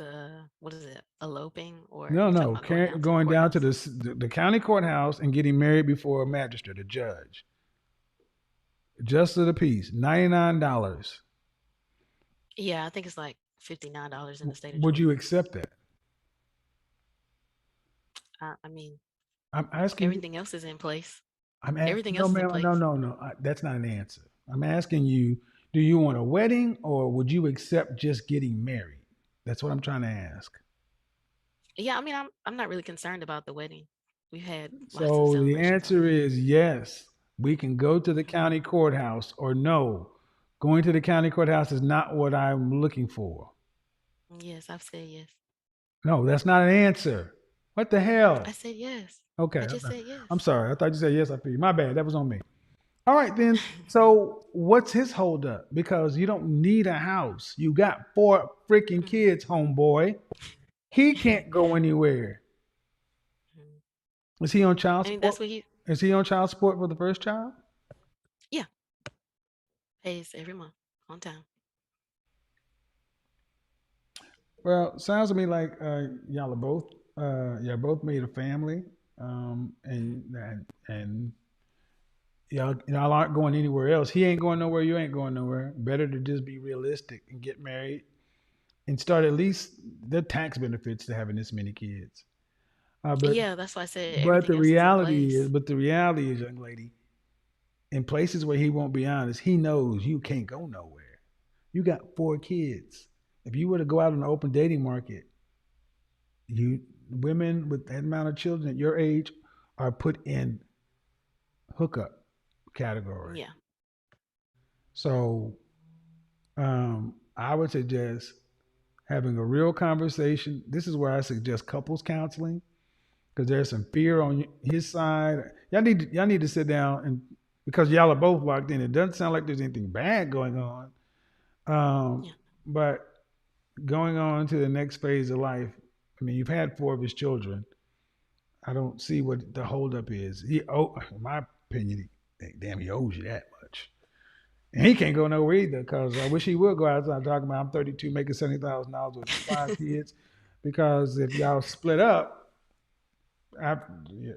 what is it, eloping, or No, you talking no, about going down to the going down to courthouse? the county courthouse and getting married before a magistrate, a judge. Just of the peace, $99. Yeah, I think it's like $59 in the state of Would you Georgia. accept that? I mean, I'm asking you. everything else is in place. I'm asking. Everything No, else is in ma'am. No, place. no, no. That's not an answer. I'm asking you. Do you want a wedding, or would you accept just getting married? That's what I'm trying to ask. Yeah, I mean, I'm not really concerned about the wedding. We've had lots of So the celebrations answer already. is yes. We can go to the Hmm. county courthouse, or no. Going to the county courthouse is not what I'm looking for. Yes, I've said yes. No, that's not an answer. What the I hell? said yes. I Okay, just said yes. I'm sorry. I thought you said yes. I feel you. My bad. That was on me. All right, then. So what's his holdup? Because you don't need a house. You got four freaking Mhm. kids, homeboy. He can't go anywhere. Mhm. Is he on child I mean, support? that's what he. Is he on child support for the first child? Yeah, pays every month on time. Well, sounds to me like y'all both made a family, Hmm. and y'all aren't going anywhere else. He ain't going nowhere. You ain't going nowhere. Better to just be realistic and get married and start at least the tax benefits to having this many kids. Uh, but Yeah, that's why I said but everything else is in place. the reality is, young lady, in places where he won't be honest, he knows you can't go nowhere. You got four kids. If you were to go out on the open dating market, you women with that amount of children at your age are put in hookup category. Yeah. So I would suggest having a real conversation. This is where I suggest couples counseling because there's some fear on his side. Y'all need to sit down and because y'all are both locked in. It doesn't sound like there's anything bad going on, Yeah. but going on to the next phase of life. I mean, you've had four of his children. I don't see what the holdup is. In my opinion, damn, he owes you that much. And he can't go nowhere either because I wish he would go outside talking about I'm 32 making $70,000 with five kids. Because if y'all split up, you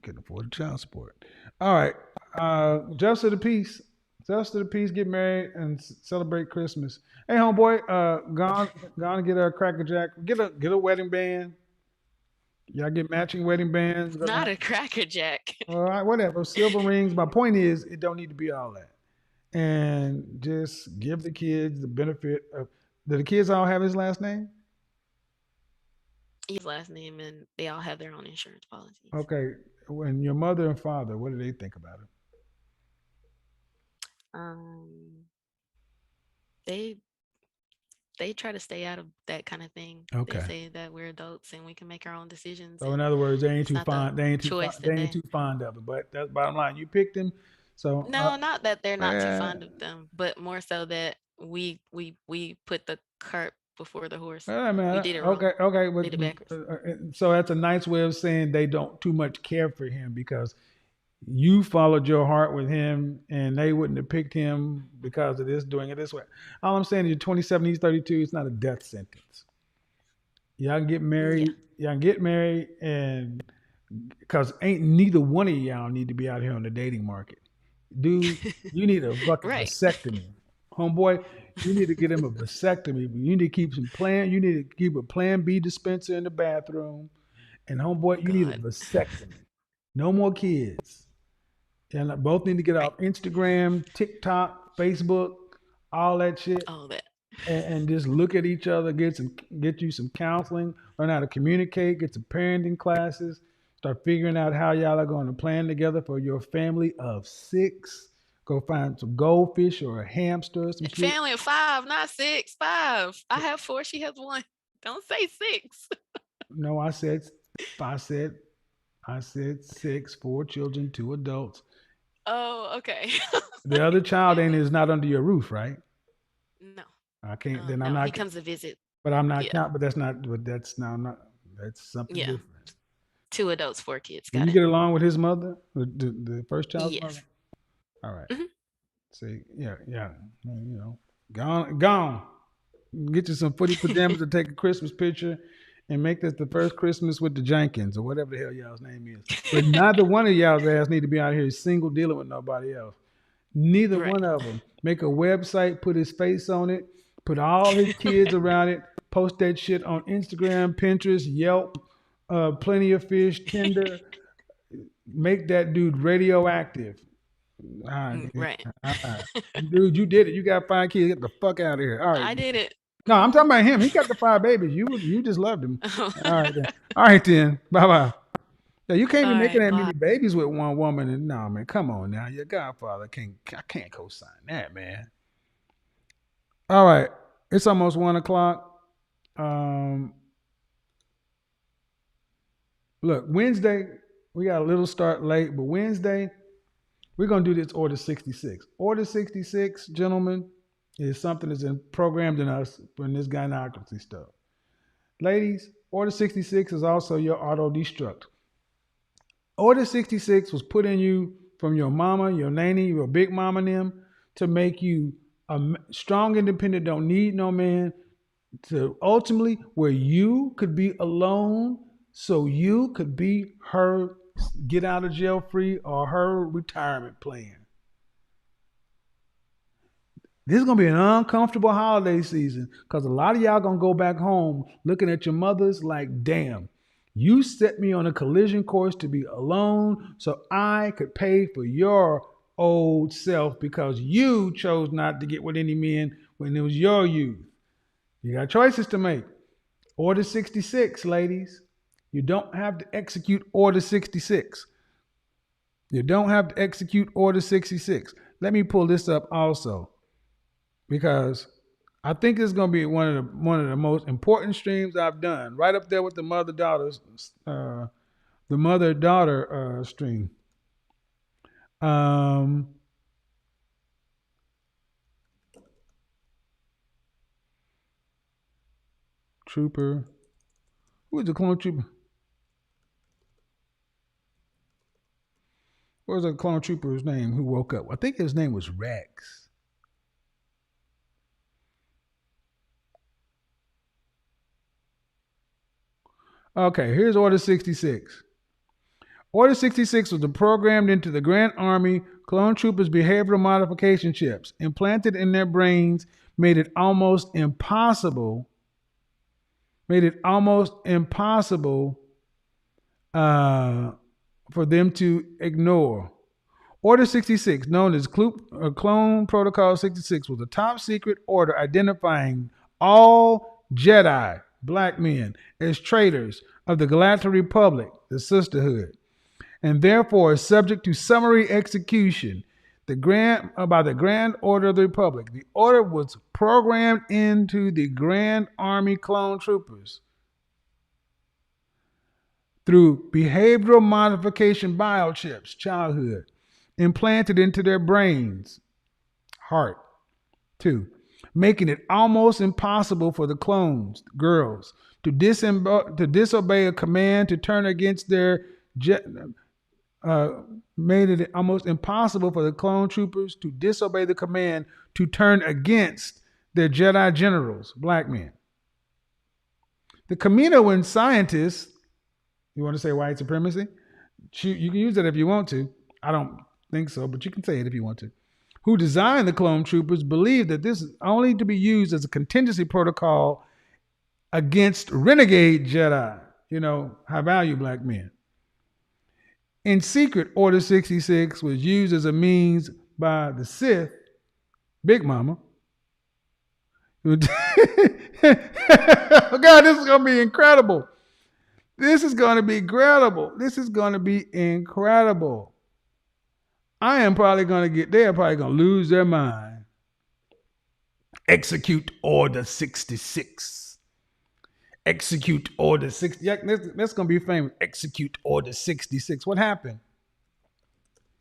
can afford child support. All right. Just of the peace. Just of the peace, get married and celebrate Christmas. Hey, homeboy, gone and get a Cracker Jack. Get a wedding band. Y'all get matching wedding bands. Go Not down. a Cracker Jack. All right, whatever. Silver rings. My point is, it don't need to be all that. And just give the kids the benefit of. Do the kids all have his last name? His last name, and they all have their own insurance policies. Okay. When your mother and father, what do they think about it? Um, they they try to stay out of that kind of thing. They Okay. say that we're adults and we can make our own decisions, So in and other words, they ain't it's too not the fond. They ain't too fond. choice They that ain't they. too fond of it. But that's bottom line. You picked him. So No, not that they're not too uh, fond of them, but more so that we put the cart before the horse. I mean, We did it wrong. okay, okay, Did it backwards. so that's a nice way of saying they don't too much care for him because you followed your heart with him, and they wouldn't have picked him because of this, doing it this way. All I'm saying is, you're 27, he's 32. It's not a death sentence. Y'all can get Yeah. married. Y'all can get married, and because ain't neither one of y'all need to be out here on the dating market, dude. You need a fucking Right. vasectomy, homeboy. You need to get him a vasectomy. You need to keep some plan. You need to keep a Plan B dispenser in the bathroom, and Oh homeboy, you need a God. vasectomy. No more kids. And both need to get Right. off Instagram, TikTok, Facebook, all that shit, All that. and just look at each other. Get you some counseling, learn how to communicate, get some parenting classes, start figuring out how y'all are going to plan together for your family of six. Go find some goldfish or a hamster or some shit. Family of five, not six. Five. I have four. She has one. Don't say six. No, I said, I said six, four children, two adults. Oh, okay. The other child ain't is not under your roof, right? No. I can't. Then I'm No. He not. comes to visit. But I'm not Yeah. count. But that's not. But that's now not. That's something Yeah. different. Two adults, four kids. Do Got you it. get along with his mother, the first child's mother? Yes. All right. Hmm. See, yeah, yeah. You know, gone, gone. Get you some footy pajamas to take a Christmas picture and make this the first Christmas with the Jenkins or whatever the hell y'all's name is. But neither one of y'all's ass need to be out here single dealing with nobody else. Neither Right. one of them. Make a website, put his face on it, put all his kids around it, post that shit on Instagram, Pinterest, Yelp, Plenty of Fish, Tinder. Make that dude radioactive. All right, Right. all right. Dude, you did it. You got 5 kids. Get the fuck out of here. All right. I did it. No, I'm talking about him. He got the 5 babies. You just loved him. All right then. All right then. Bye bye. Yeah, you can't be All making right, that bye. many babies with one woman. And no, man, come on now. Your godfather I can't co-sign that, man. All right. It's almost 1:00. Look, Wednesday, we got a little start late, but Wednesday, we're gonna do this Order 66. Order 66, gentlemen, is something that's programmed in us from this gynocracy stuff. Ladies, Order 66 is also your auto destruct. Order 66 was put in you from your mama, your nanny, your big mama, and them to make you a strong, independent, don't need no man, to ultimately where you could be alone so you could be her get out of jail free or her retirement plan. This is going to be an uncomfortable holiday season because a lot of y'all going to go back home looking at your mothers like, damn, you set me on a collision course to be alone so I could pay for your old self because you chose not to get with any men when it was your youth. You got choices to make. Order 66, ladies. You don't have to execute Order 66. You don't have to execute Order 66. Let me pull this up also because I think it's going to be one of the most important streams I've done, right up there with the mother-daughter stream. Trooper. Who is the clone trooper? Where's the clone trooper's name who woke up? I think his name was Rex. Okay, here's Order 66. Order 66 was programmed into the Grand Army clone troopers' behavioral modification chips implanted in their brains, made it almost impossible for them to ignore. Order 66, known as Clone Protocol 66, was a top secret order identifying all Jedi, black men, as traitors of the Galactic Republic, the Sisterhood, and therefore is subject to summary execution by the Grand Order of the Republic. The order was programmed into the Grand Army clone troopers through behavioral modification biochips, childhood, implanted into their brains, heart, 2, making it almost impossible for the clones, girls, to disobey a command to turn against their made it almost impossible for the clone troopers to disobey the command to turn against their Jedi generals, black men. The Kaminoan scientists, you want to say white supremacy? You can use that if you want to. I don't think so, but you can say it if you want to. Who designed the clone troopers believe that this is only to be used as a contingency protocol against renegade Jedi, high value black men. In secret, Order 66 was used as a means by the Sith, Big Mama. Oh God, this is going to be incredible. This is going to be incredible. I am probably going to they're probably going to lose their mind. Execute Order 66. Execute Order 60. Yeah, that's going to be famous. Execute Order 66. What happened?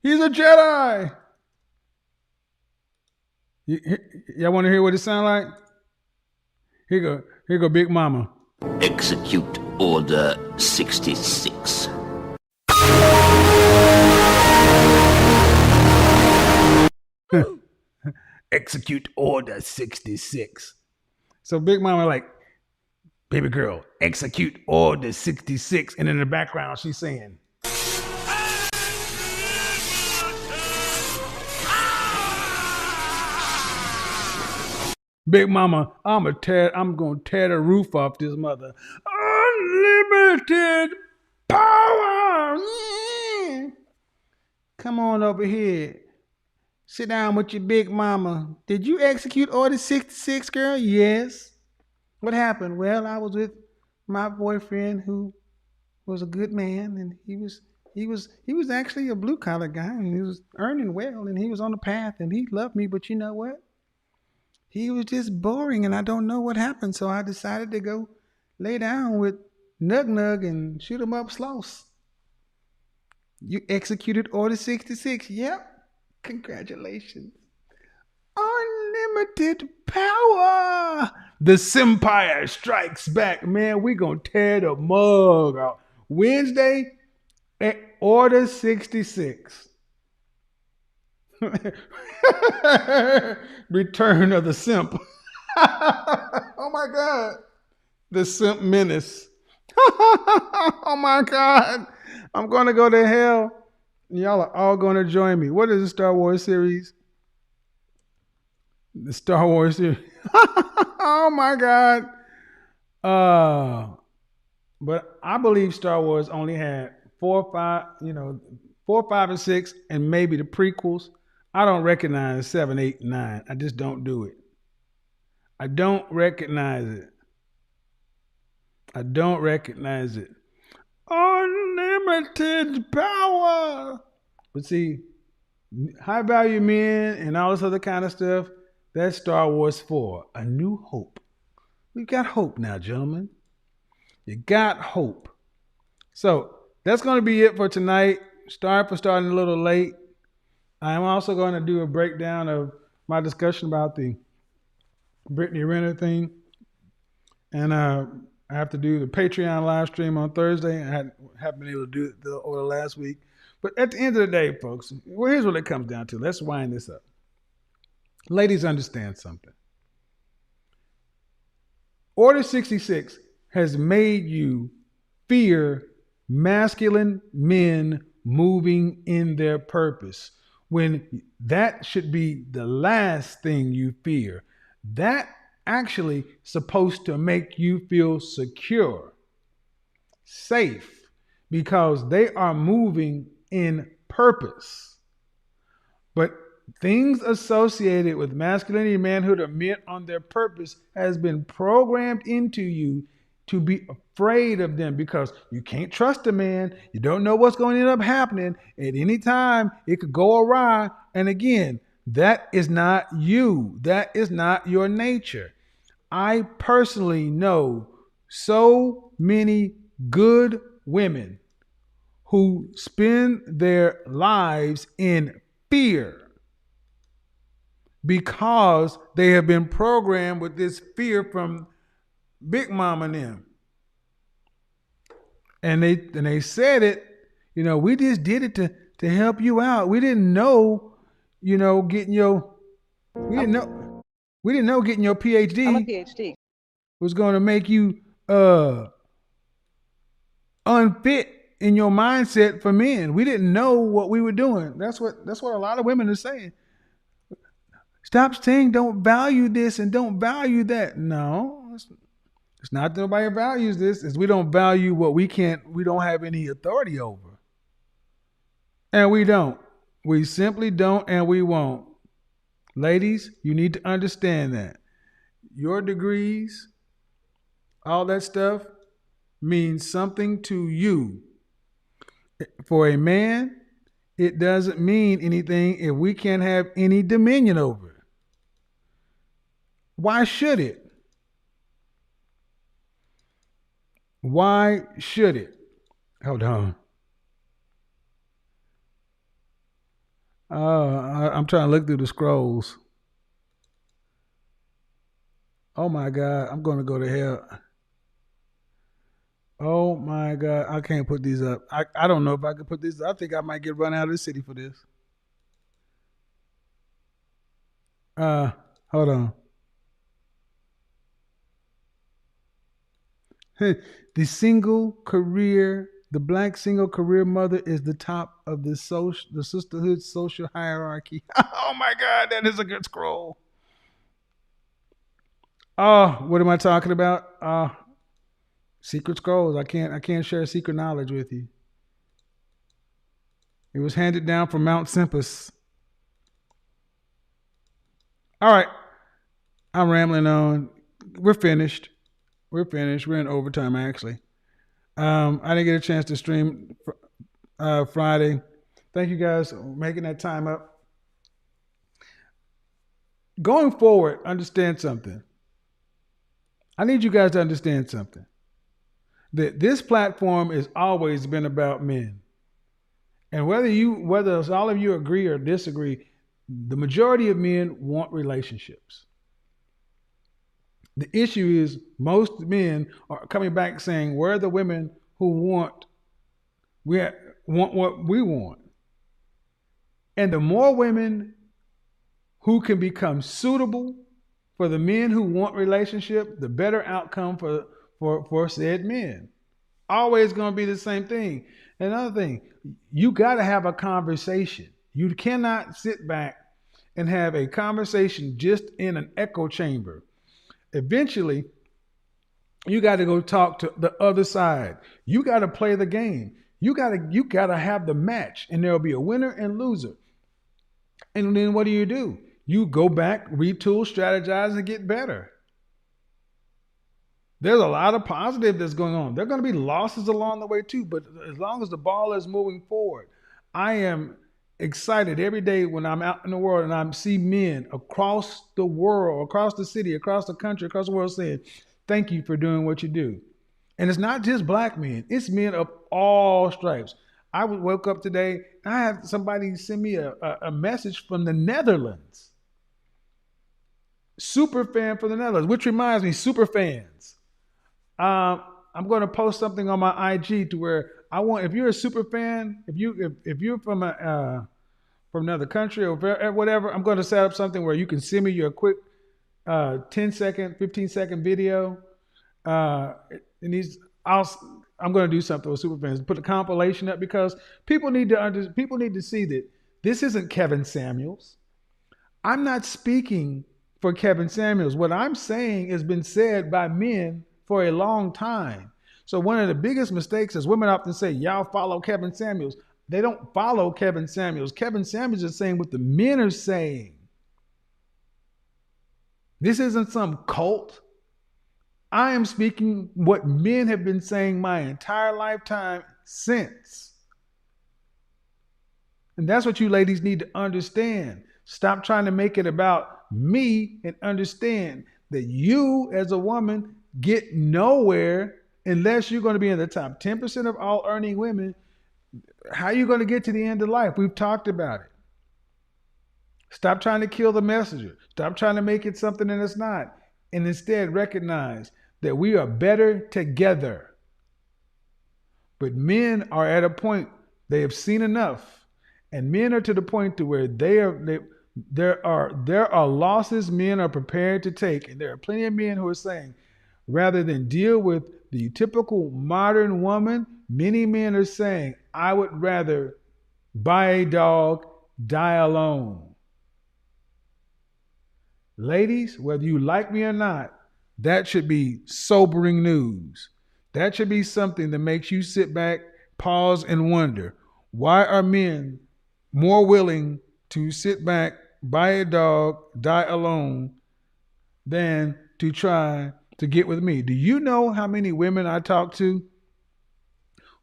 He's a Jedi. Y'all want to hear what it sounds like? Here go Big Mama. Execute Order 66. Execute Order 66. So Big Mama like, baby girl, execute order 66. And in the background, she's saying, Big Mama, I'm gonna tear the roof off this mother. Unlimited power. Yeah. Come on over here. Sit down with your Big Mama. Did you execute order 66, girl? Yes. What happened? Well, I was with my boyfriend who was a good man, and he was actually a blue collar guy, and he was earning well, and he was on the path, and he loved me. But you know what? He was just boring, and I don't know what happened. So I decided to go lay down with Nug Nug and shoot him up Sloss. You executed order 66. Yep. Congratulations. Unlimited power. The Simpire strikes back. Man, we gonna tear the mug out. Wednesday at order 66. Return of the Simp. Oh my God. The Simp Menace. Oh my God. I'm gonna go to hell. Y'all are all gonna join me. What is the Star Wars series? The Star Wars series. Oh my God. But I believe Star Wars only had 4, 5, 4, 5, and 6, and maybe the prequels. I don't recognize 7, 8, 9. I just don't do it. I don't recognize it. I don't recognize it. Unlimited power. But see, high value men and all this other kind of stuff, that's Star Wars 4, A New Hope. We've got hope now, gentlemen. You got hope. So that's going to be it for tonight. Sorry for starting a little late. I'm also going to do a breakdown of my discussion about the Brittany Renner thing. And I have to do the Patreon live stream on Thursday. I haven't been able to do it over the last week. But at the end of the day, folks, well, here's what it comes down to. Let's wind this up. Ladies, understand something. Order 66 has made you fear masculine men moving in their purpose, when that should be the last thing you fear. That actually supposed to make you feel secure, safe, because they are moving in purpose. But things associated with masculinity and manhood or men on their purpose has been programmed into you to be afraid of them, because you can't trust a man. You don't know what's going to end up happening. At any time, it could go awry. And again, that is not you. That is not your nature. I personally know so many good women who spend their lives in fear because they have been programmed with this fear from Big Mama and them. And they said it, we just did it to help you out. We didn't know, getting your getting your PhD. I'm a PhD. Was going to make you unfit in your mindset for men. We didn't know what we were doing. That's what a lot of women are saying. Stop saying don't value this and don't value that. No, it's not that nobody values this. It's we don't value what we don't have any authority over. And we don't. We simply don't, and we won't. Ladies, you need to understand that. Your degrees, all that stuff, means something to you. For a man, it doesn't mean anything if we can't have any dominion over it. Why should it? Why should it? Hold on. I'm trying to look through the scrolls. Oh my God, I'm going to go to hell. Oh my God, I can't put these up. I don't know if I can put these up. I think I might get run out of the city for this. Hold on. The black single career mother is the top of the sisterhood social hierarchy. Oh my God, that is a good scroll. Oh, what am I talking about? Secret scrolls. I can't share secret knowledge with you. It was handed down from Mount Olympus. All right, I'm rambling on. We're finished. We're finished. We're in overtime actually. I didn't get a chance to stream Friday. Thank you guys for making that time up. Going forward, understand something. I need you guys to understand something. That this platform has always been about men. And whether all of you agree or disagree, the majority of men want relationships. The issue is most men are coming back saying, where are the women who want what we want? And the more women who can become suitable for the men who want relationship, the better outcome for said men. Always going to be the same thing. Another thing, you got to have a conversation. You cannot sit back and have a conversation just in an echo chamber. Eventually, you got to go talk to the other side. You got to play the game. You got to have the match, and there'll be a winner and loser. And then what do? You go back, retool, strategize, and get better. There's a lot of positive that's going on. There are going to be losses along the way too, but as long as the ball is moving forward, I am excited every day when I'm out in the world and I see men across the world, across the city, across the country, across the world saying, thank you for doing what you do. And it's not just black men, it's men of all stripes. I woke up today, and I had somebody send me a message from the Netherlands. Super fan for the Netherlands, which reminds me, super fans. I'm going to post something on my IG to where if you're a super fan, if you're from another country or whatever, I'm going to set up something where you can send me your quick 10-second, 15-second video. I'm going to do something with super fans, put a compilation up because people need to see that this isn't Kevin Samuels. I'm not speaking for Kevin Samuels. What I'm saying has been said by men for a long time. So one of the biggest mistakes is women often say, y'all follow Kevin Samuels. They don't follow Kevin Samuels. Kevin Samuels is saying what the men are saying. This isn't some cult. I am speaking what men have been saying my entire lifetime since. And that's what you ladies need to understand. Stop trying to make it about me and understand that you as a woman get nowhere unless you're going to be in the top 10% of all earning women. How are you going to get to the end of life? We've talked about it. Stop trying to kill the messenger. Stop trying to make it something that it's not. And instead recognize that we are better together. But men are at a point, they have seen enough. And men are to the point to where there are losses men are prepared to take. And there are plenty of men who are saying, rather than deal with the typical modern woman, many men are saying, I would rather buy a dog, die alone. Ladies, whether you like me or not, that should be sobering news. That should be something that makes you sit back, pause, and wonder, why are men more willing to sit back, buy a dog, die alone, than to try to get with me? Do you know how many women I talk to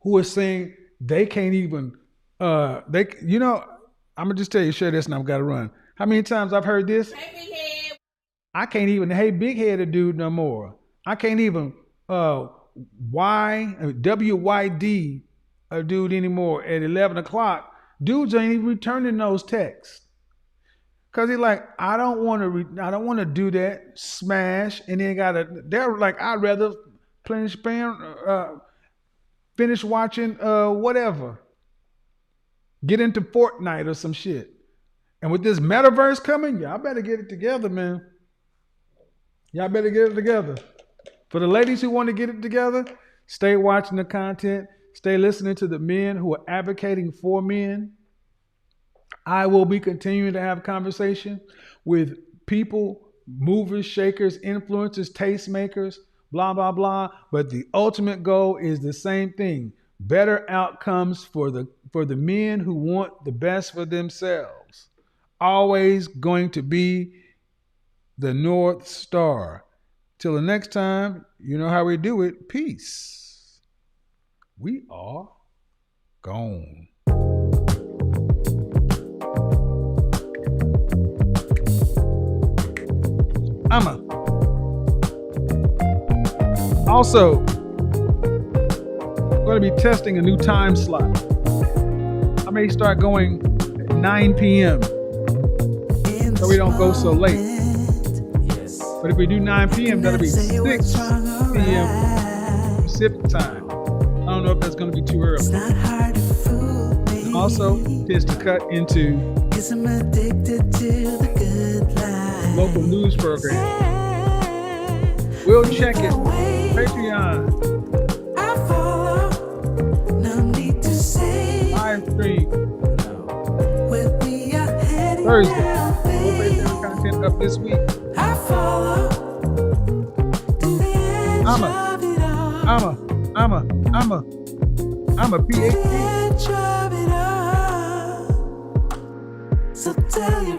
who are saying they can't even, I'm gonna just tell you, share this and I've got to run. How many times I've heard this? I can't even, hey, big headed dude no more. I can't even WYD a dude anymore at 11 o'clock. Dudes ain't even returning those texts. Cause he's like, I don't want to do that, smash, and then they're like, I'd rather finish watching whatever. Get into Fortnite or some shit. And with this metaverse coming, y'all better get it together, man. Y'all better get it together. For the ladies who want to get it together, stay watching the content. Stay listening to the men who are advocating for men. I will be continuing to have conversation with people, movers, shakers, influencers, tastemakers, blah, blah, blah. But the ultimate goal is the same thing. Better outcomes for the men who want the best for themselves. Always going to be the North Star. Till the next time, you know how we do it. Peace. We are gone. Also, I'm going to be testing a new time slot. I may start going at 9 p.m. so we don't go so late. Yes. But if we do 9 p.m., that'll be 6 p.m. Pacific time. I don't know if that's going to be too early. And also, is to cut into local news program. We'll check it. Patreon. Live stream. Thursday. We'll Patreon content up this week. I'm a PhD. So tell your